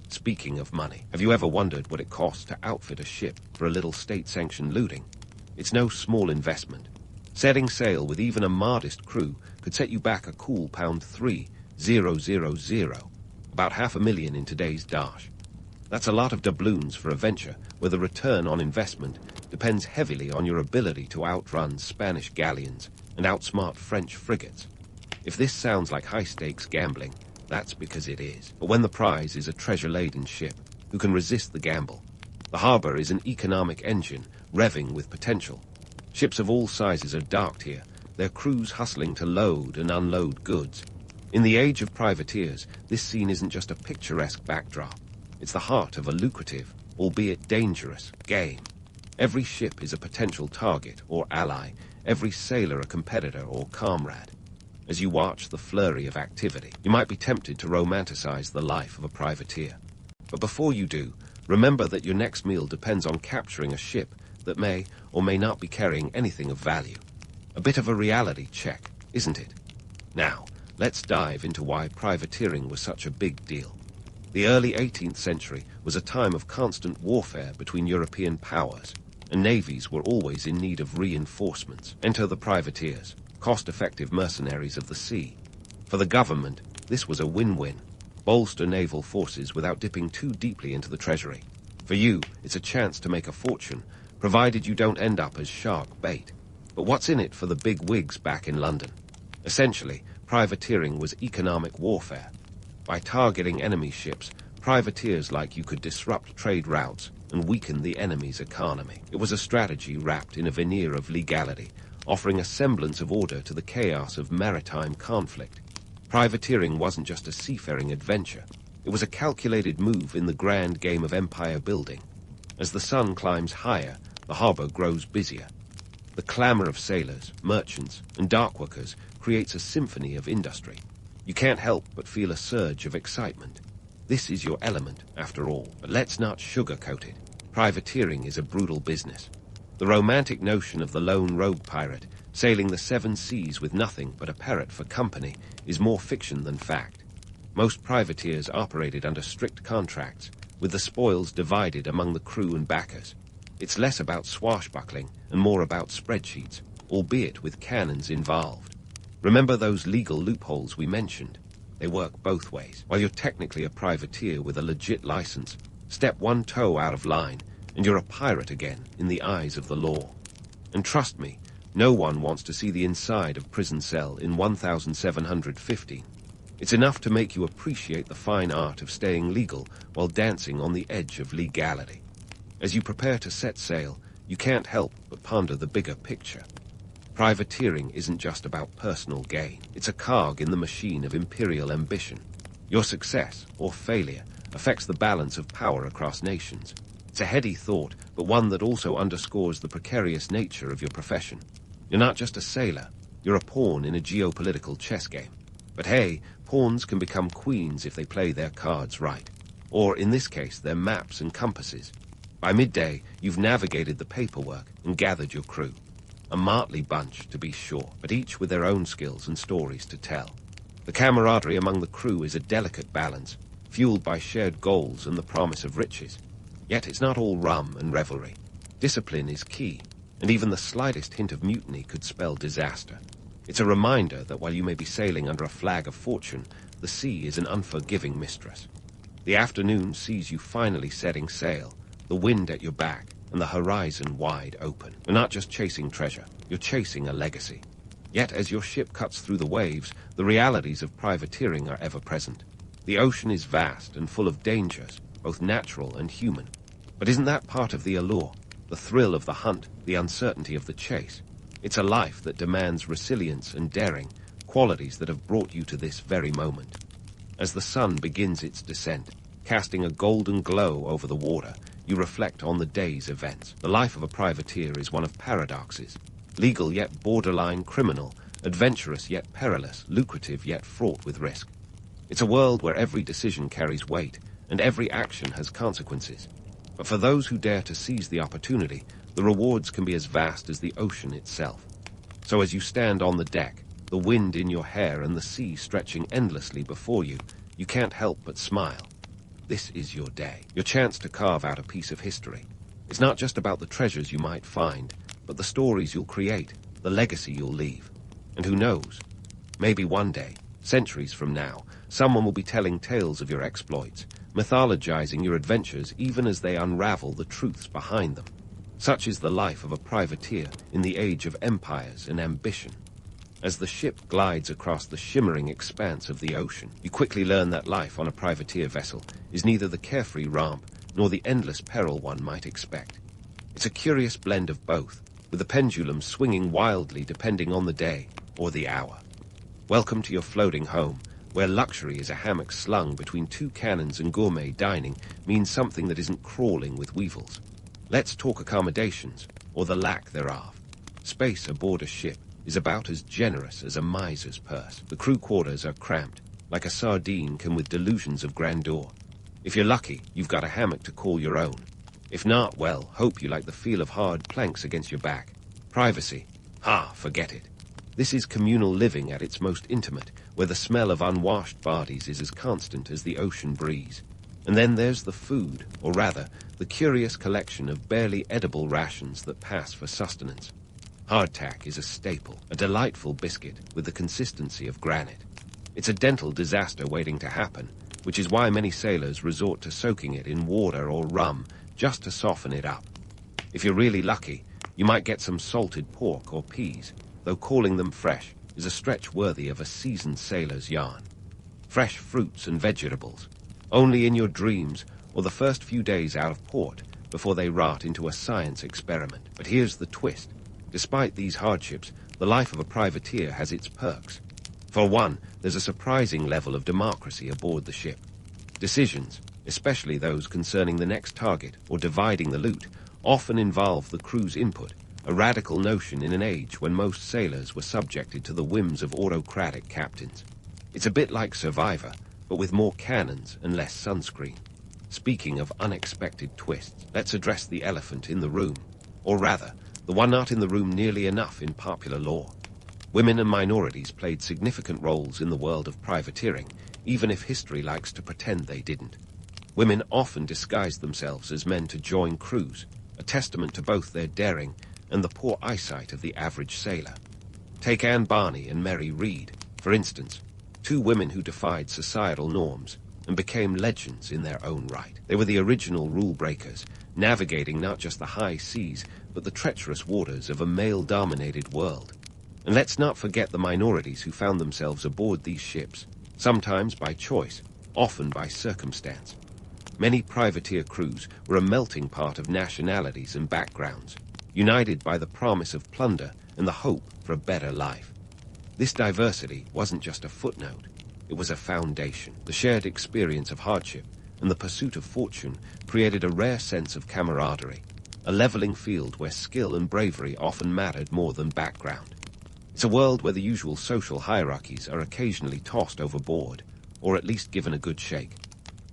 Speaking of money, have you ever wondered what it costs to outfit a ship for a little state-sanctioned looting? It's no small investment. Setting sail with even a modest crew could set you back a cool £3,000, about $500,000 in today's dosh. That's a lot of doubloons for a venture where the return on investment depends heavily on your ability to outrun Spanish galleons and outsmart French frigates. If this sounds like high-stakes gambling, that's because it is. But when the prize is a treasure-laden ship, who can resist the gamble? The harbor is an economic engine, revving with potential. Ships of all sizes are docked here, their crews hustling to load and unload goods. In the age of privateers, this scene isn't just a picturesque backdrop. It's the heart of a lucrative, albeit dangerous, game. Every ship is a potential target or ally, every sailor a competitor or comrade. As you watch the flurry of activity, you might be tempted to romanticize the life of a privateer. But before you do, remember that your next meal depends on capturing a ship that may or may not be carrying anything of value. A bit of a reality check, isn't it? Now, let's dive into why privateering was such a big deal. The early 18th century was a time of constant warfare between European powers, and navies were always in need of reinforcements. Enter the privateers, cost-effective mercenaries of the sea. For the government, this was a win-win. Bolster naval forces without dipping too deeply into the treasury. For you, it's a chance to make a fortune, provided you don't end up as shark bait. But what's in it for the big wigs back in London? Essentially, privateering was economic warfare. By targeting enemy ships, privateers like you could disrupt trade routes and weaken the enemy's economy. It was a strategy wrapped in a veneer of legality, offering a semblance of order to the chaos of maritime conflict. Privateering wasn't just a seafaring adventure. It was a calculated move in the grand game of empire building. As the sun climbs higher, the harbor grows busier. The clamor of sailors, merchants, and dockworkers creates a symphony of industry. You can't help but feel a surge of excitement. This is your element, after all. But let's not sugarcoat it. Privateering is a brutal business. The romantic notion of the lone rogue pirate Sailing the seven seas with nothing but a parrot for company is more fiction than fact. Most privateers operated under strict contracts, with the spoils divided among the crew and backers. It's less about swashbuckling and more about spreadsheets, albeit with cannons involved. Remember those legal loopholes we mentioned? They work both ways. While you're technically a privateer with a legit license, step one toe out of line, and you're a pirate again in the eyes of the law. And trust me, no one wants to see the inside of prison cell in 1715. It's enough to make you appreciate the fine art of staying legal while dancing on the edge of legality. As you prepare to set sail, you can't help but ponder the bigger picture. Privateering isn't just about personal gain. It's a cog in the machine of imperial ambition. Your success, or failure, affects the balance of power across nations. It's a heady thought, but one that also underscores the precarious nature of your profession. You're not just a sailor, you're a pawn in a geopolitical chess game. But hey, pawns can become queens if they play their cards right. Or, in this case, their maps and compasses. By midday, you've navigated the paperwork and gathered your crew. A motley bunch, to be sure, but each with their own skills and stories to tell. The camaraderie among the crew is a delicate balance, fueled by shared goals and the promise of riches. Yet it's not all rum and revelry. Discipline is key, and even the slightest hint of mutiny could spell disaster. It's a reminder that while you may be sailing under a flag of fortune, the sea is an unforgiving mistress. The afternoon sees you finally setting sail, the wind at your back, and the horizon wide open. You're not just chasing treasure, you're chasing a legacy. Yet as your ship cuts through the waves, the realities of privateering are ever present. The ocean is vast and full of dangers, both natural and human. But isn't that part of the allure? The thrill of the hunt, the uncertainty of the chase? It's a life that demands resilience and daring, qualities that have brought you to this very moment. As the sun begins its descent, casting a golden glow over the water, you reflect on the day's events. The life of a privateer is one of paradoxes. Legal yet borderline criminal, adventurous yet perilous, lucrative yet fraught with risk. It's a world where every decision carries weight, and every action has consequences. But for those who dare to seize the opportunity, the rewards can be as vast as the ocean itself. So as you stand on the deck, the wind in your hair and the sea stretching endlessly before you, you can't help but smile. This is your day, your chance to carve out a piece of history. It's not just about the treasures you might find, but the stories you'll create, the legacy you'll leave. And who knows, maybe one day, centuries from now, someone will be telling tales of your exploits, mythologizing your adventures even as they unravel the truths behind them. Such is the life of a privateer in the age of empires and ambition. As the ship glides across the shimmering expanse of the ocean, you quickly learn that life on a privateer vessel is neither the carefree romp nor the endless peril one might expect. It's a curious blend of both, with the pendulum swinging wildly depending on the day or the hour. Welcome to your floating home, where luxury is a hammock slung between two cannons and gourmet dining means something that isn't crawling with weevils. Let's talk accommodations, or the lack thereof. Space aboard a ship is about as generous as a miser's purse. The crew quarters are cramped, like a sardine can with delusions of grandeur. If you're lucky, you've got a hammock to call your own. If not, well, hope you like the feel of hard planks against your back. Privacy? Forget it. This is communal living at its most intimate, where the smell of unwashed bodies is as constant as the ocean breeze. And then there's the food, or rather, the curious collection of barely edible rations that pass for sustenance. Hardtack is a staple, a delightful biscuit with the consistency of granite. It's a dental disaster waiting to happen, which is why many sailors resort to soaking it in water or rum just to soften it up. If you're really lucky, you might get some salted pork or peas, though calling them fresh is a stretch worthy of a seasoned sailor's yarn. Fresh fruits and vegetables, only in your dreams or the first few days out of port before they rot into a science experiment. But here's the twist. Despite these hardships, the life of a privateer has its perks. For one, there's a surprising level of democracy aboard the ship. Decisions, especially those concerning the next target or dividing the loot, often involve the crew's input, a radical notion in an age when most sailors were subjected to the whims of autocratic captains. It's a bit like Survivor, but with more cannons and less sunscreen. Speaking of unexpected twists, let's address the elephant in the room, or rather, the one not in the room nearly enough in popular lore. Women and minorities played significant roles in the world of privateering, even if history likes to pretend they didn't. Women often disguised themselves as men to join crews, a testament to both their daring and the poor eyesight of the average sailor. Take Anne Barney and Mary Read, for instance, two women who defied societal norms and became legends in their own right. They were the original rule breakers, navigating not just the high seas, but the treacherous waters of a male-dominated world. And let's not forget the minorities who found themselves aboard these ships, sometimes by choice, often by circumstance. Many privateer crews were a melting pot of nationalities and backgrounds, united by the promise of plunder and the hope for a better life. This diversity wasn't just a footnote, it was a foundation. The shared experience of hardship and the pursuit of fortune created a rare sense of camaraderie, a leveling field where skill and bravery often mattered more than background. It's a world where the usual social hierarchies are occasionally tossed overboard, or at least given a good shake.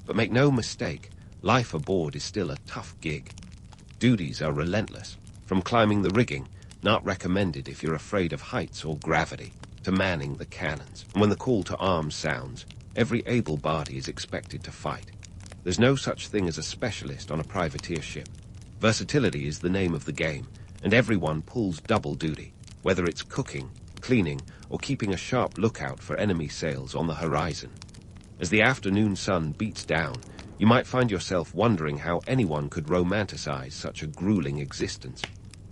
But make no mistake, life aboard is still a tough gig. Duties are relentless, from climbing the rigging, not recommended if you're afraid of heights or gravity, to manning the cannons. And when the call to arms sounds, every able body is expected to fight. There's no such thing as a specialist on a privateer ship. Versatility is the name of the game, and everyone pulls double duty, whether it's cooking, cleaning, or keeping a sharp lookout for enemy sails on the horizon. As the afternoon sun beats down, you might find yourself wondering how anyone could romanticize such a grueling existence.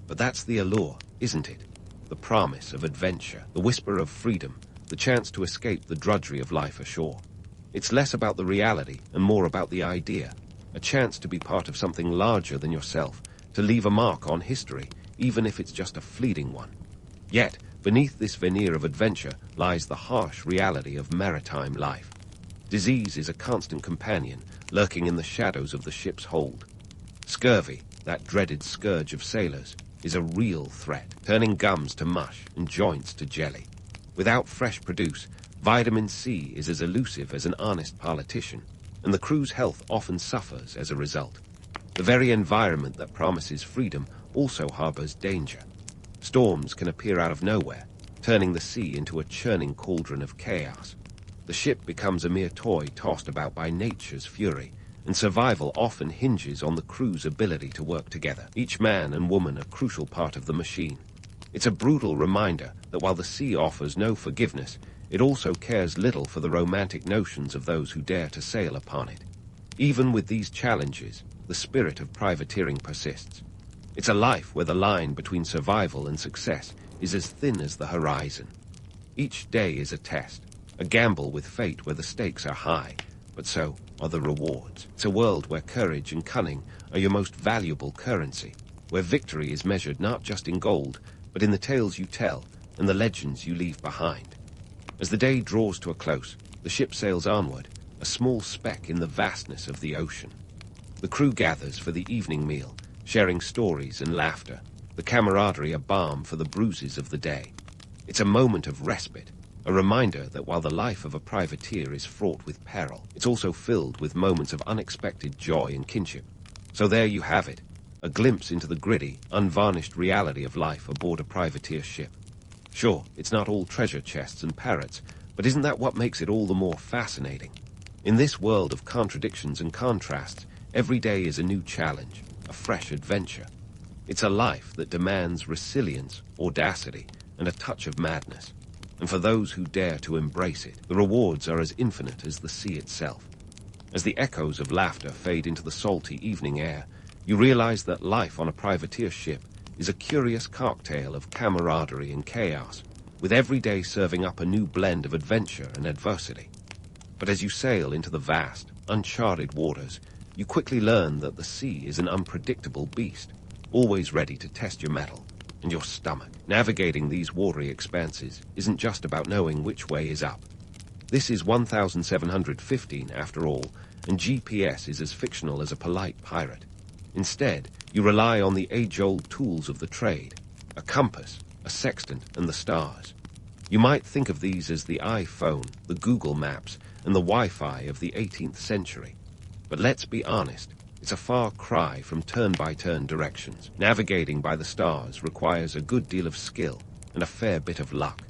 But that's the allure, isn't it? The promise of adventure, the whisper of freedom, the chance to escape the drudgery of life ashore. It's less about the reality and more about the idea, a chance to be part of something larger than yourself, to leave a mark on history, even if it's just a fleeting one. Yet, beneath this veneer of adventure lies the harsh reality of maritime life. Disease is a constant companion, lurking in the shadows of the ship's hold. Scurvy, that dreaded scourge of sailors, is a real threat, turning gums to mush and joints to jelly. Without fresh produce, vitamin C is as elusive as an honest politician, and the crew's health often suffers as a result. The very environment that promises freedom also harbors danger. Storms can appear out of nowhere, turning the sea into a churning cauldron of chaos. The ship becomes a mere toy tossed about by nature's fury, and survival often hinges on the crew's ability to work together, each man and woman a crucial part of the machine. It's a brutal reminder that while the sea offers no forgiveness, it also cares little for the romantic notions of those who dare to sail upon it. Even with these challenges, the spirit of privateering persists. It's a life where the line between survival and success is as thin as the horizon. Each day is a test, a gamble with fate where the stakes are high, but so are the rewards. It's a world where courage and cunning are your most valuable currency, where victory is measured not just in gold, but in the tales you tell and the legends you leave behind. As the day draws to a close, the ship sails onward, a small speck in the vastness of the ocean. The crew gathers for the evening meal, sharing stories and laughter, the camaraderie a balm for the bruises of the day. It's a moment of respite, a reminder that while the life of a privateer is fraught with peril, it's also filled with moments of unexpected joy and kinship. So there you have it, a glimpse into the gritty, unvarnished reality of life aboard a privateer ship. Sure, it's not all treasure chests and parrots, but isn't that what makes it all the more fascinating? In this world of contradictions and contrasts, every day is a new challenge, a fresh adventure. It's a life that demands resilience, audacity, and a touch of madness. And for those who dare to embrace it, the rewards are as infinite as the sea itself. As the echoes of laughter fade into the salty evening air, you realize that life on a privateer ship is a curious cocktail of camaraderie and chaos, with every day serving up a new blend of adventure and adversity. But as you sail into the vast, uncharted waters, you quickly learn that the sea is an unpredictable beast, always ready to test your mettle and your stomach. Navigating these watery expanses isn't just about knowing which way is up. This is 1715 after all, and GPS is as fictional as a polite pirate. Instead, you rely on the age-old tools of the trade, a compass, a sextant, and the stars. You might think of these as the iPhone, the Google Maps, and the Wi-Fi of the 18th century. But let's be honest, It's a far cry from turn-by-turn directions. Navigating by the stars requires a good deal of skill and a fair bit of luck.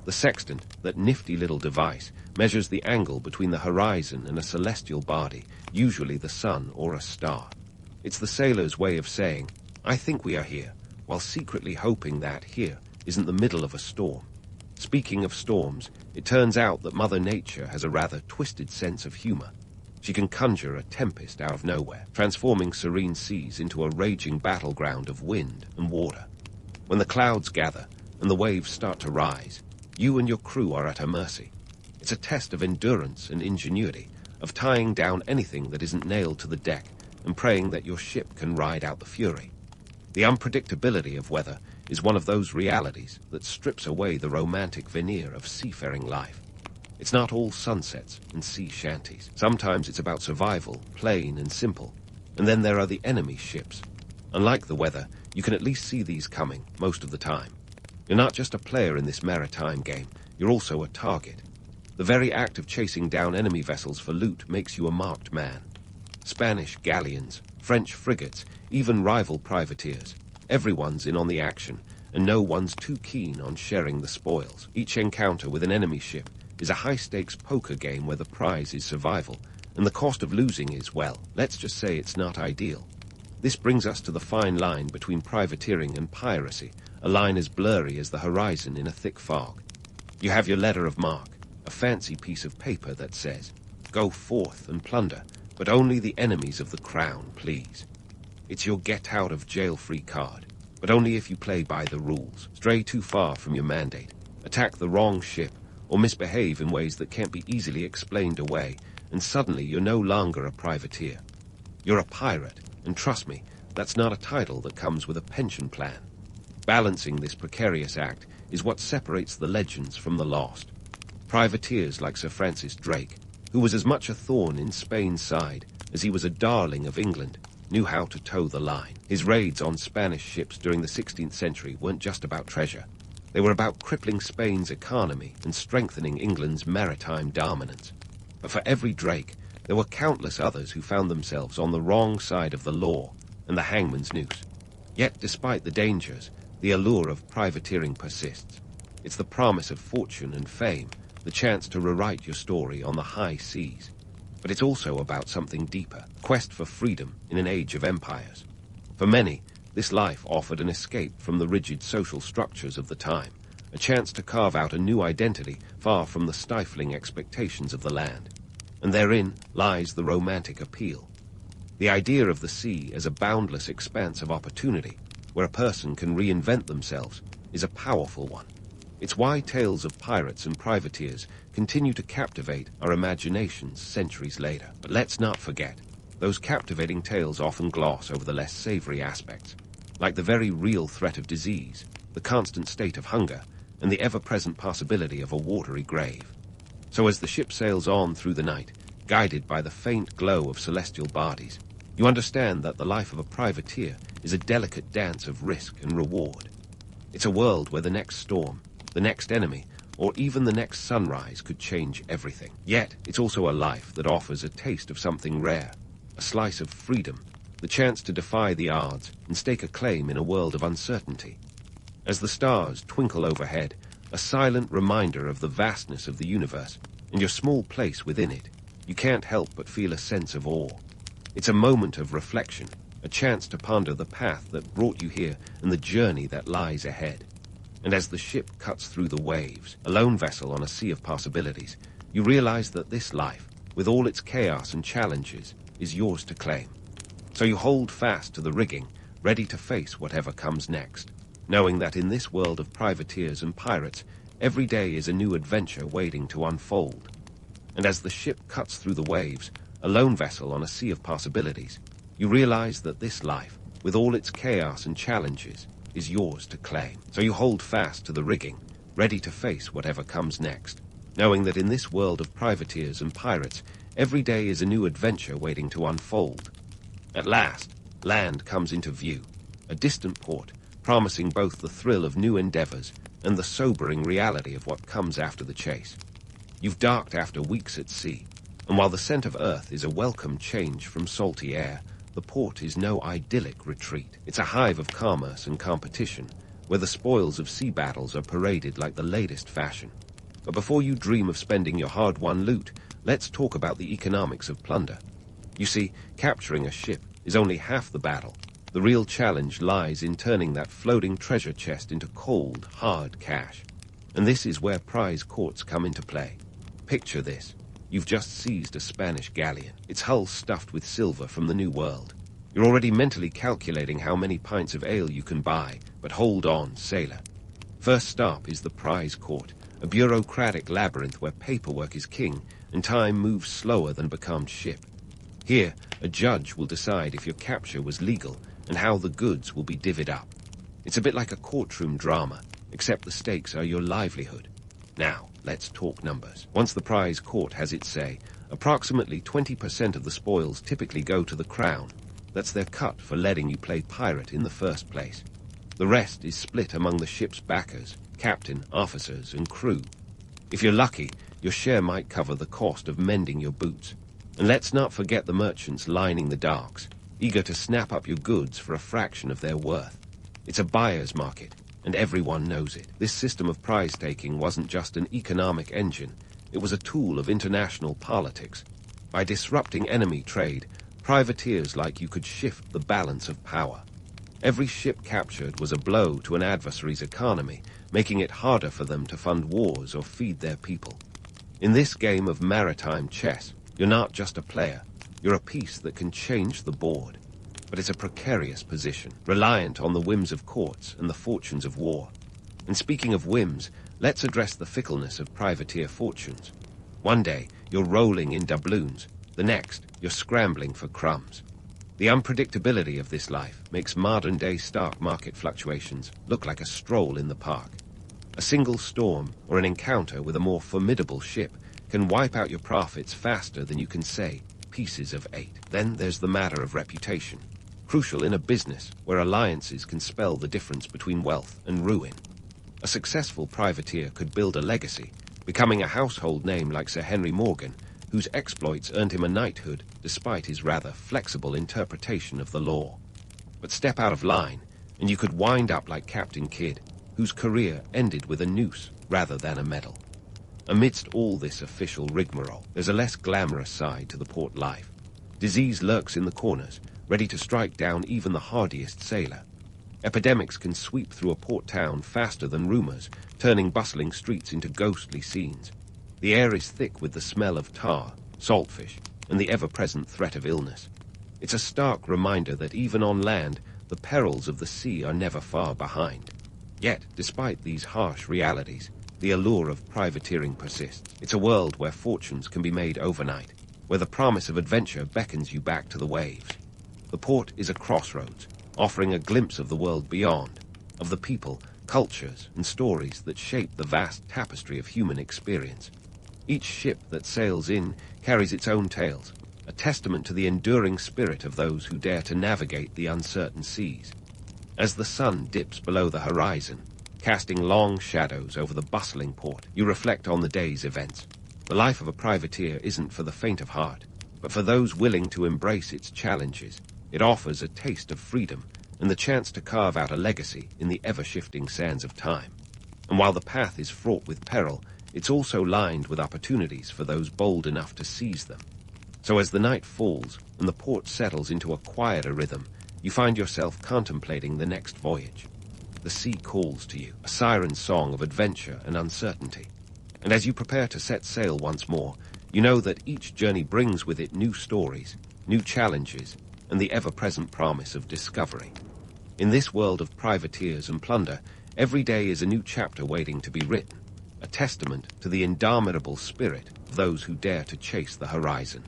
The sextant, that nifty little device, measures the angle between the horizon and a celestial body, usually the sun or a star. It's the sailor's way of saying, "I think we are here," while secretly hoping that here isn't the middle of a storm. Speaking of storms, it turns out that Mother Nature has a rather twisted sense of humor. She can conjure a tempest out of nowhere, transforming serene seas into a raging battleground of wind and water. When the clouds gather and the waves start to rise, you and your crew are at her mercy. It's a test of endurance and ingenuity, of tying down anything that isn't nailed to the deck and praying that your ship can ride out the fury. The unpredictability of weather is one of those realities that strips away the romantic veneer of seafaring life. It's not all sunsets and sea shanties. Sometimes it's about survival, plain and simple. And then there are the enemy ships. Unlike the weather, you can at least see these coming most of the time. You're not just a player in this maritime game, you're also a target. The very act of chasing down enemy vessels for loot makes you a marked man. Spanish galleons, French frigates, even rival privateers. Everyone's in on the action, and no one's too keen on sharing the spoils. Each encounter with an enemy ship is a high-stakes poker game where the prize is survival, and the cost of losing is, well, let's just say it's not ideal. This brings us to the fine line between privateering and piracy, a line as blurry as the horizon in a thick fog. You have your letter of marque, a fancy piece of paper that says, "Go forth and plunder, but only the enemies of the crown, please." It's your get-out-of-jail-free card, but only if you play by the rules, stray too far from your mandate, attack the wrong ship, or misbehave in ways that can't be easily explained away, and suddenly you're no longer a privateer. You're a pirate, and trust me, that's not a title that comes with a pension plan. Balancing this precarious act is what separates the legends from the lost. Privateers like Sir Francis Drake, who was as much a thorn in Spain's side as he was a darling of England, knew how to toe the line. His raids on Spanish ships during the 16th century weren't just about treasure. They were about crippling Spain's economy and strengthening England's maritime dominance. But for every Drake, there were countless others who found themselves on the wrong side of the law and the hangman's noose. Yet, despite the dangers, the allure of privateering persists. It's the promise of fortune and fame, the chance to rewrite your story on the high seas. But it's also about something deeper, quest for freedom in an age of empires. For many, this life offered an escape from the rigid social structures of the time, a chance to carve out a new identity far from the stifling expectations of the land. And therein lies the romantic appeal. The idea of the sea as a boundless expanse of opportunity, where a person can reinvent themselves, is a powerful one. It's why tales of pirates and privateers continue to captivate our imaginations centuries later. But let's not forget, those captivating tales often gloss over the less savory aspects, like the very real threat of disease, the constant state of hunger, and the ever-present possibility of a watery grave. So as the ship sails on through the night, guided by the faint glow of celestial bodies, you understand that the life of a privateer is a delicate dance of risk and reward. It's a world where the next storm, the next enemy, or even the next sunrise could change everything. Yet, it's also a life that offers a taste of something rare, a slice of freedom, the chance to defy the odds and stake a claim in a world of uncertainty. As the stars twinkle overhead, a silent reminder of the vastness of the universe and your small place within it, you can't help but feel a sense of awe. It's a moment of reflection, a chance to ponder the path that brought you here and the journey that lies ahead. And as the ship cuts through the waves, a lone vessel on a sea of possibilities, you realize that this life, with all its chaos and challenges, is yours to claim. So you hold fast to the rigging, ready to face whatever comes next, knowing that in this world of privateers and pirates, every day is a new adventure waiting to unfold. And as the ship cuts through the waves, a lone vessel on a sea of possibilities, you realize that this life, with all its chaos and challenges, is yours to claim. So you hold fast to the rigging, ready to face whatever comes next, knowing that in this world of privateers and pirates, every day is a new adventure waiting to unfold. At last, land comes into view, a distant port, promising both the thrill of new endeavors and the sobering reality of what comes after the chase. You've docked after weeks at sea, and while the scent of earth is a welcome change from salty air, the port is no idyllic retreat. It's a hive of commerce and competition, where the spoils of sea battles are paraded like the latest fashion. But before you dream of spending your hard-won loot, let's talk about the economics of plunder. You see, capturing a ship is only half the battle. The real challenge lies in turning that floating treasure chest into cold, hard cash. And this is where prize courts come into play. Picture this. You've just seized a Spanish galleon, its hull stuffed with silver from the New World. You're already mentally calculating how many pints of ale you can buy, but hold on, sailor. First stop is the prize court, a bureaucratic labyrinth where paperwork is king and time moves slower than becalmed ship. Here, a judge will decide if your capture was legal and how the goods will be divvied up. It's a bit like a courtroom drama, except the stakes are your livelihood. Now, let's talk numbers. Once the prize court has its say, approximately 20% of the spoils typically go to the crown. That's their cut for letting you play pirate in the first place. The rest is split among the ship's backers, captain, officers, and crew. If you're lucky, your share might cover the cost of mending your boots. And let's not forget the merchants lining the docks, eager to snap up your goods for a fraction of their worth. It's a buyer's market, and everyone knows it. This system of prize-taking wasn't just an economic engine, it was a tool of international politics. By disrupting enemy trade, privateers like you could shift the balance of power. Every ship captured was a blow to an adversary's economy, making it harder for them to fund wars or feed their people. In this game of maritime chess, you're not just a player, you're a piece that can change the board. But it's a precarious position, reliant on the whims of courts and the fortunes of war. And speaking of whims, let's address the fickleness of privateer fortunes. One day, you're rolling in doubloons. The next, you're scrambling for crumbs. The unpredictability of this life makes modern-day stock market fluctuations look like a stroll in the park. A single storm or an encounter with a more formidable ship can wipe out your profits faster than you can say pieces of 8. Then there's the matter of reputation, crucial in a business where alliances can spell the difference between wealth and ruin. A successful privateer could build a legacy, becoming a household name like Sir Henry Morgan, whose exploits earned him a knighthood despite his rather flexible interpretation of the law. But step out of line, and you could wind up like Captain Kidd, whose career ended with a noose rather than a medal. Amidst all this official rigmarole, there's a less glamorous side to the port life. Disease lurks in the corners, ready to strike down even the hardiest sailor. Epidemics can sweep through a port town faster than rumors, turning bustling streets into ghostly scenes. The air is thick with the smell of tar, saltfish, and the ever-present threat of illness. It's a stark reminder that even on land, the perils of the sea are never far behind. Yet, despite these harsh realities, the allure of privateering persists. It's a world where fortunes can be made overnight, where the promise of adventure beckons you back to the waves. The port is a crossroads, offering a glimpse of the world beyond, of the people, cultures, and stories that shape the vast tapestry of human experience. Each ship that sails in carries its own tales, a testament to the enduring spirit of those who dare to navigate the uncertain seas. As the sun dips below the horizon, casting long shadows over the bustling port, you reflect on the day's events. The life of a privateer isn't for the faint of heart, but for those willing to embrace its challenges. It offers a taste of freedom and the chance to carve out a legacy in the ever-shifting sands of time. And while the path is fraught with peril, it's also lined with opportunities for those bold enough to seize them. So as the night falls and the port settles into a quieter rhythm, you find yourself contemplating the next voyage. The sea calls to you, a siren song of adventure and uncertainty. And as you prepare to set sail once more, you know that each journey brings with it new stories, new challenges, and the ever-present promise of discovery. In this world of privateers and plunder, every day is a new chapter waiting to be written, a testament to the indomitable spirit of those who dare to chase the horizon.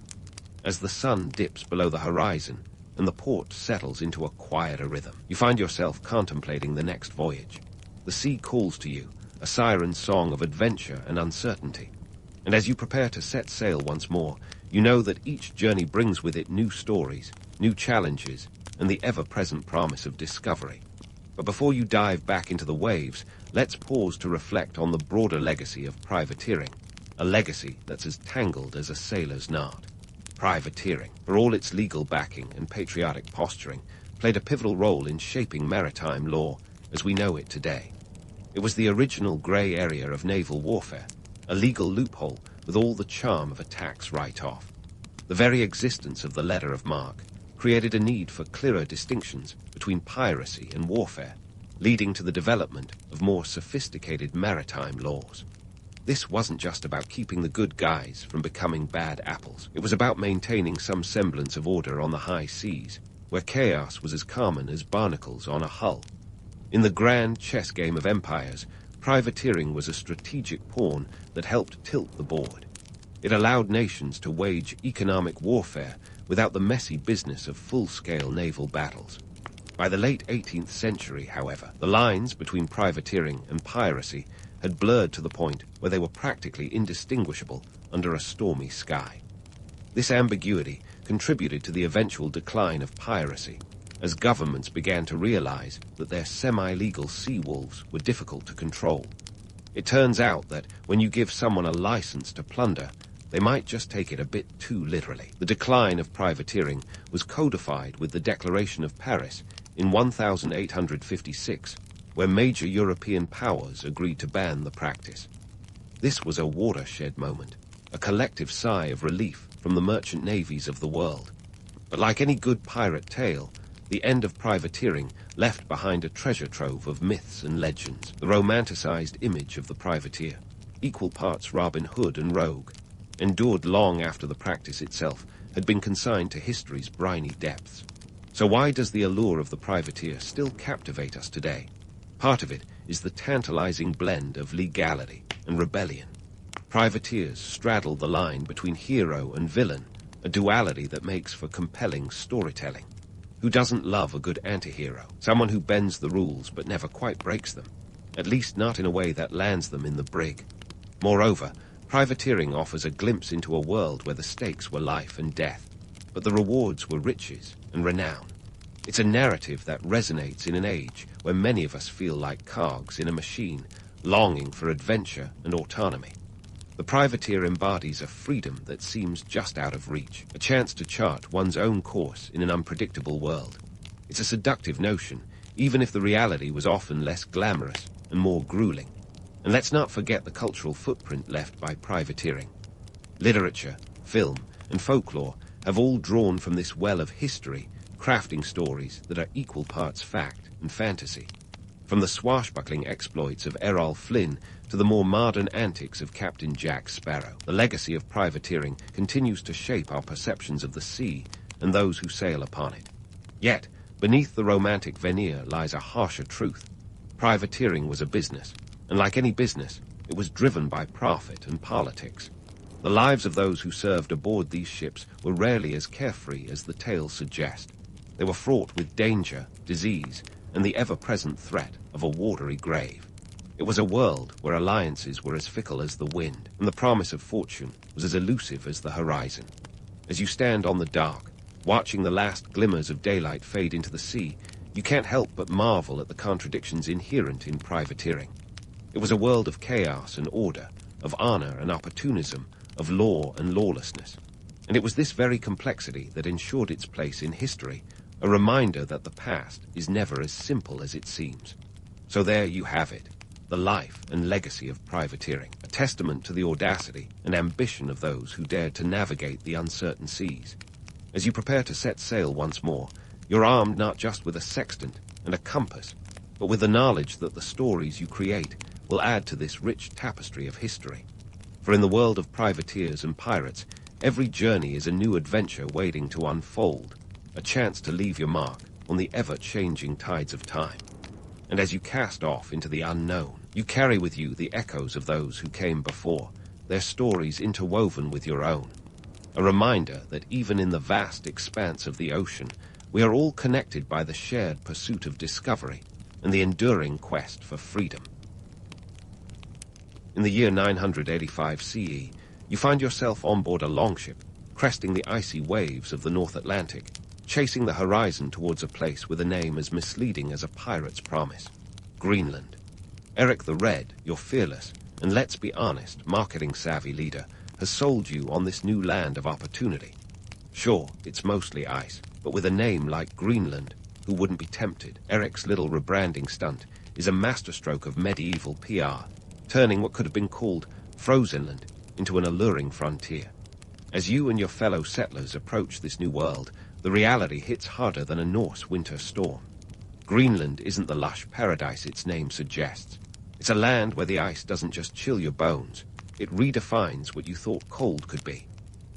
As the sun dips below the horizon and the port settles into a quieter rhythm, you find yourself contemplating the next voyage. The sea calls to you, a siren song of adventure and uncertainty. And as you prepare to set sail once more, you know that each journey brings with it new stories, new challenges, and the ever-present promise of discovery. But before you dive back into the waves, let's pause to reflect on the broader legacy of privateering, a legacy that's as tangled as a sailor's knot. Privateering, for all its legal backing and patriotic posturing, played a pivotal role in shaping maritime law as we know it today. It was the original grey area of naval warfare, a legal loophole with all the charm of a tax write-off. The very existence of the letter of marque created a need for clearer distinctions between piracy and warfare, leading to the development of more sophisticated maritime laws. This wasn't just about keeping the good guys from becoming bad apples. It was about maintaining some semblance of order on the high seas, where chaos was as common as barnacles on a hull. In the grand chess game of empires, privateering was a strategic pawn that helped tilt the board. It allowed nations to wage economic warfare without the messy business of full-scale naval battles. By the late 18th century, however, the lines between privateering and piracy had blurred to the point where they were practically indistinguishable under a stormy sky. This ambiguity contributed to the eventual decline of piracy, as governments began to realize that their semi-legal sea wolves were difficult to control. It turns out that when you give someone a license to plunder, they might just take it a bit too literally. The decline of privateering was codified with the Declaration of Paris in 1856, where major European powers agreed to ban the practice. This was a watershed moment, a collective sigh of relief from the merchant navies of the world. But like any good pirate tale, the end of privateering left behind a treasure trove of myths and legends. The romanticized image of the privateer, equal parts Robin Hood and rogue, endured long after the practice itself had been consigned to history's briny depths. So why does the allure of the privateer still captivate us today? Part of it is the tantalizing blend of legality and rebellion. Privateers straddle the line between hero and villain, a duality that makes for compelling storytelling. Who doesn't love a good anti-hero? Someone who bends the rules but never quite breaks them, at least not in a way that lands them in the brig. Moreover, privateering offers a glimpse into a world where the stakes were life and death, but the rewards were riches and renown. It's a narrative that resonates in an age where many of us feel like cogs in a machine, longing for adventure and autonomy. The privateer embodies a freedom that seems just out of reach, a chance to chart one's own course in an unpredictable world. It's a seductive notion, even if the reality was often less glamorous and more grueling. And let's not forget the cultural footprint left by privateering. Literature, film, and folklore have all drawn from this well of history, crafting stories that are equal parts fact and fantasy. From the swashbuckling exploits of Errol Flynn to the more modern antics of Captain Jack Sparrow, the legacy of privateering continues to shape our perceptions of the sea and those who sail upon it. Yet, beneath the romantic veneer lies a harsher truth. Privateering was a business, and like any business, it was driven by profit and politics. The lives of those who served aboard these ships were rarely as carefree as the tales suggest. They were fraught with danger, disease, and the ever-present threat of a watery grave. It was a world where alliances were as fickle as the wind, and the promise of fortune was as elusive as the horizon. As you stand on the dock, watching the last glimmers of daylight fade into the sea, you can't help but marvel at the contradictions inherent in privateering. It was a world of chaos and order, of honor and opportunism, of law and lawlessness. And it was this very complexity that ensured its place in history, a reminder that the past is never as simple as it seems. So there you have it, the life and legacy of privateering, a testament to the audacity and ambition of those who dared to navigate the uncertain seas. As you prepare to set sail once more, you're armed not just with a sextant and a compass, but with the knowledge that the stories you create will add to this rich tapestry of history. For in the world of privateers and pirates, every journey is a new adventure waiting to unfold, a chance to leave your mark on the ever-changing tides of time. And as you cast off into the unknown, you carry with you the echoes of those who came before, their stories interwoven with your own. A reminder that even in the vast expanse of the ocean, we are all connected by the shared pursuit of discovery and the enduring quest for freedom. In the year 985 CE, you find yourself on board a longship, cresting the icy waves of the North Atlantic, chasing the horizon towards a place with a name as misleading as a pirate's promise: Greenland. Eric the Red, your fearless, and let's be honest, marketing-savvy leader, has sold you on this new land of opportunity. Sure, it's mostly ice, but with a name like Greenland, who wouldn't be tempted? Eric's little rebranding stunt is a masterstroke of medieval PR, turning what could have been called Frozenland into an alluring frontier. As you and your fellow settlers approach this new world, the reality hits harder than a Norse winter storm. Greenland isn't the lush paradise its name suggests. It's a land where the ice doesn't just chill your bones, it redefines what you thought cold could be.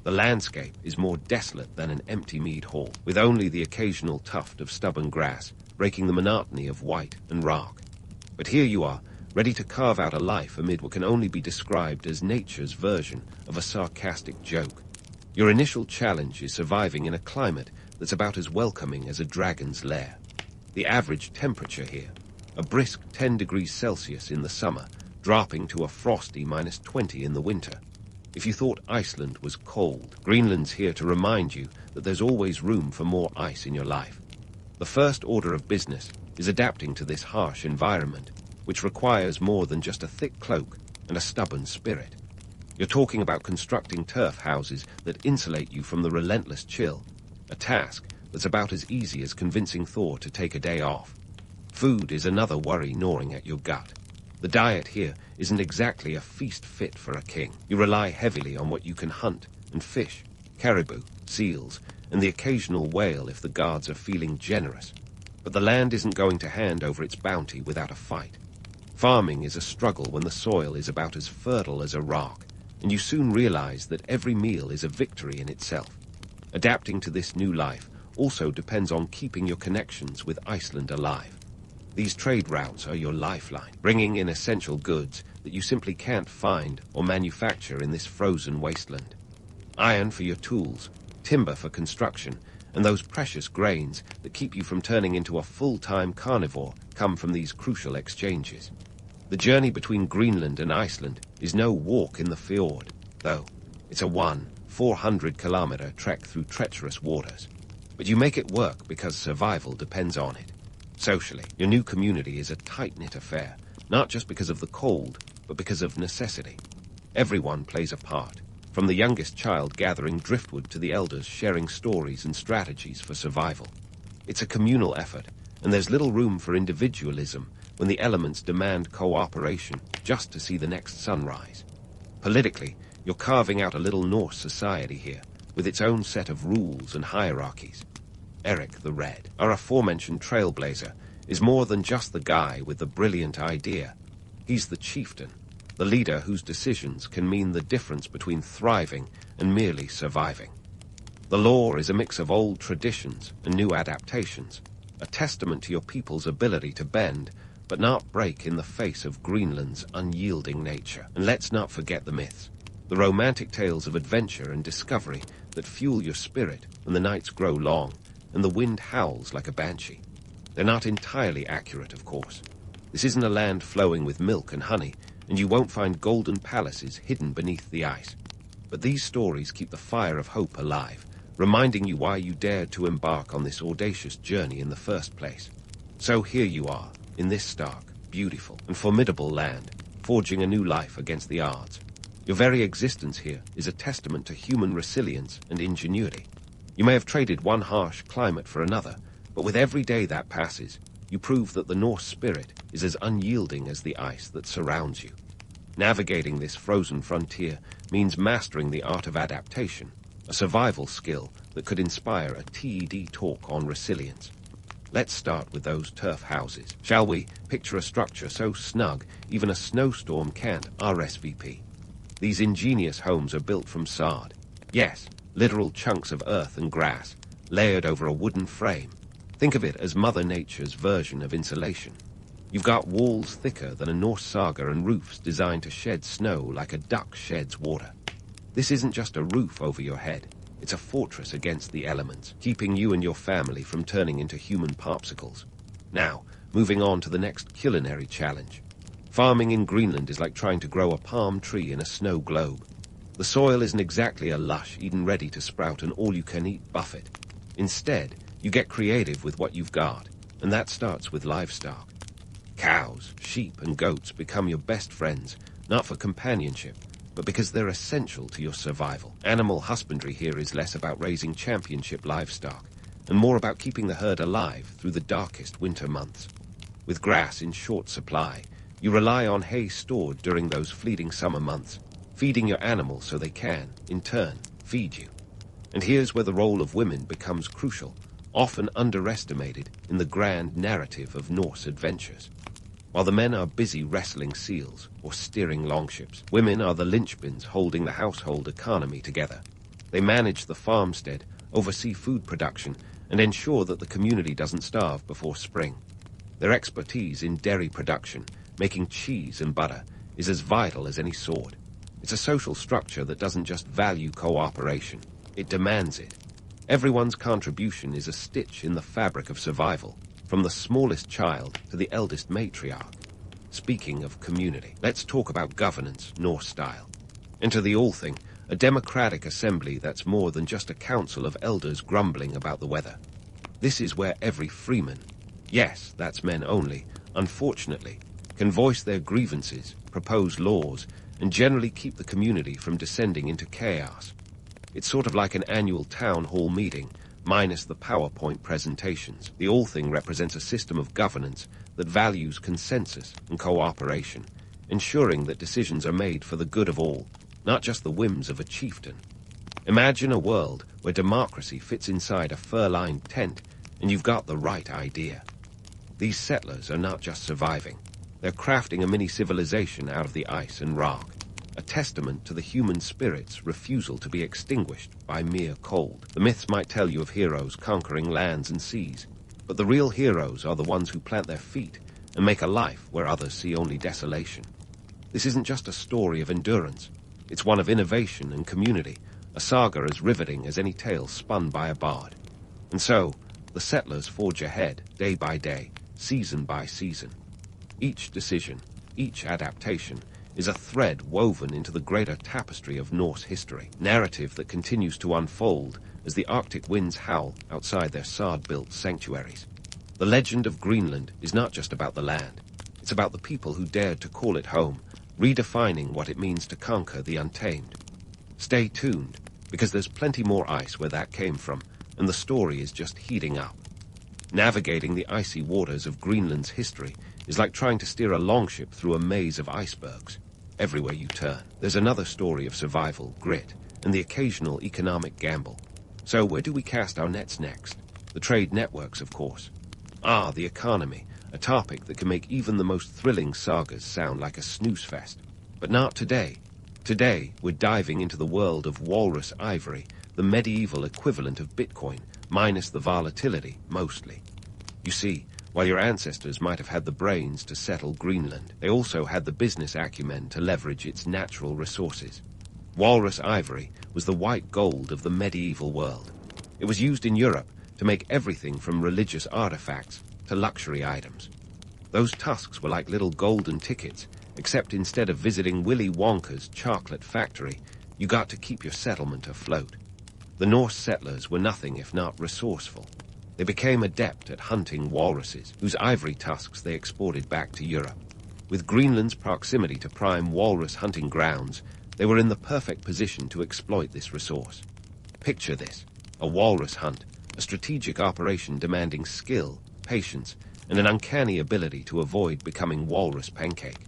The landscape is more desolate than an empty mead hall, with only the occasional tuft of stubborn grass breaking the monotony of white and rock. But here you are, ready to carve out a life amid what can only be described as nature's version of a sarcastic joke. Your initial challenge is surviving in a climate that's about as welcoming as a dragon's lair. The average temperature here, a brisk 10 degrees Celsius in the summer, dropping to a frosty -20 in the winter. If you thought Iceland was cold, Greenland's here to remind you that there's always room for more ice in your life. The first order of business is adapting to this harsh environment, which requires more than just a thick cloak and a stubborn spirit. You're talking about constructing turf houses that insulate you from the relentless chill, a task that's about as easy as convincing Thor to take a day off. Food is another worry gnawing at your gut. The diet here isn't exactly a feast fit for a king. You rely heavily on what you can hunt and fish, caribou, seals, and the occasional whale if the guards are feeling generous. But the land isn't going to hand over its bounty without a fight. Farming is a struggle when the soil is about as fertile as a rock, and you soon realize that every meal is a victory in itself. Adapting to this new life also depends on keeping your connections with Iceland alive. These trade routes are your lifeline, bringing in essential goods that you simply can't find or manufacture in this frozen wasteland. Iron for your tools, timber for construction, and those precious grains that keep you from turning into a full-time carnivore come from these crucial exchanges. The journey between Greenland and Iceland is no walk in the fjord, though. It's a 400-kilometer trek through treacherous waters. But you make it work because survival depends on it. Socially, your new community is a tight-knit affair, not just because of the cold, but because of necessity. Everyone plays a part, from the youngest child gathering driftwood to the elders sharing stories and strategies for survival. It's a communal effort, and there's little room for individualism when the elements demand cooperation just to see the next sunrise. Politically, you're carving out a little Norse society here, with its own set of rules and hierarchies. Eric the Red, our aforementioned trailblazer, is more than just the guy with the brilliant idea. He's the chieftain, the leader whose decisions can mean the difference between thriving and merely surviving. The law is a mix of old traditions and new adaptations, a testament to your people's ability to bend, but not break in the face of Greenland's unyielding nature. And let's not forget the myths, the romantic tales of adventure and discovery that fuel your spirit when the nights grow long and the wind howls like a banshee. They're not entirely accurate, of course. This isn't a land flowing with milk and honey, and you won't find golden palaces hidden beneath the ice. But these stories keep the fire of hope alive, reminding you why you dared to embark on this audacious journey in the first place. So here you are, in this stark, beautiful, and formidable land, forging a new life against the odds. Your very existence here is a testament to human resilience and ingenuity. You may have traded one harsh climate for another, but with every day that passes, you prove that the Norse spirit is as unyielding as the ice that surrounds you. Navigating this frozen frontier means mastering the art of adaptation, a survival skill that could inspire a TED talk on resilience. Let's start with those turf houses, shall we? Picture a structure so snug even a snowstorm can't RSVP. These ingenious homes are built from sod. Yes, literal chunks of earth and grass, layered over a wooden frame. Think of it as Mother Nature's version of insulation. You've got walls thicker than a Norse saga and roofs designed to shed snow like a duck sheds water. This isn't just a roof over your head. It's a fortress against the elements, keeping you and your family from turning into human popsicles. Now, moving on to the next culinary challenge. Farming in Greenland is like trying to grow a palm tree in a snow globe. The soil isn't exactly a lush, Eden-ready to sprout an all-you-can-eat buffet. Instead, you get creative with what you've got, and that starts with livestock. Cows, sheep, and goats become your best friends, not for companionship, but because they're essential to your survival. Animal husbandry here is less about raising championship livestock and more about keeping the herd alive through the darkest winter months. With grass in short supply, you rely on hay stored during those fleeting summer months, feeding your animals so they can, in turn, feed you. And here's where the role of women becomes crucial, often underestimated in the grand narrative of Norse adventures. While the men are busy wrestling seals or steering longships, women are the linchpins holding the household economy together. They manage the farmstead, oversee food production, and ensure that the community doesn't starve before spring. Their expertise in dairy production, making cheese and butter, is as vital as any sword. It's a social structure that doesn't just value cooperation, it demands it. Everyone's contribution is a stitch in the fabric of survival, from the smallest child to the eldest matriarch. Speaking of community, let's talk about governance, Norse style. Enter the all-thing, a democratic assembly that's more than just a council of elders grumbling about the weather. This is where every freeman, yes, that's men only, unfortunately, can voice their grievances, propose laws, and generally keep the community from descending into chaos. It's sort of like an annual town hall meeting, minus the PowerPoint presentations. The all-thing represents a system of governance that values consensus and cooperation, ensuring that decisions are made for the good of all, not just the whims of a chieftain. Imagine a world where democracy fits inside a fur-lined tent, and you've got the right idea. These settlers are not just surviving. They're crafting a mini-civilization out of the ice and rock, a testament to the human spirit's refusal to be extinguished by mere cold. The myths might tell you of heroes conquering lands and seas, but the real heroes are the ones who plant their feet and make a life where others see only desolation. This isn't just a story of endurance. It's one of innovation and community, a saga as riveting as any tale spun by a bard. And so, the settlers forge ahead, day by day, season by season. Each decision, each adaptation, is a thread woven into the greater tapestry of Norse history, narrative that continues to unfold as the Arctic winds howl outside their sod-built sanctuaries. The legend of Greenland is not just about the land. It's about the people who dared to call it home, redefining what it means to conquer the untamed. Stay tuned, because there's plenty more ice where that came from, and the story is just heating up. Navigating the icy waters of Greenland's history is like trying to steer a longship through a maze of icebergs. Everywhere you turn, there's another story of survival, grit, and the occasional economic gamble. So where do we cast our nets next? The trade networks, of course. The economy, a topic that can make even the most thrilling sagas sound like a snooze fest. But not today. Today, we're diving into the world of walrus ivory, the medieval equivalent of Bitcoin, minus the volatility, mostly. You see, while your ancestors might have had the brains to settle Greenland, they also had the business acumen to leverage its natural resources. Walrus ivory was the white gold of the medieval world. It was used in Europe to make everything from religious artifacts to luxury items. Those tusks were like little golden tickets, except instead of visiting Willy Wonka's chocolate factory, you got to keep your settlement afloat. The Norse settlers were nothing if not resourceful. They became adept at hunting walruses, whose ivory tusks they exported back to Europe. With Greenland's proximity to prime walrus hunting grounds, they were in the perfect position to exploit this resource. Picture this, a walrus hunt, a strategic operation demanding skill, patience, and an uncanny ability to avoid becoming walrus pancake.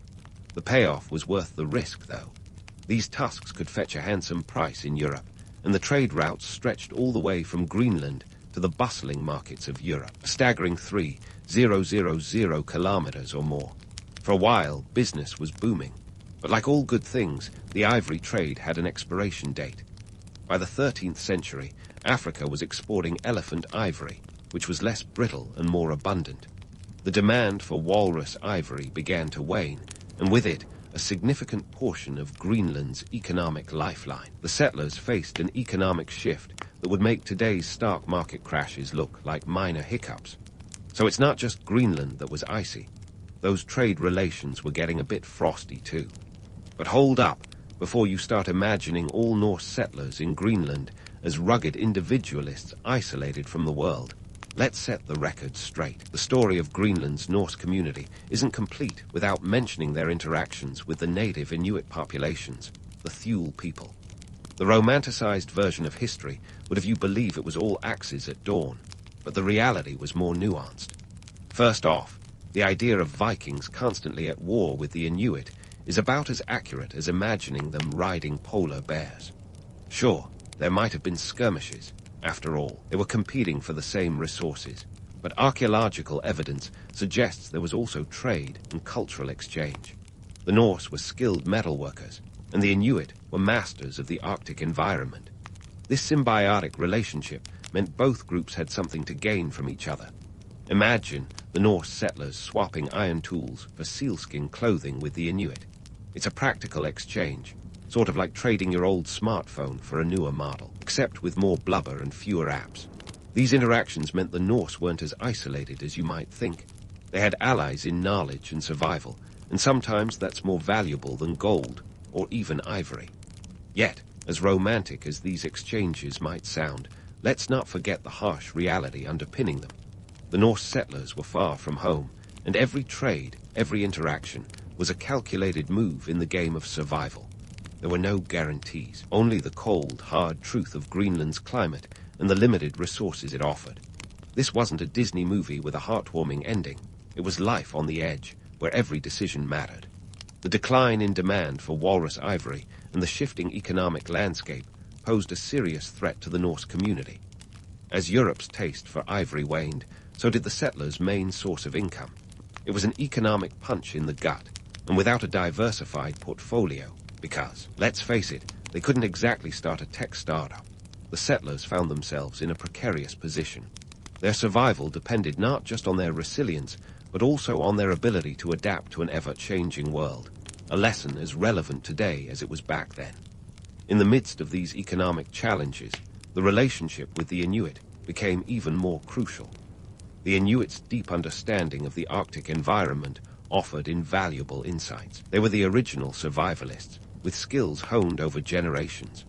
The payoff was worth the risk, though. These tusks could fetch a handsome price in Europe, and the trade routes stretched all the way from Greenland to the bustling markets of Europe, a staggering 3,000 kilometers or more. For a while, business was booming. But like all good things, the ivory trade had an expiration date. By the 13th century, Africa was exporting elephant ivory, which was less brittle and more abundant. The demand for walrus ivory began to wane, and with it, a significant portion of Greenland's economic lifeline. The settlers faced an economic shift that would make today's stock market crashes look like minor hiccups. So it's not just Greenland that was icy. Those trade relations were getting a bit frosty too. But hold up, before you start imagining all Norse settlers in Greenland as rugged individualists isolated from the world. Let's set the record straight. The story of Greenland's Norse community isn't complete without mentioning their interactions with the native Inuit populations. the Thule people. The romanticized version of history would have you believe it was all axes at dawn, but the reality was more nuanced. First off, the idea of Vikings constantly at war with the Inuit is about as accurate as imagining them riding polar bears. Sure, there might have been skirmishes. After all, they were competing for the same resources. But archaeological evidence suggests there was also trade and cultural exchange. The Norse were skilled metalworkers, and the Inuit were masters of the Arctic environment. This symbiotic relationship meant both groups had something to gain from each other. Imagine the Norse settlers swapping iron tools for sealskin clothing with the Inuit. It's a practical exchange, sort of like trading your old smartphone for a newer model, except with more blubber and fewer apps. These interactions meant the Norse weren't as isolated as you might think. They had allies in knowledge and survival, and sometimes that's more valuable than gold or even ivory. Yet, as romantic as these exchanges might sound, let's not forget the harsh reality underpinning them. The Norse settlers were far from home, and every trade, every interaction, was a calculated move in the game of survival. There were no guarantees, only the cold, hard truth of Greenland's climate and the limited resources it offered. This wasn't a Disney movie with a heartwarming ending. It was life on the edge, where every decision mattered. The decline in demand for walrus ivory and the shifting economic landscape posed a serious threat to the Norse community. As Europe's taste for ivory waned, so did the settlers' main source of income. It was an economic punch in the gut, and without a diversified portfolio, because, let's face it, they couldn't exactly start a tech startup. The settlers found themselves in a precarious position. Their survival depended not just on their resilience, but also on their ability to adapt to an ever-changing world, a lesson as relevant today as it was back then. In the midst of these economic challenges, the relationship with the Inuit became even more crucial. The Inuits' deep understanding of the Arctic environment offered invaluable insights. They were the original survivalists, with skills honed over generations.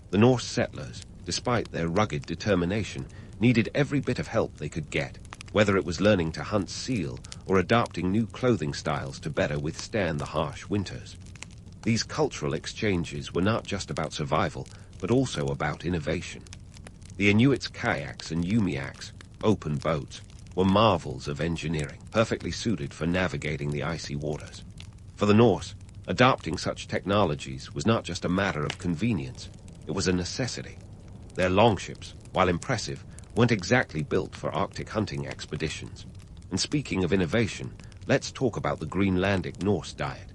The Norse settlers, despite their rugged determination, needed every bit of help they could get, whether it was learning to hunt seal or adopting new clothing styles to better withstand the harsh winters. These cultural exchanges were not just about survival, but also about innovation. The Inuits' kayaks and umiaks, open boats, were marvels of engineering, perfectly suited for navigating the icy waters. For the Norse, adopting such technologies was not just a matter of convenience, it was a necessity. Their longships, while impressive, weren't exactly built for Arctic hunting expeditions. And speaking of innovation, let's talk about the Greenlandic Norse diet.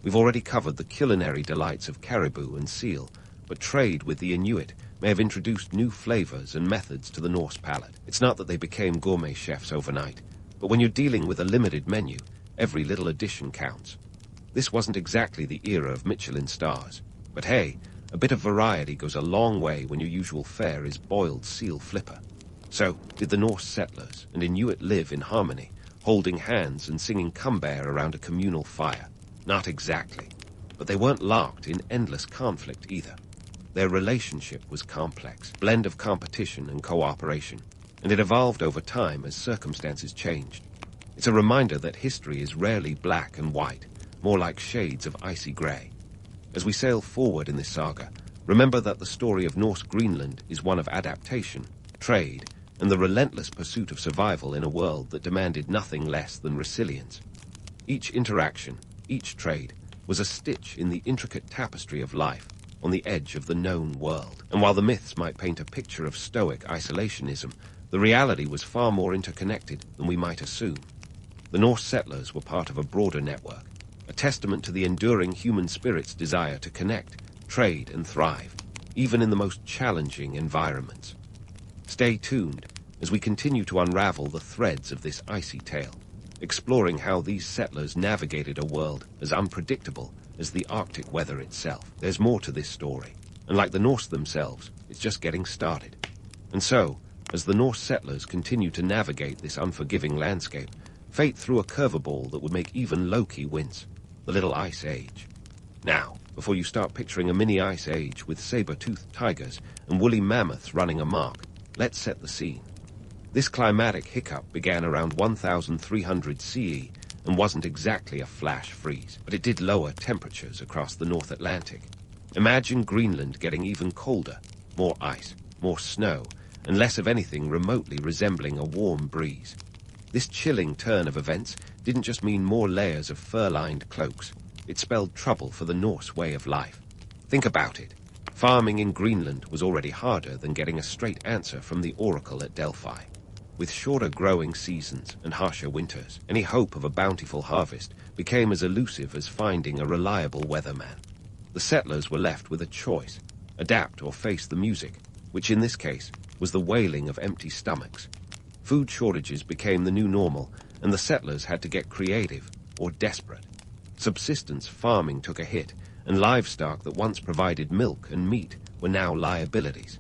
We've already covered the culinary delights of caribou and seal, but trade with the Inuit may have introduced new flavors and methods to the Norse palate. It's not that they became gourmet chefs overnight, but when you're dealing with a limited menu, every little addition counts. This wasn't exactly the era of Michelin stars, but hey, a bit of variety goes a long way when your usual fare is boiled seal flipper. So, did the Norse settlers and Inuit live in harmony, holding hands and singing Cumbare around a communal fire? Not exactly, but they weren't locked in endless conflict either. Their relationship was complex, blend of competition and cooperation, and it evolved over time as circumstances changed. It's a reminder that history is rarely black and white, more like shades of icy gray. As we sail forward in this saga, remember that the story of Norse Greenland is one of adaptation, trade, and the relentless pursuit of survival in a world that demanded nothing less than resilience. Each interaction, each trade, was a stitch in the intricate tapestry of life on the edge of the known world. And while the myths might paint a picture of stoic isolationism, the reality was far more interconnected than we might assume. The Norse settlers were part of a broader network, a testament to the enduring human spirit's desire to connect, trade, and thrive, even in the most challenging environments. Stay tuned as we continue to unravel the threads of this icy tale, exploring how these settlers navigated a world as unpredictable as the Arctic weather itself. There's more to this story, and like the Norse themselves, it's just getting started. And so, as the Norse settlers continue to navigate this unforgiving landscape, fate threw a curveball that would make even Loki wince: the Little Ice Age. Now, before you start picturing a mini ice age with saber-toothed tigers and woolly mammoths running amok, let's set the scene. This climatic hiccup began around 1300 CE and wasn't exactly a flash freeze, but it did lower temperatures across the North Atlantic. Imagine Greenland getting even colder, more ice, more snow, and less of anything remotely resembling a warm breeze. This chilling turn of events didn't just mean more layers of fur-lined cloaks. It spelled trouble for the Norse way of life. Think about it. Farming in Greenland was already harder than getting a straight answer from the oracle at Delphi. With shorter growing seasons and harsher winters, any hope of a bountiful harvest became as elusive as finding a reliable weatherman. The settlers were left with a choice: adapt or face the music, which in this case was the wailing of empty stomachs. Food shortages became the new normal, and the settlers had to get creative or desperate. Subsistence farming took a hit, and livestock that once provided milk and meat were now liabilities.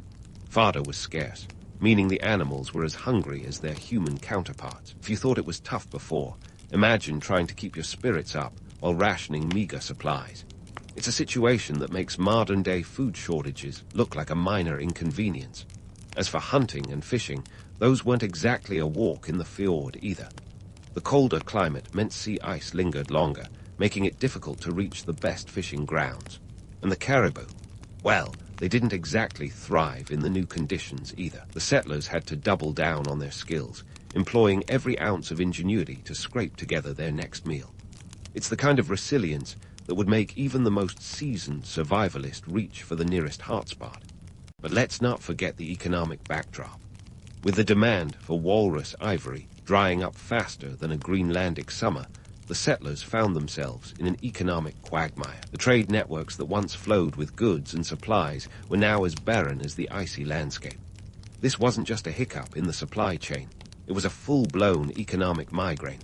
Fodder was scarce, meaning the animals were as hungry as their human counterparts. If you thought it was tough before, imagine trying to keep your spirits up while rationing meager supplies. It's a situation that makes modern-day food shortages look like a minor inconvenience. As for hunting and fishing, those weren't exactly a walk in the fjord either. The colder climate meant sea ice lingered longer, making it difficult to reach the best fishing grounds. And the caribou, well, they didn't exactly thrive in the new conditions either. The settlers had to double down on their skills, employing every ounce of ingenuity to scrape together their next meal. It's the kind of resilience that would make even the most seasoned survivalist reach for the nearest hotspot. But let's not forget the economic backdrop. With the demand for walrus ivory drying up faster than a Greenlandic summer, the settlers found themselves in an economic quagmire. The trade networks that once flowed with goods and supplies were now as barren as the icy landscape. This wasn't just a hiccup in the supply chain. It was a full-blown economic migraine.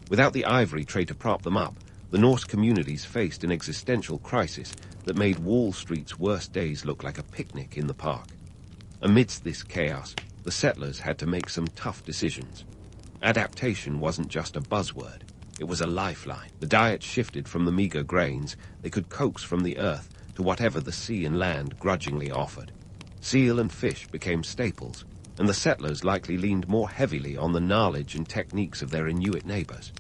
Without the ivory trade to prop them up, the Norse communities faced an existential crisis that made Wall Street's worst days look like a picnic in the park. Amidst this chaos, the settlers had to make some tough decisions. Adaptation wasn't just a buzzword. It was a lifeline. The diet shifted from the meager grains they could coax from the earth to whatever the sea and land grudgingly offered. Seal and fish became staples, and the settlers likely leaned more heavily on the knowledge and techniques of their Inuit neighbors.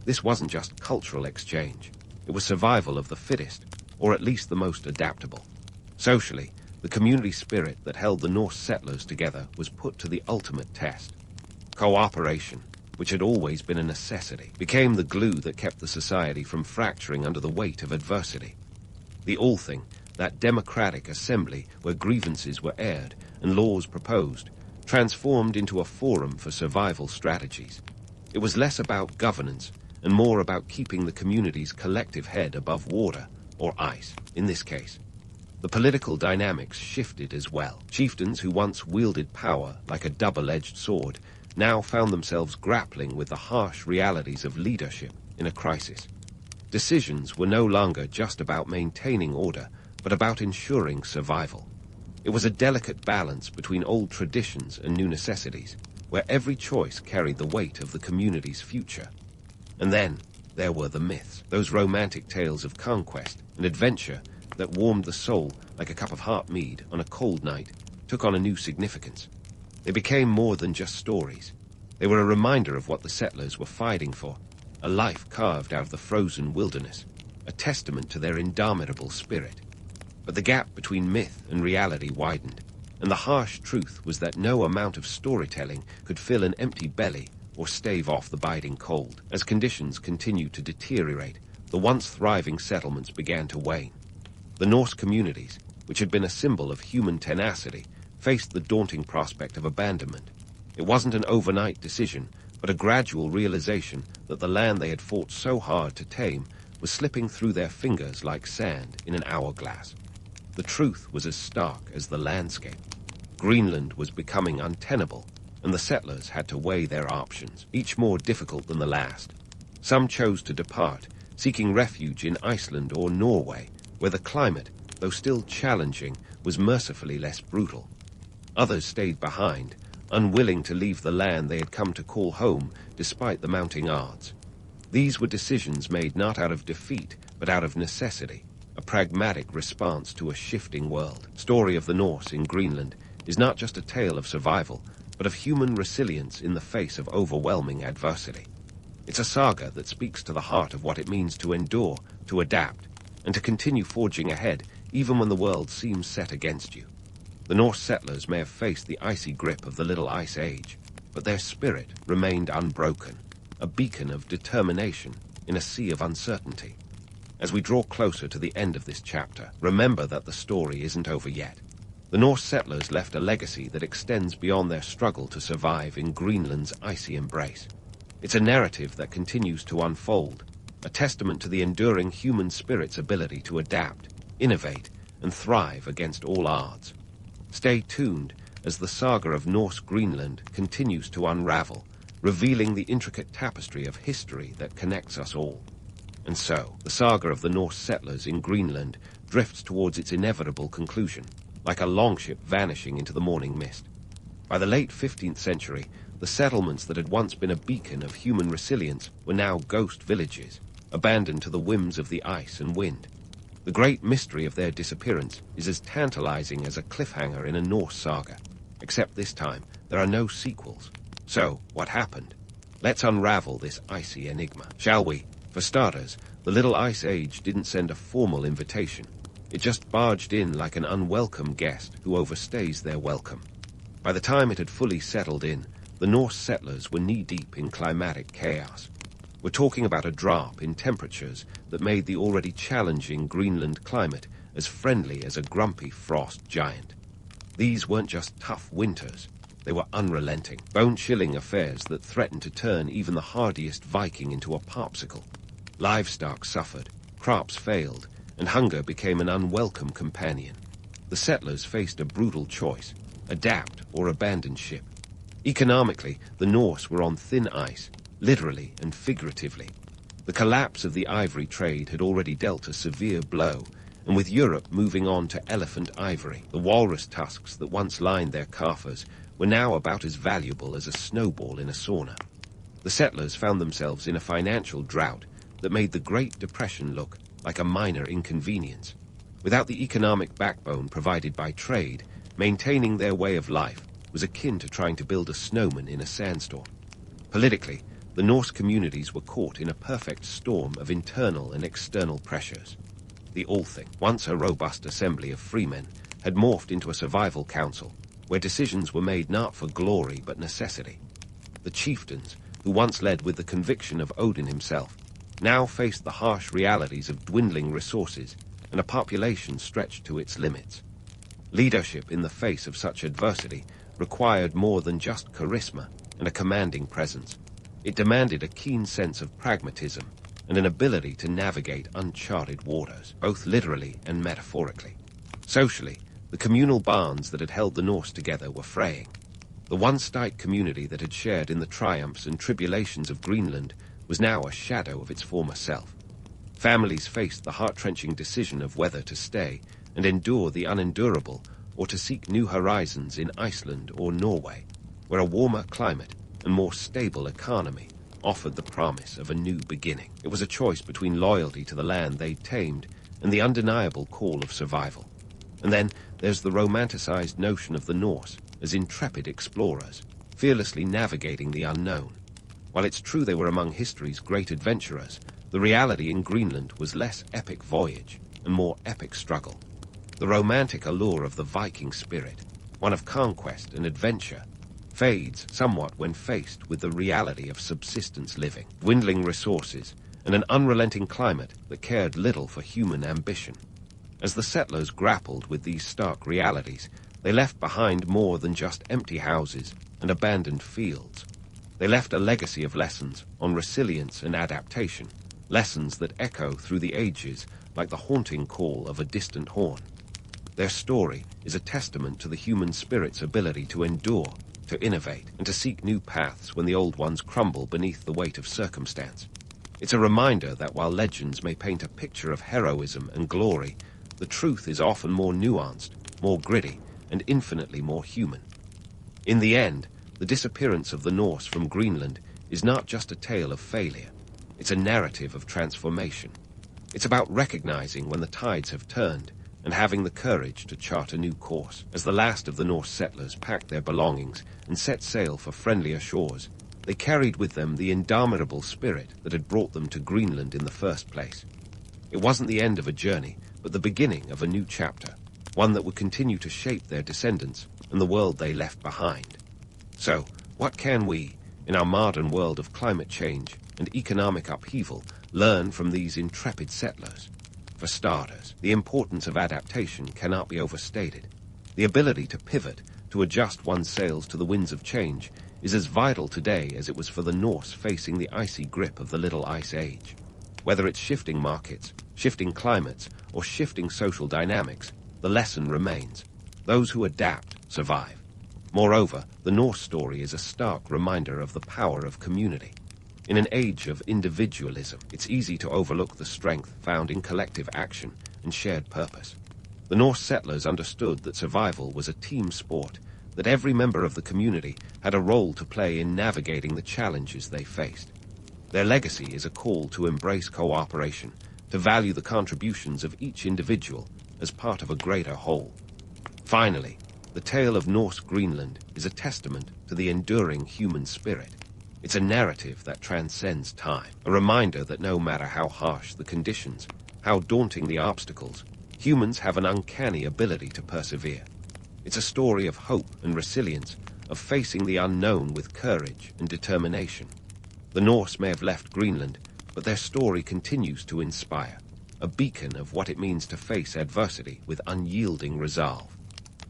This wasn't just cultural exchange. It was survival of the fittest, or at least the most adaptable. Socially, the community spirit that held the Norse settlers together was put to the ultimate test. Cooperation, which had always been a necessity, became the glue that kept the society from fracturing under the weight of adversity. The Althing, that democratic assembly where grievances were aired and laws proposed, transformed into a forum for survival strategies. It was less about governance and more about keeping the community's collective head above water, or ice, in this case. The political dynamics shifted as well. Chieftains who once wielded power like a double-edged sword now found themselves grappling with the harsh realities of leadership in a crisis. Decisions were no longer just about maintaining order, but about ensuring survival. It was a delicate balance between old traditions and new necessities, where every choice carried the weight of the community's future. And then there were the myths, those romantic tales of conquest and adventure that warmed the soul like a cup of heart mead on a cold night, took on a new significance. They became more than just stories. They were a reminder of what the settlers were fighting for, a life carved out of the frozen wilderness, a testament to their indomitable spirit. But the gap between myth and reality widened, and the harsh truth was that no amount of storytelling could fill an empty belly or stave off the biting cold. As conditions continued to deteriorate, the once thriving settlements began to wane. The Norse communities, which had been a symbol of human tenacity, faced the daunting prospect of abandonment. It wasn't an overnight decision, but a gradual realization that the land they had fought so hard to tame was slipping through their fingers like sand in an hourglass. The truth was as stark as the landscape. Greenland was becoming untenable, and the settlers had to weigh their options, each more difficult than the last. Some chose to depart, seeking refuge in Iceland or Norway, where the climate, though still challenging, was mercifully less brutal. Others stayed behind, unwilling to leave the land they had come to call home despite the mounting odds. These were decisions made not out of defeat, but out of necessity, a pragmatic response to a shifting world. The story of the Norse in Greenland is not just a tale of survival, but of human resilience in the face of overwhelming adversity. It's a saga that speaks to the heart of what it means to endure, to adapt, and to continue forging ahead even when the world seems set against you. The Norse settlers may have faced the icy grip of the Little Ice Age, but their spirit remained unbroken, a beacon of determination in a sea of uncertainty. As we draw closer to the end of this chapter, remember that the story isn't over yet. The Norse settlers left a legacy that extends beyond their struggle to survive in Greenland's icy embrace. It's a narrative that continues to unfold, a testament to the enduring human spirit's ability to adapt, innovate, and thrive against all odds. Stay tuned as the saga of Norse Greenland continues to unravel, revealing the intricate tapestry of history that connects us all. And so, the saga of the Norse settlers in Greenland drifts towards its inevitable conclusion, like a longship vanishing into the morning mist. By the late 15th century, the settlements that had once been a beacon of human resilience were now ghost villages, abandoned to the whims of the ice and wind. The great mystery of their disappearance is as tantalizing as a cliffhanger in a Norse saga, except this time there are no sequels. So, what happened? Let's unravel this icy enigma, shall we? For starters, the Little Ice Age didn't send a formal invitation. It just barged in like an unwelcome guest who overstays their welcome. By the time it had fully settled in, the Norse settlers were knee-deep in climatic chaos. We're talking about a drop in temperatures that made the already challenging Greenland climate as friendly as a grumpy frost giant. These weren't just tough winters. They were unrelenting, bone-chilling affairs that threatened to turn even the hardiest Viking into a popsicle. Livestock suffered, crops failed, and hunger became an unwelcome companion. The settlers faced a brutal choice: adapt or abandon ship. Economically, the Norse were on thin ice, literally and figuratively. The collapse of the ivory trade had already dealt a severe blow, and with Europe moving on to elephant ivory, the walrus tusks that once lined their coffers were now about as valuable as a snowball in a sauna. The settlers found themselves in a financial drought that made the Great Depression look like a minor inconvenience. Without the economic backbone provided by trade, maintaining their way of life was akin to trying to build a snowman in a sandstorm. Politically, the Norse communities were caught in a perfect storm of internal and external pressures. The Althing, once a robust assembly of freemen, had morphed into a survival council, where decisions were made not for glory but necessity. The chieftains, who once led with the conviction of Odin himself, now faced the harsh realities of dwindling resources and a population stretched to its limits. Leadership in the face of such adversity required more than just charisma and a commanding presence. It demanded a keen sense of pragmatism and an ability to navigate uncharted waters, both literally and metaphorically. Socially, the communal bonds that had held the Norse together were fraying. The once-tight community that had shared in the triumphs and tribulations of Greenland was now a shadow of its former self. Families faced the heart-wrenching decision of whether to stay and endure the unendurable or to seek new horizons in Iceland or Norway, where a warmer climate and more stable economy offered the promise of a new beginning. It was a choice between loyalty to the land they'd tamed and the undeniable call of survival. And then there's the romanticized notion of the Norse as intrepid explorers, fearlessly navigating the unknown. While it's true they were among history's great adventurers, the reality in Greenland was less epic voyage and more epic struggle. The romantic allure of the Viking spirit, one of conquest and adventure, fades somewhat when faced with the reality of subsistence living, dwindling resources, and an unrelenting climate that cared little for human ambition. As the settlers grappled with these stark realities, they left behind more than just empty houses and abandoned fields. They left a legacy of lessons on resilience and adaptation, lessons that echo through the ages like the haunting call of a distant horn. Their story is a testament to the human spirit's ability to endure, to innovate, and to seek new paths when the old ones crumble beneath the weight of circumstance. It's a reminder that while legends may paint a picture of heroism and glory, the truth is often more nuanced, more gritty, and infinitely more human. In the end, the disappearance of the Norse from Greenland is not just a tale of failure. It's a narrative of transformation. It's about recognizing when the tides have turned and having the courage to chart a new course. As the last of the Norse settlers packed their belongings and set sail for friendlier shores, they carried with them the indomitable spirit that had brought them to Greenland in the first place. It wasn't the end of a journey, but the beginning of a new chapter, one that would continue to shape their descendants and the world they left behind. So, what can we, in our modern world of climate change and economic upheaval, learn from these intrepid settlers? For starters, the importance of adaptation cannot be overstated. The ability to pivot, to adjust one's sails to the winds of change, is as vital today as it was for the Norse facing the icy grip of the Little Ice Age. Whether it's shifting markets, shifting climates, or shifting social dynamics, the lesson remains. Those who adapt survive. Moreover, the Norse story is a stark reminder of the power of community. In an age of individualism, it's easy to overlook the strength found in collective action and shared purpose. The Norse settlers understood that survival was a team sport, that every member of the community had a role to play in navigating the challenges they faced. Their legacy is a call to embrace cooperation, to value the contributions of each individual as part of a greater whole. Finally, the tale of Norse Greenland is a testament to the enduring human spirit. It's a narrative that transcends time, a reminder that no matter how harsh the conditions, how daunting the obstacles, humans have an uncanny ability to persevere. It's a story of hope and resilience, of facing the unknown with courage and determination. The Norse may have left Greenland, but their story continues to inspire, a beacon of what it means to face adversity with unyielding resolve.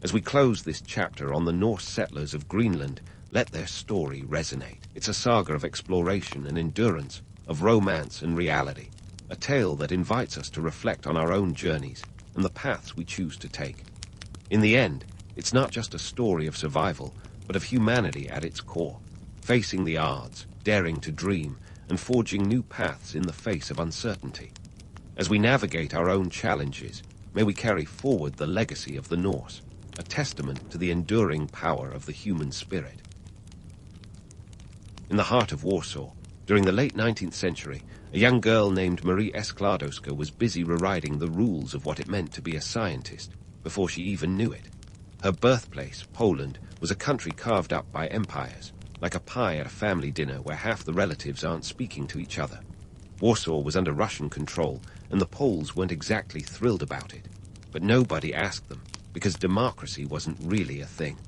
As we close this chapter on the Norse settlers of Greenland, let their story resonate. It's a saga of exploration and endurance, of romance and reality, a tale that invites us to reflect on our own journeys and the paths we choose to take. In the end, it's not just a story of survival, but of humanity at its core, facing the odds, daring to dream, and forging new paths in the face of uncertainty. As we navigate our own challenges, may we carry forward the legacy of the Norse, a testament to the enduring power of the human spirit. In the heart of Warsaw, during the late 19th century, a young girl named Marie Skłodowska was busy rewriting the rules of what it meant to be a scientist before she even knew it. Her birthplace, Poland, was a country carved up by empires, like a pie at a family dinner where half the relatives aren't speaking to each other. Warsaw was under Russian control, and the Poles weren't exactly thrilled about it. But nobody asked them, because democracy wasn't really a thing.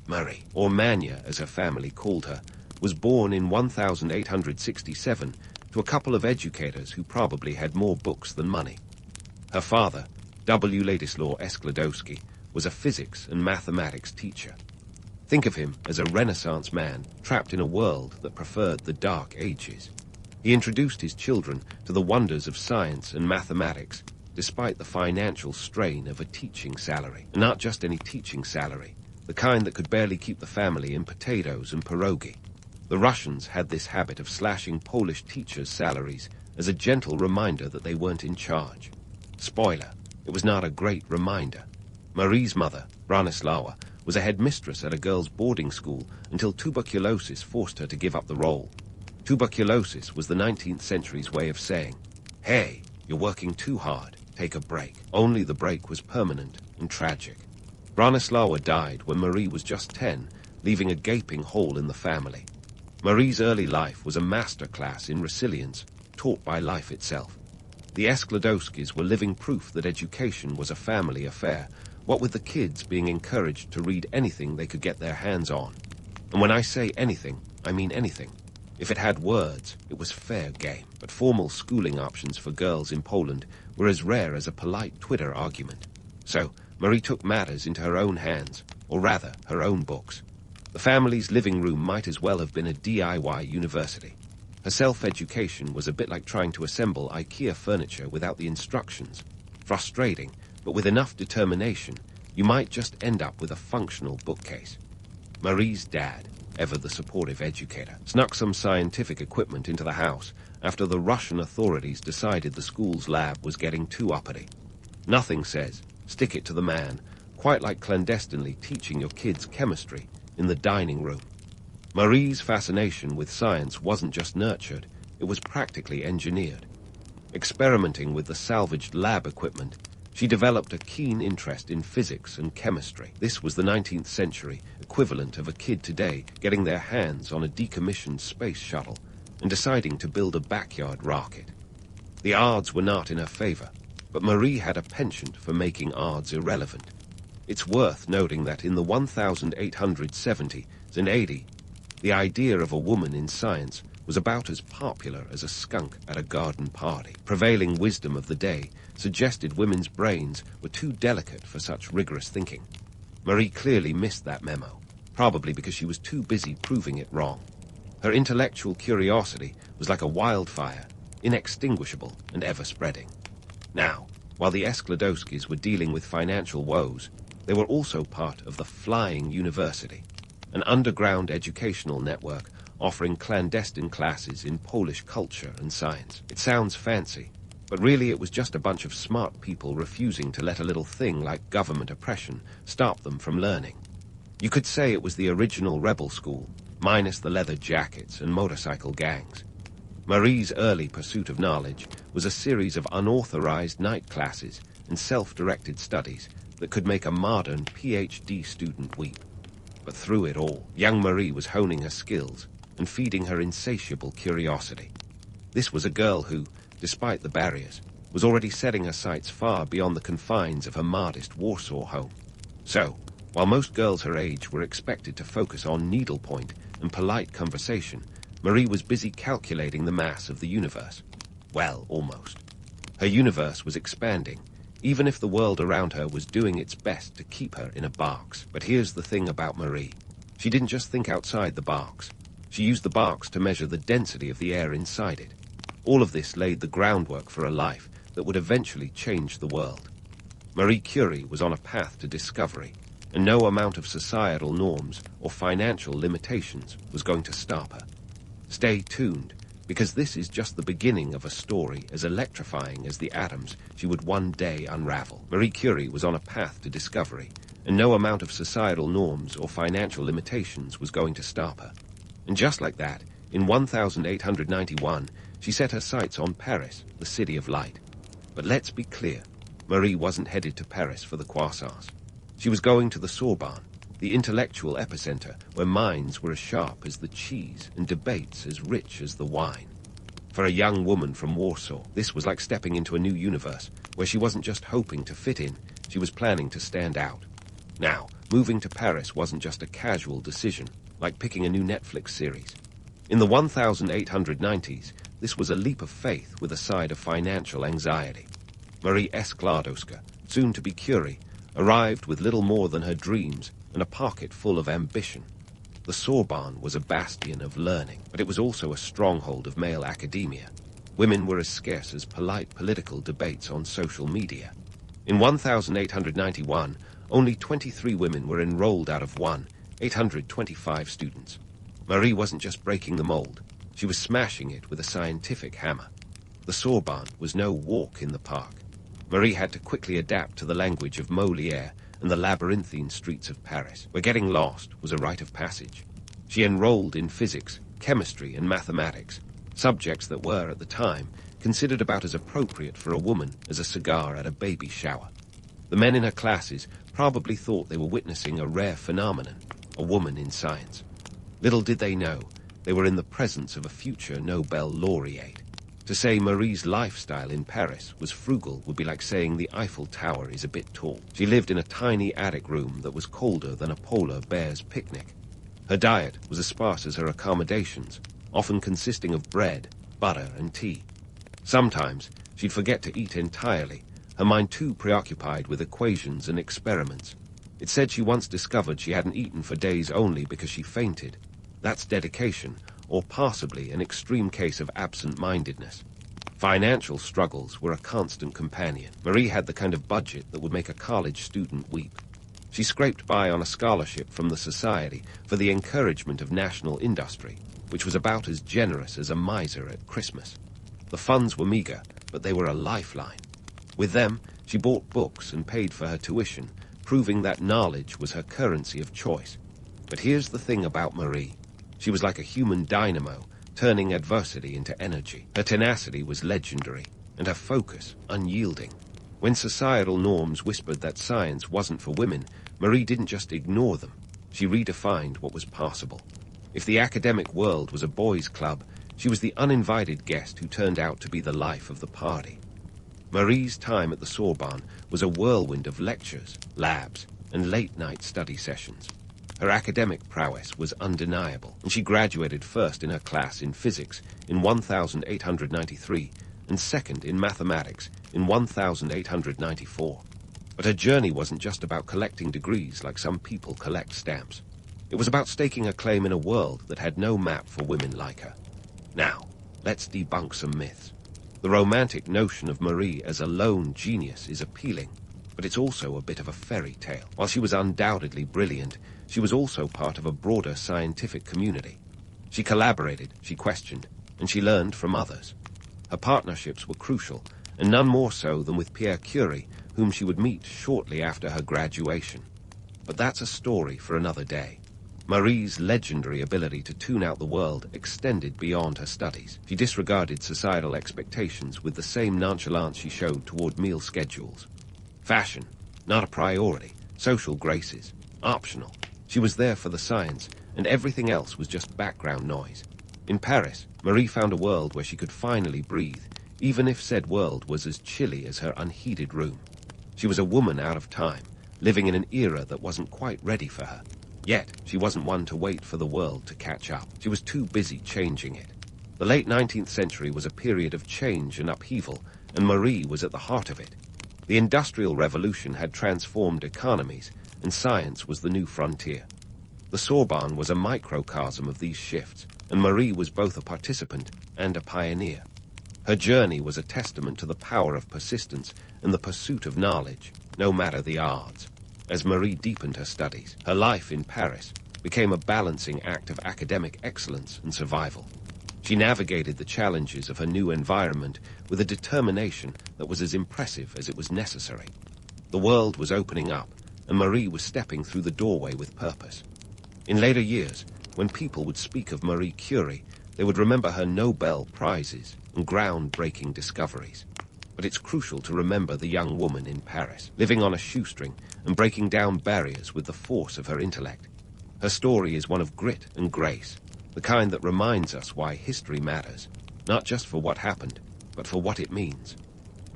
Marie, or Mania as her family called her, was born in 1867 to a couple of educators who probably had more books than money. Her father, W. Ladislaw Skłodowski, was a physics and mathematics teacher. Think of him as a Renaissance man trapped in a world that preferred the Dark Ages. He introduced his children to the wonders of science and mathematics, despite the financial strain of a teaching salary. And not just any teaching salary, the kind that could barely keep the family in potatoes and pierogi. The Russians had this habit of slashing Polish teachers' salaries as a gentle reminder that they weren't in charge. Spoiler, it was not a great reminder. Marie's mother, Bronislawa, was a headmistress at a girls' boarding school until tuberculosis forced her to give up the role. Tuberculosis was the 19th century's way of saying, "Hey, you're working too hard, take a break." Only the break was permanent and tragic. Bronislawa died when Marie was just 10, leaving a gaping hole in the family. Marie's early life was a masterclass in resilience, taught by life itself. The Skłodowskis were living proof that education was a family affair, what with the kids being encouraged to read anything they could get their hands on. And when I say anything, I mean anything. If it had words, it was fair game. But formal schooling options for girls in Poland were as rare as a polite Twitter argument. So, Marie took matters into her own hands, or rather, her own books. The family's living room might as well have been a DIY university. Her self-education was a bit like trying to assemble IKEA furniture without the instructions. Frustrating, but with enough determination, you might just end up with a functional bookcase. Marie's dad, ever the supportive educator, snuck some scientific equipment into the house after the Russian authorities decided the school's lab was getting too uppity. Nothing says, stick it to the man, quite like clandestinely teaching your kids chemistry in the dining room. Marie's fascination with science wasn't just nurtured, it was practically engineered. Experimenting with the salvaged lab equipment, she developed a keen interest in physics and chemistry. This was the 19th century equivalent of a kid today getting their hands on a decommissioned space shuttle and deciding to build a backyard rocket. The odds were not in her favor, but Marie had a penchant for making odds irrelevant. It's worth noting that in the 1870s and 80s, the idea of a woman in science was about as popular as a skunk at a garden party. Prevailing wisdom of the day suggested women's brains were too delicate for such rigorous thinking. Marie clearly missed that memo, probably because she was too busy proving it wrong. Her intellectual curiosity was like a wildfire, inextinguishable and ever-spreading. Now, while the Skłodowskis were dealing with financial woes, they were also part of the Flying University, an underground educational network offering clandestine classes in Polish culture and science. It sounds fancy, but really it was just a bunch of smart people refusing to let a little thing like government oppression stop them from learning. You could say it was the original rebel school, minus the leather jackets and motorcycle gangs. Marie's early pursuit of knowledge was a series of unauthorized night classes and self-directed studies that could make a modern PhD student weep. But through it all, young Marie was honing her skills and feeding her insatiable curiosity. This was a girl who, despite the barriers, was already setting her sights far beyond the confines of her modest Warsaw home. So, while most girls her age were expected to focus on needlepoint and polite conversation, Marie was busy calculating the mass of the universe. Well, almost. Her universe was expanding, even if the world around her was doing its best to keep her in a box. But here's the thing about Marie. She didn't just think outside the box. She used the box to measure the density of the air inside it. All of this laid the groundwork for a life that would eventually change the world. Marie Curie was on a path to discovery, and no amount of societal norms or financial limitations was going to stop her. Stay tuned, because this is just the beginning of a story as electrifying as the atoms she would one day unravel. Marie Curie was on a path to discovery, and no amount of societal norms or financial limitations was going to stop her. And just like that, in 1891, she set her sights on Paris, the city of light. But let's be clear, Marie wasn't headed to Paris for the croissants. She was going to the Sorbonne, the intellectual epicenter where minds were as sharp as the cheese and debates as rich as the wine. For a young woman from Warsaw, this was like stepping into a new universe, where she wasn't just hoping to fit in, she was planning to stand out. Now, moving to Paris wasn't just a casual decision, like picking a new Netflix series. In the 1890s, this was a leap of faith with a side of financial anxiety. Marie Skłodowska, soon to be Curie, arrived with little more than her dreams and a pocket full of ambition. The Sorbonne was a bastion of learning, but it was also a stronghold of male academia. Women were as scarce as polite political debates on social media. In 1891, only 23 women were enrolled out of 825 students. Marie wasn't just breaking the mold, she was smashing it with a scientific hammer. The Sorbonne was no walk in the park. Marie had to quickly adapt to the language of Molière and the labyrinthine streets of Paris, where getting lost was a rite of passage. She enrolled in physics, chemistry, and mathematics, subjects that were, at the time, considered about as appropriate for a woman as a cigar at a baby shower. The men in her classes probably thought they were witnessing a rare phenomenon, a woman in science. Little did they know, they were in the presence of a future Nobel laureate. To say Marie's lifestyle in Paris was frugal would be like saying the Eiffel Tower is a bit tall. She lived in a tiny attic room that was colder than a polar bear's picnic. Her diet was as sparse as her accommodations, often consisting of bread, butter, and tea. Sometimes she'd forget to eat entirely, her mind too preoccupied with equations and experiments. It said she once discovered she hadn't eaten for days only because she fainted. That's dedication, or possibly an extreme case of absent-mindedness. Financial struggles were a constant companion. Marie had the kind of budget that would make a college student weep. She scraped by on a scholarship from the Society for the Encouragement of National Industry, which was about as generous as a miser at Christmas. The funds were meager, but they were a lifeline. With them, she bought books and paid for her tuition, proving that knowledge was her currency of choice. But here's the thing about Marie. She was like a human dynamo, turning adversity into energy. Her tenacity was legendary, and her focus unyielding. When societal norms whispered that science wasn't for women, Marie didn't just ignore them. She redefined what was possible. If the academic world was a boys' club, she was the uninvited guest who turned out to be the life of the party. Marie's time at the Sorbonne was a whirlwind of lectures, labs, and late-night study sessions. Her academic prowess was undeniable, and she graduated first in her class in physics in 1893 and second in mathematics in 1894. But her journey wasn't just about collecting degrees like some people collect stamps. It was about staking a claim in a world that had no map for women like her. Now, let's debunk some myths. The romantic notion of Marie as a lone genius is appealing, but it's also a bit of a fairy tale. While she was undoubtedly brilliant, she was also part of a broader scientific community. She collaborated, she questioned, and she learned from others. Her partnerships were crucial, and none more so than with Pierre Curie, whom she would meet shortly after her graduation. But that's a story for another day. Marie's legendary ability to tune out the world extended beyond her studies. She disregarded societal expectations with the same nonchalance she showed toward meal schedules. Fashion, not a priority. Social graces, optional. She was there for the science, and everything else was just background noise. In Paris, Marie found a world where she could finally breathe, even if said world was as chilly as her unheated room. She was a woman out of time, living in an era that wasn't quite ready for her. Yet, she wasn't one to wait for the world to catch up. She was too busy changing it. The late 19th century was a period of change and upheaval, and Marie was at the heart of it. The Industrial Revolution had transformed economies, and science was the new frontier. The Sorbonne was a microcosm of these shifts, and Marie was both a participant and a pioneer. Her journey was a testament to the power of persistence and the pursuit of knowledge, no matter the odds. As Marie deepened her studies, her life in Paris became a balancing act of academic excellence and survival. She navigated the challenges of her new environment with a determination that was as impressive as it was necessary. The world was opening up, and Marie was stepping through the doorway with purpose. In later years, when people would speak of Marie Curie, they would remember her Nobel Prizes and groundbreaking discoveries. But it's crucial to remember the young woman in Paris, living on a shoestring and breaking down barriers with the force of her intellect. Her story is one of grit and grace, the kind that reminds us why history matters, not just for what happened, but for what it means.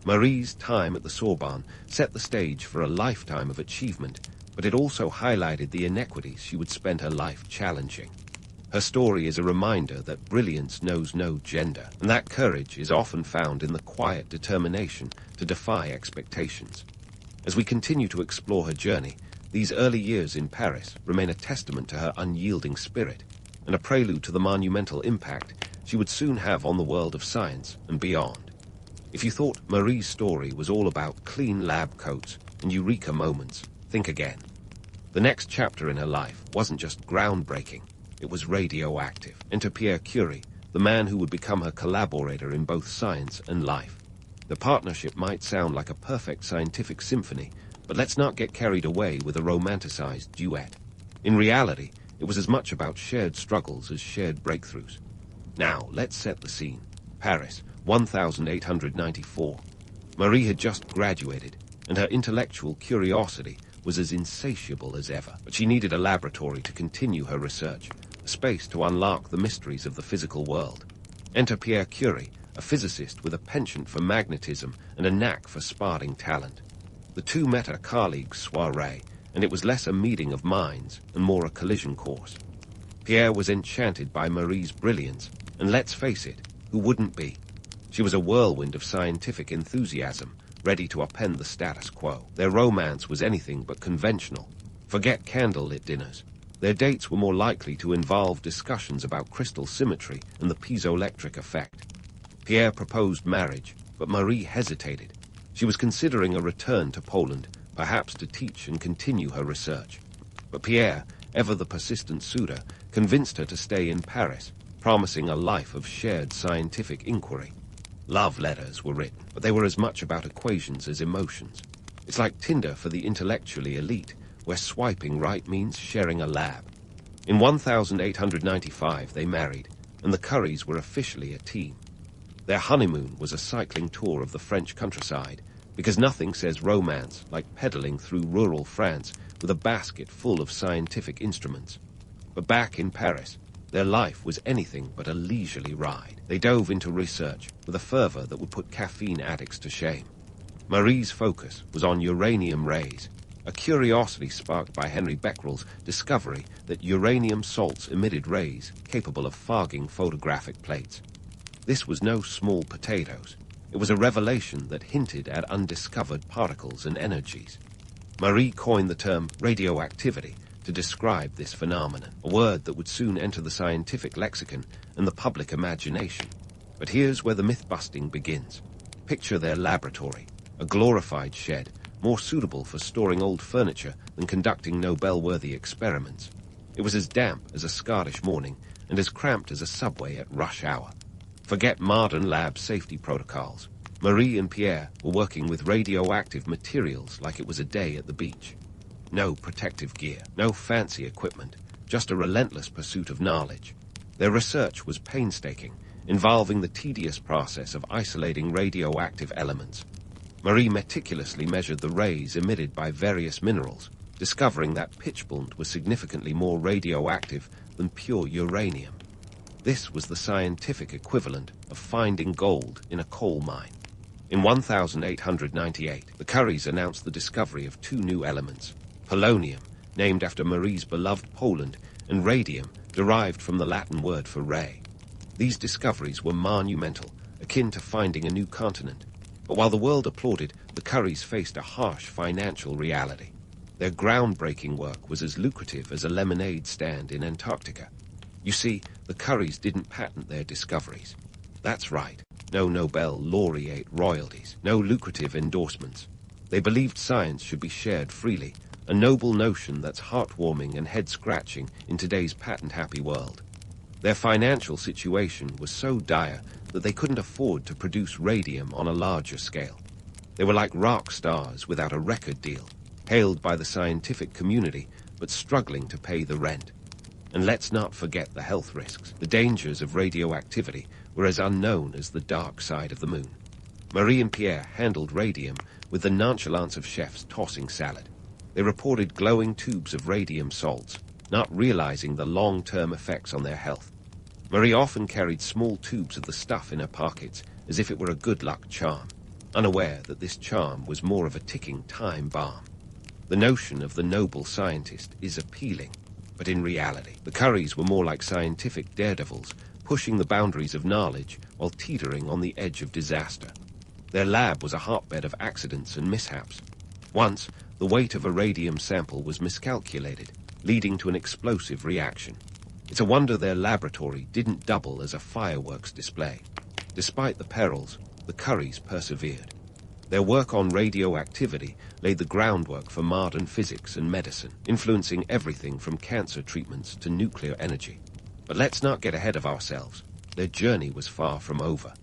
Marie's time at the Sorbonne set the stage for a lifetime of achievement, but it also highlighted the inequities she would spend her life challenging. Her story is a reminder that brilliance knows no gender, and that courage is often found in the quiet determination to defy expectations. As we continue to explore her journey, these early years in Paris remain a testament to her unyielding spirit, and a prelude to the monumental impact she would soon have on the world of science and beyond. If you thought Marie's story was all about clean lab coats and eureka moments, think again. The next chapter in her life wasn't just groundbreaking, it was radioactive. Enter Pierre Curie, the man who would become her collaborator in both science and life. The partnership might sound like a perfect scientific symphony, but let's not get carried away with a romanticized duet. In reality, it was as much about shared struggles as shared breakthroughs. Now, let's set the scene. Paris, 1894. Marie had just graduated, and her intellectual curiosity was as insatiable as ever. But she needed a laboratory to continue her research, a space to unlock the mysteries of the physical world. Enter Pierre Curie, a physicist with a penchant for magnetism and a knack for sparring talent. The two met at a colleague's soiree, and it was less a meeting of minds and more a collision course. Pierre was enchanted by Marie's brilliance, and let's face it, who wouldn't be? She was a whirlwind of scientific enthusiasm, ready to upend the status quo. Their romance was anything but conventional. Forget candlelit dinners. Their dates were more likely to involve discussions about crystal symmetry and the piezoelectric effect. Pierre proposed marriage, but Marie hesitated. She was considering a return to Poland, perhaps to teach and continue her research. But Pierre, ever the persistent suitor, convinced her to stay in Paris, promising a life of shared scientific inquiry. Love letters were written, but they were as much about equations as emotions. It's like Tinder for the intellectually elite, where swiping right means sharing a lab. In 1895 they married, and the Curies were officially a team. Their honeymoon was a cycling tour of the French countryside, because nothing says romance like pedaling through rural France with a basket full of scientific instruments. But back in Paris, their life was anything but a leisurely ride. They dove into research with a fervor that would put caffeine addicts to shame. Marie's focus was on uranium rays, a curiosity sparked by Henry Becquerel's discovery that uranium salts emitted rays capable of fogging photographic plates. This was no small potatoes. It was a revelation that hinted at undiscovered particles and energies. Marie coined the term radioactivity to describe this phenomenon, a word that would soon enter the scientific lexicon and the public imagination. But here's where the myth-busting begins. Picture their laboratory, a glorified shed, more suitable for storing old furniture than conducting Nobel-worthy experiments. It was as damp as a Scottish morning and as cramped as a subway at rush hour. Forget modern lab safety protocols. Marie and Pierre were working with radioactive materials like it was a day at the beach. No protective gear, no fancy equipment, just a relentless pursuit of knowledge. Their research was painstaking, involving the tedious process of isolating radioactive elements. Marie meticulously measured the rays emitted by various minerals, discovering that pitchblende was significantly more radioactive than pure uranium. This was the scientific equivalent of finding gold in a coal mine. In 1898, the Curies announced the discovery of two new elements: polonium, named after Marie's beloved Poland, and radium, derived from the Latin word for ray. These discoveries were monumental, akin to finding a new continent. But while the world applauded, the Curies faced a harsh financial reality. Their groundbreaking work was as lucrative as a lemonade stand in Antarctica. You see, the Curies didn't patent their discoveries. That's right, no Nobel laureate royalties, no lucrative endorsements. They believed science should be shared freely, a noble notion that's heartwarming and head-scratching in today's patent-happy world. Their financial situation was so dire that they couldn't afford to produce radium on a larger scale. They were like rock stars without a record deal, hailed by the scientific community, but struggling to pay the rent. And let's not forget the health risks. The dangers of radioactivity were as unknown as the dark side of the moon. Marie and Pierre handled radium with the nonchalance of chefs tossing salad. They reported glowing tubes of radium salts, not realizing the long-term effects on their health. Marie often carried small tubes of the stuff in her pockets as if it were a good luck charm, unaware that this charm was more of a ticking time bomb. The notion of the noble scientist is appealing, but in reality, the Curies were more like scientific daredevils, pushing the boundaries of knowledge while teetering on the edge of disaster. Their lab was a hotbed of accidents and mishaps. Once, the weight of a radium sample was miscalculated, leading to an explosive reaction. It's a wonder their laboratory didn't double as a fireworks display. Despite the perils, the Curies persevered. Their work on radioactivity laid the groundwork for modern physics and medicine, influencing everything from cancer treatments to nuclear energy. But let's not get ahead of ourselves. Their journey was far from over.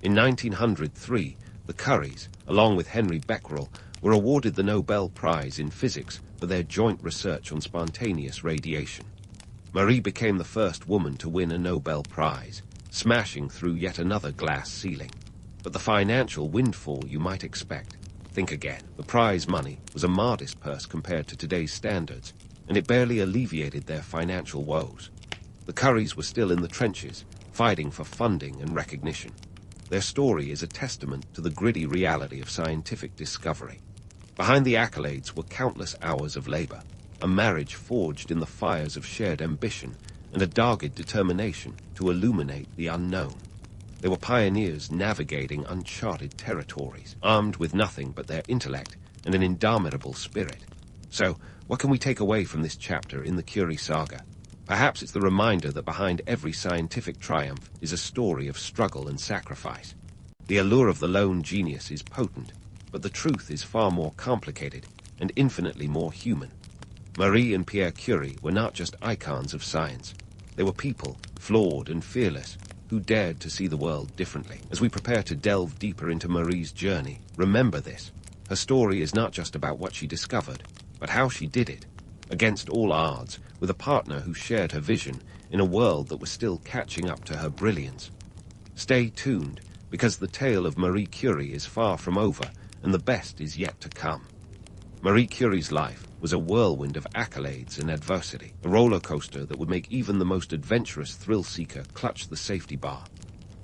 In 1903, the Curies, along with Henry Becquerel, were awarded the Nobel Prize in Physics for their joint research on spontaneous radiation. Marie became the first woman to win a Nobel Prize, smashing through yet another glass ceiling. But the financial windfall you might expect. Think again. The prize money was a modest purse compared to today's standards, and it barely alleviated their financial woes. The Curies were still in the trenches, fighting for funding and recognition. Their story is a testament to the gritty reality of scientific discovery. Behind the accolades were countless hours of labor, a marriage forged in the fires of shared ambition, and a dogged determination to illuminate the unknown. They were pioneers navigating uncharted territories, armed with nothing but their intellect and an indomitable spirit. So, what can we take away from this chapter in the Curie saga? Perhaps it's the reminder that behind every scientific triumph is a story of struggle and sacrifice. The allure of the lone genius is potent, but the truth is far more complicated and infinitely more human. Marie and Pierre Curie were not just icons of science. They were people, flawed and fearless, who dared to see the world differently. As we prepare to delve deeper into Marie's journey, remember this. Her story is not just about what she discovered, but how she did it, against all odds, with a partner who shared her vision in a world that was still catching up to her brilliance. Stay tuned, because the tale of Marie Curie is far from over, and the best is yet to come. Marie Curie's life was a whirlwind of accolades and adversity, a roller coaster that would make even the most adventurous thrill-seeker clutch the safety bar.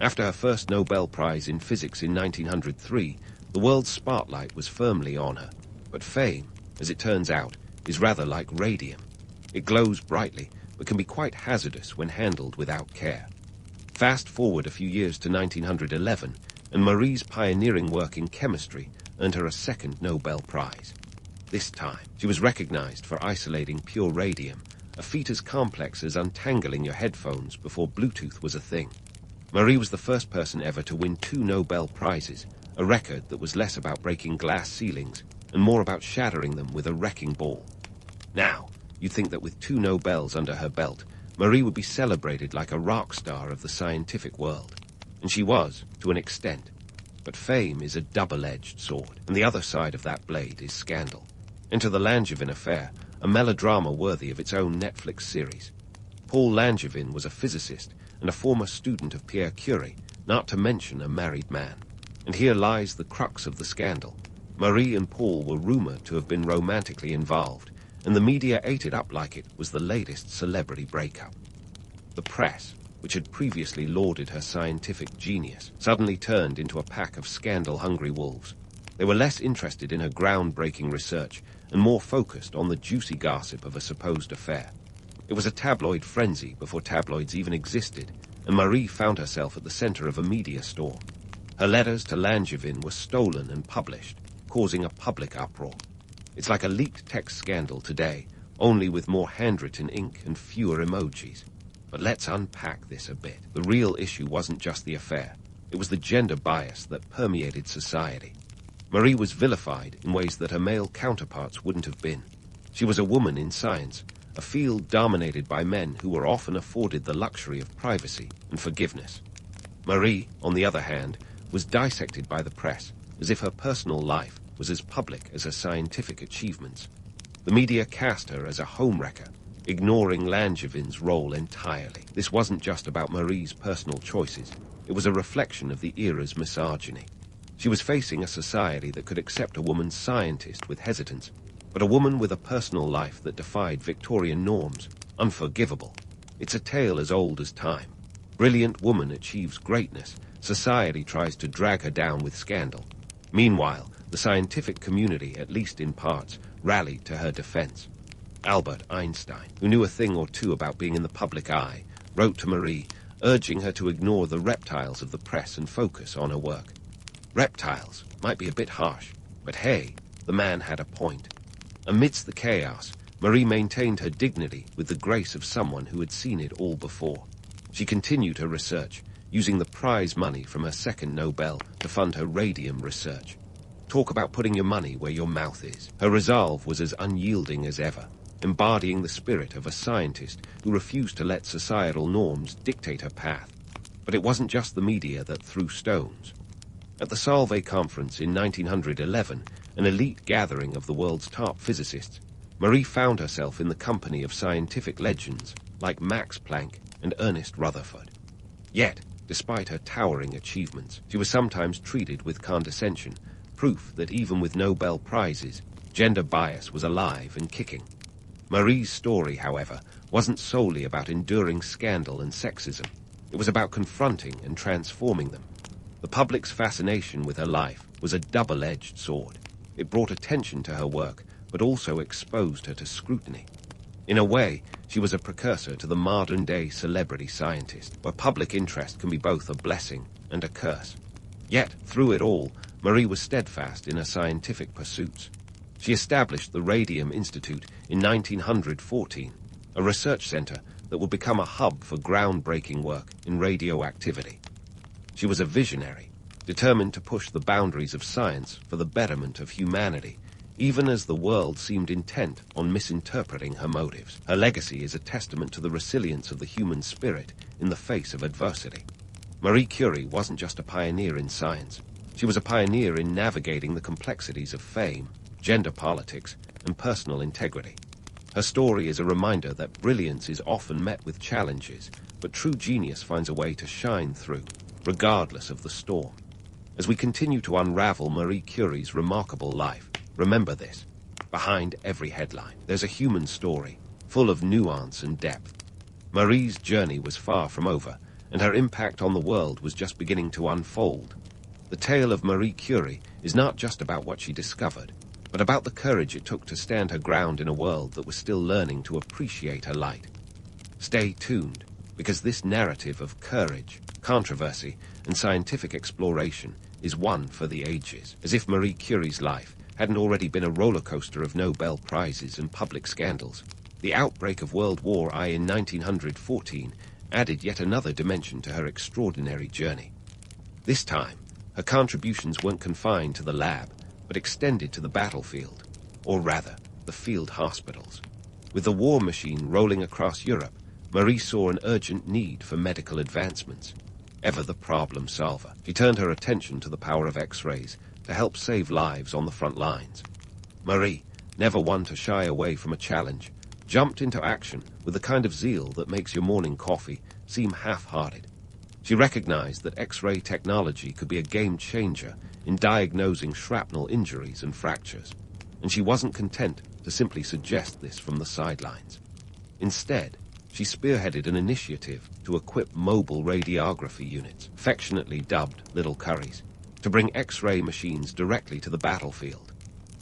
After her first Nobel Prize in Physics in 1903, The world's spotlight was firmly on her, but fame, as it turns out, is rather like radium. It glows brightly, but can be quite hazardous when handled without care. Fast forward a few years to 1911, and Marie's pioneering work in chemistry earned her a second Nobel Prize. This time, she was recognized for isolating pure radium, a feat as complex as untangling your headphones before Bluetooth was a thing. Marie was the first person ever to win 2 Nobel Prizes, a record that was less about breaking glass ceilings and more about shattering them with a wrecking ball. Now, you'd think that with 2 Nobels under her belt, Marie would be celebrated like a rock star of the scientific world. And she was, to an extent. But fame is a double-edged sword, and the other side of that blade is scandal. Enter the Langevin affair, a melodrama worthy of its own Netflix series. Paul Langevin was a physicist and a former student of Pierre Curie, not to mention a married man. And here lies the crux of the scandal. Marie and Paul were rumored to have been romantically involved, and the media ate it up like it was the latest celebrity breakup. The press, which had previously lauded her scientific genius, suddenly turned into a pack of scandal-hungry wolves. They were less interested in her groundbreaking research and more focused on the juicy gossip of a supposed affair. It was a tabloid frenzy before tabloids even existed, and Marie found herself at the center of a media storm. Her letters to Langevin were stolen and published, causing a public uproar. It's like a leaked text scandal today, only with more handwritten ink and fewer emojis. But let's unpack this a bit. The real issue wasn't just the affair. It was the gender bias that permeated society. Marie was vilified in ways that her male counterparts wouldn't have been. She was a woman in science, a field dominated by men who were often afforded the luxury of privacy and forgiveness. Marie, on the other hand, was dissected by the press as if her personal life was as public as her scientific achievements. The media cast her as a homewrecker, ignoring Langevin's role entirely. This wasn't just about Marie's personal choices. It was a reflection of the era's misogyny. She was facing a society that could accept a woman scientist with hesitance, but a woman with a personal life that defied Victorian norms, unforgivable. It's a tale as old as time. Brilliant woman achieves greatness. Society tries to drag her down with scandal. Meanwhile, the scientific community, at least in parts, rallied to her defense. Albert Einstein, who knew a thing or two about being in the public eye, wrote to Marie, urging her to ignore the reptiles of the press and focus on her work. Reptiles might be a bit harsh, but hey, the man had a point. Amidst the chaos, Marie maintained her dignity with the grace of someone who had seen it all before. She continued her research, using the prize money from her second Nobel to fund her radium research. Talk about putting your money where your mouth is. Her resolve was as unyielding as ever, embodying the spirit of a scientist who refused to let societal norms dictate her path. But it wasn't just the media that threw stones. At the Solvay conference in 1911, an elite gathering of the world's top physicists, Marie found herself in the company of scientific legends like Max Planck and Ernest Rutherford. Yet, despite her towering achievements, she was sometimes treated with condescension, proof that even with Nobel Prizes, gender bias was alive and kicking. Marie's story, however, wasn't solely about enduring scandal and sexism. It was about confronting and transforming them. The public's fascination with her life was a double-edged sword. It brought attention to her work, but also exposed her to scrutiny. In a way, she was a precursor to the modern-day celebrity scientist, where public interest can be both a blessing and a curse. Yet, through it all, Marie was steadfast in her scientific pursuits. She established the Radium Institute in 1914, a research center that would become a hub for groundbreaking work in radioactivity. She was a visionary, determined to push the boundaries of science for the betterment of humanity, even as the world seemed intent on misinterpreting her motives. Her legacy is a testament to the resilience of the human spirit in the face of adversity. Marie Curie wasn't just a pioneer in science. She was a pioneer in navigating the complexities of fame, gender politics, and personal integrity. Her story is a reminder that brilliance is often met with challenges, but true genius finds a way to shine through, regardless of the storm. As we continue to unravel Marie Curie's remarkable life, remember this: behind every headline, there's a human story, full of nuance and depth. Marie's journey was far from over, and her impact on the world was just beginning to unfold. The tale of Marie Curie is not just about what she discovered, but about the courage it took to stand her ground in a world that was still learning to appreciate her light. Stay tuned, because this narrative of courage, controversy, and scientific exploration is one for the ages, as if Marie Curie's life hadn't already been a roller coaster of Nobel Prizes and public scandals. The outbreak of World War I in 1914 added yet another dimension to her extraordinary journey. This time, her contributions weren't confined to the lab, but extended to the battlefield, or rather, the field hospitals. With the war machine rolling across Europe, Marie saw an urgent need for medical advancements. Ever the problem solver, she turned her attention to the power of X-rays to help save lives on the front lines. Marie, never one to shy away from a challenge, jumped into action with the kind of zeal that makes your morning coffee seem half-hearted. She recognized that X-ray technology could be a game-changer in diagnosing shrapnel injuries and fractures, and she wasn't content to simply suggest this from the sidelines. Instead, she spearheaded an initiative to equip mobile radiography units, affectionately dubbed Little Curries, to bring X-ray machines directly to the battlefield.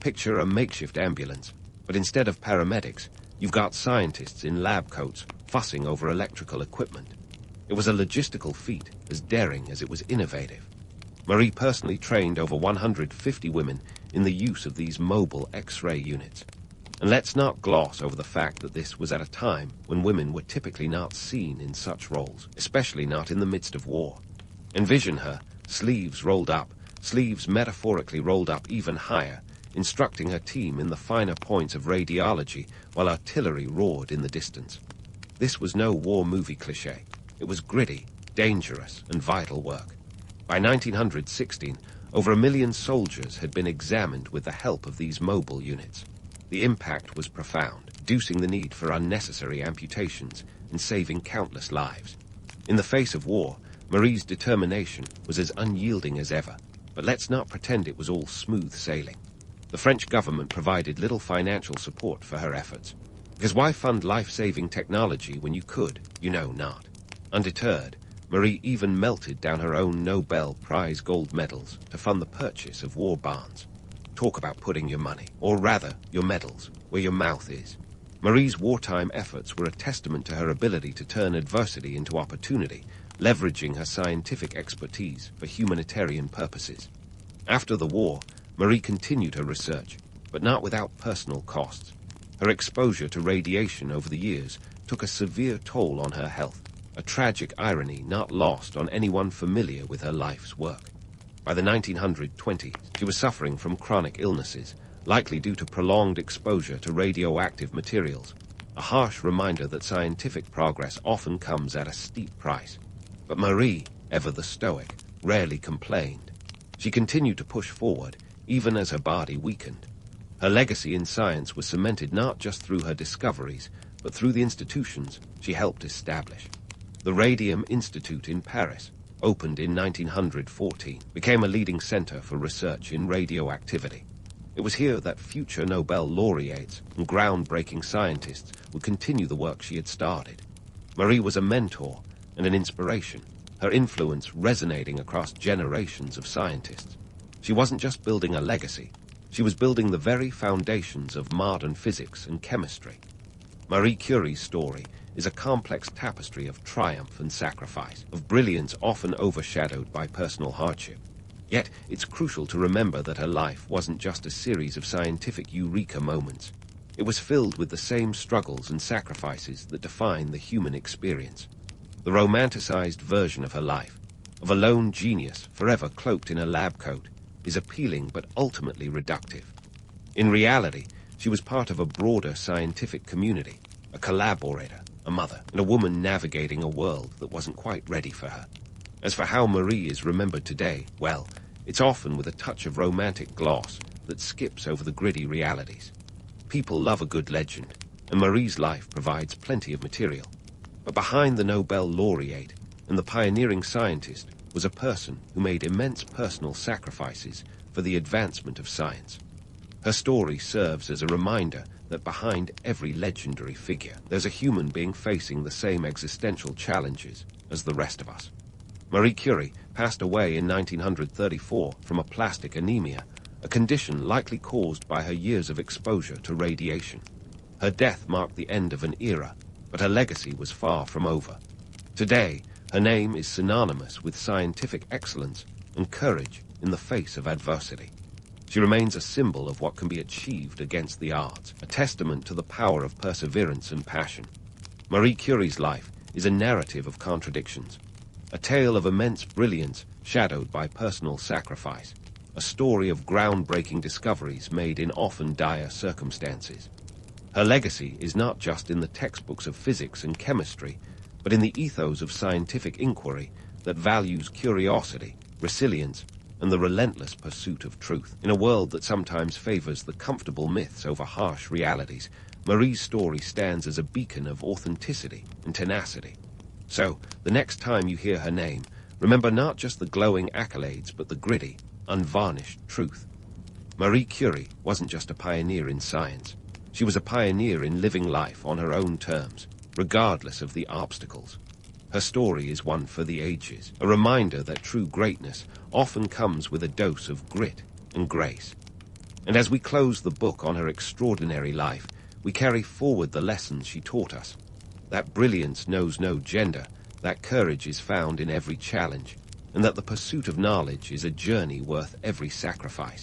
Picture a makeshift ambulance, but instead of paramedics, you've got scientists in lab coats fussing over electrical equipment. It was a logistical feat as daring as it was innovative. Marie personally trained over 150 women in the use of these mobile X-ray units. And let's not gloss over the fact that this was at a time when women were typically not seen in such roles, especially not in the midst of war. Envision her, sleeves rolled up, sleeves metaphorically rolled up even higher, instructing her team in the finer points of radiology while artillery roared in the distance. This was no war movie cliché. It was gritty, dangerous, and vital work. By 1916, over 1 million soldiers had been examined with the help of these mobile units. The impact was profound, reducing the need for unnecessary amputations and saving countless lives. In the face of war, Marie's determination was as unyielding as ever, but let's not pretend it was all smooth sailing. The French government provided little financial support for her efforts, because why fund life-saving technology when you could, not? Undeterred, Marie even melted down her own Nobel Prize gold medals to fund the purchase of war bonds. Talk about putting your money, or rather, your medals, where your mouth is. Marie's wartime efforts were a testament to her ability to turn adversity into opportunity, leveraging her scientific expertise for humanitarian purposes. After the war, Marie continued her research, but not without personal costs. Her exposure to radiation over the years took a severe toll on her health, a tragic irony not lost on anyone familiar with her life's work. By the 1920s, she was suffering from chronic illnesses, likely due to prolonged exposure to radioactive materials, a harsh reminder that scientific progress often comes at a steep price. But Marie, ever the stoic, rarely complained. She continued to push forward, even as her body weakened. Her legacy in science was cemented not just through her discoveries, but through the institutions she helped establish. The Radium Institute in Paris, opened in 1914, became a leading center for research in radioactivity. It was here that future Nobel laureates and groundbreaking scientists would continue the work she had started. Marie was a mentor and an inspiration, her influence resonating across generations of scientists. She wasn't just building a legacy, she was building the very foundations of modern physics and chemistry. Marie Curie's story is a complex tapestry of triumph and sacrifice, of brilliance often overshadowed by personal hardship. Yet, it's crucial to remember that her life wasn't just a series of scientific eureka moments. It was filled with the same struggles and sacrifices that define the human experience. The romanticized version of her life, of a lone genius forever cloaked in a lab coat, is appealing but ultimately reductive. In reality, she was part of a broader scientific community, a collaborator, a mother, and a woman navigating a world that wasn't quite ready for her. As for how Marie is remembered today, well, it's often with a touch of romantic gloss that skips over the gritty realities. People love a good legend, and Marie's life provides plenty of material. But behind the Nobel laureate and the pioneering scientist was a person who made immense personal sacrifices for the advancement of science. Her story serves as a reminder that behind every legendary figure, there's a human being facing the same existential challenges as the rest of us. Marie Curie passed away in 1934 from aplastic anemia, a condition likely caused by her years of exposure to radiation. Her death marked the end of an era, but her legacy was far from over. Today, her name is synonymous with scientific excellence and courage in the face of adversity. She remains a symbol of what can be achieved against the odds, a testament to the power of perseverance and passion. Marie Curie's life is a narrative of contradictions, a tale of immense brilliance shadowed by personal sacrifice, a story of groundbreaking discoveries made in often dire circumstances. Her legacy is not just in the textbooks of physics and chemistry, but in the ethos of scientific inquiry that values curiosity, resilience, and the relentless pursuit of truth. In a world that sometimes favors the comfortable myths over harsh realities, Marie's story stands as a beacon of authenticity and tenacity. So, the next time you hear her name, remember not just the glowing accolades, but the gritty, unvarnished truth. Marie Curie wasn't just a pioneer in science. She was a pioneer in living life on her own terms, regardless of the obstacles. Her story is one for the ages, a reminder that true greatness often comes with a dose of grit and grace. And as we close the book on her extraordinary life, we carry forward the lessons she taught us. That brilliance knows no gender, that courage is found in every challenge, and that the pursuit of knowledge is a journey worth every sacrifice.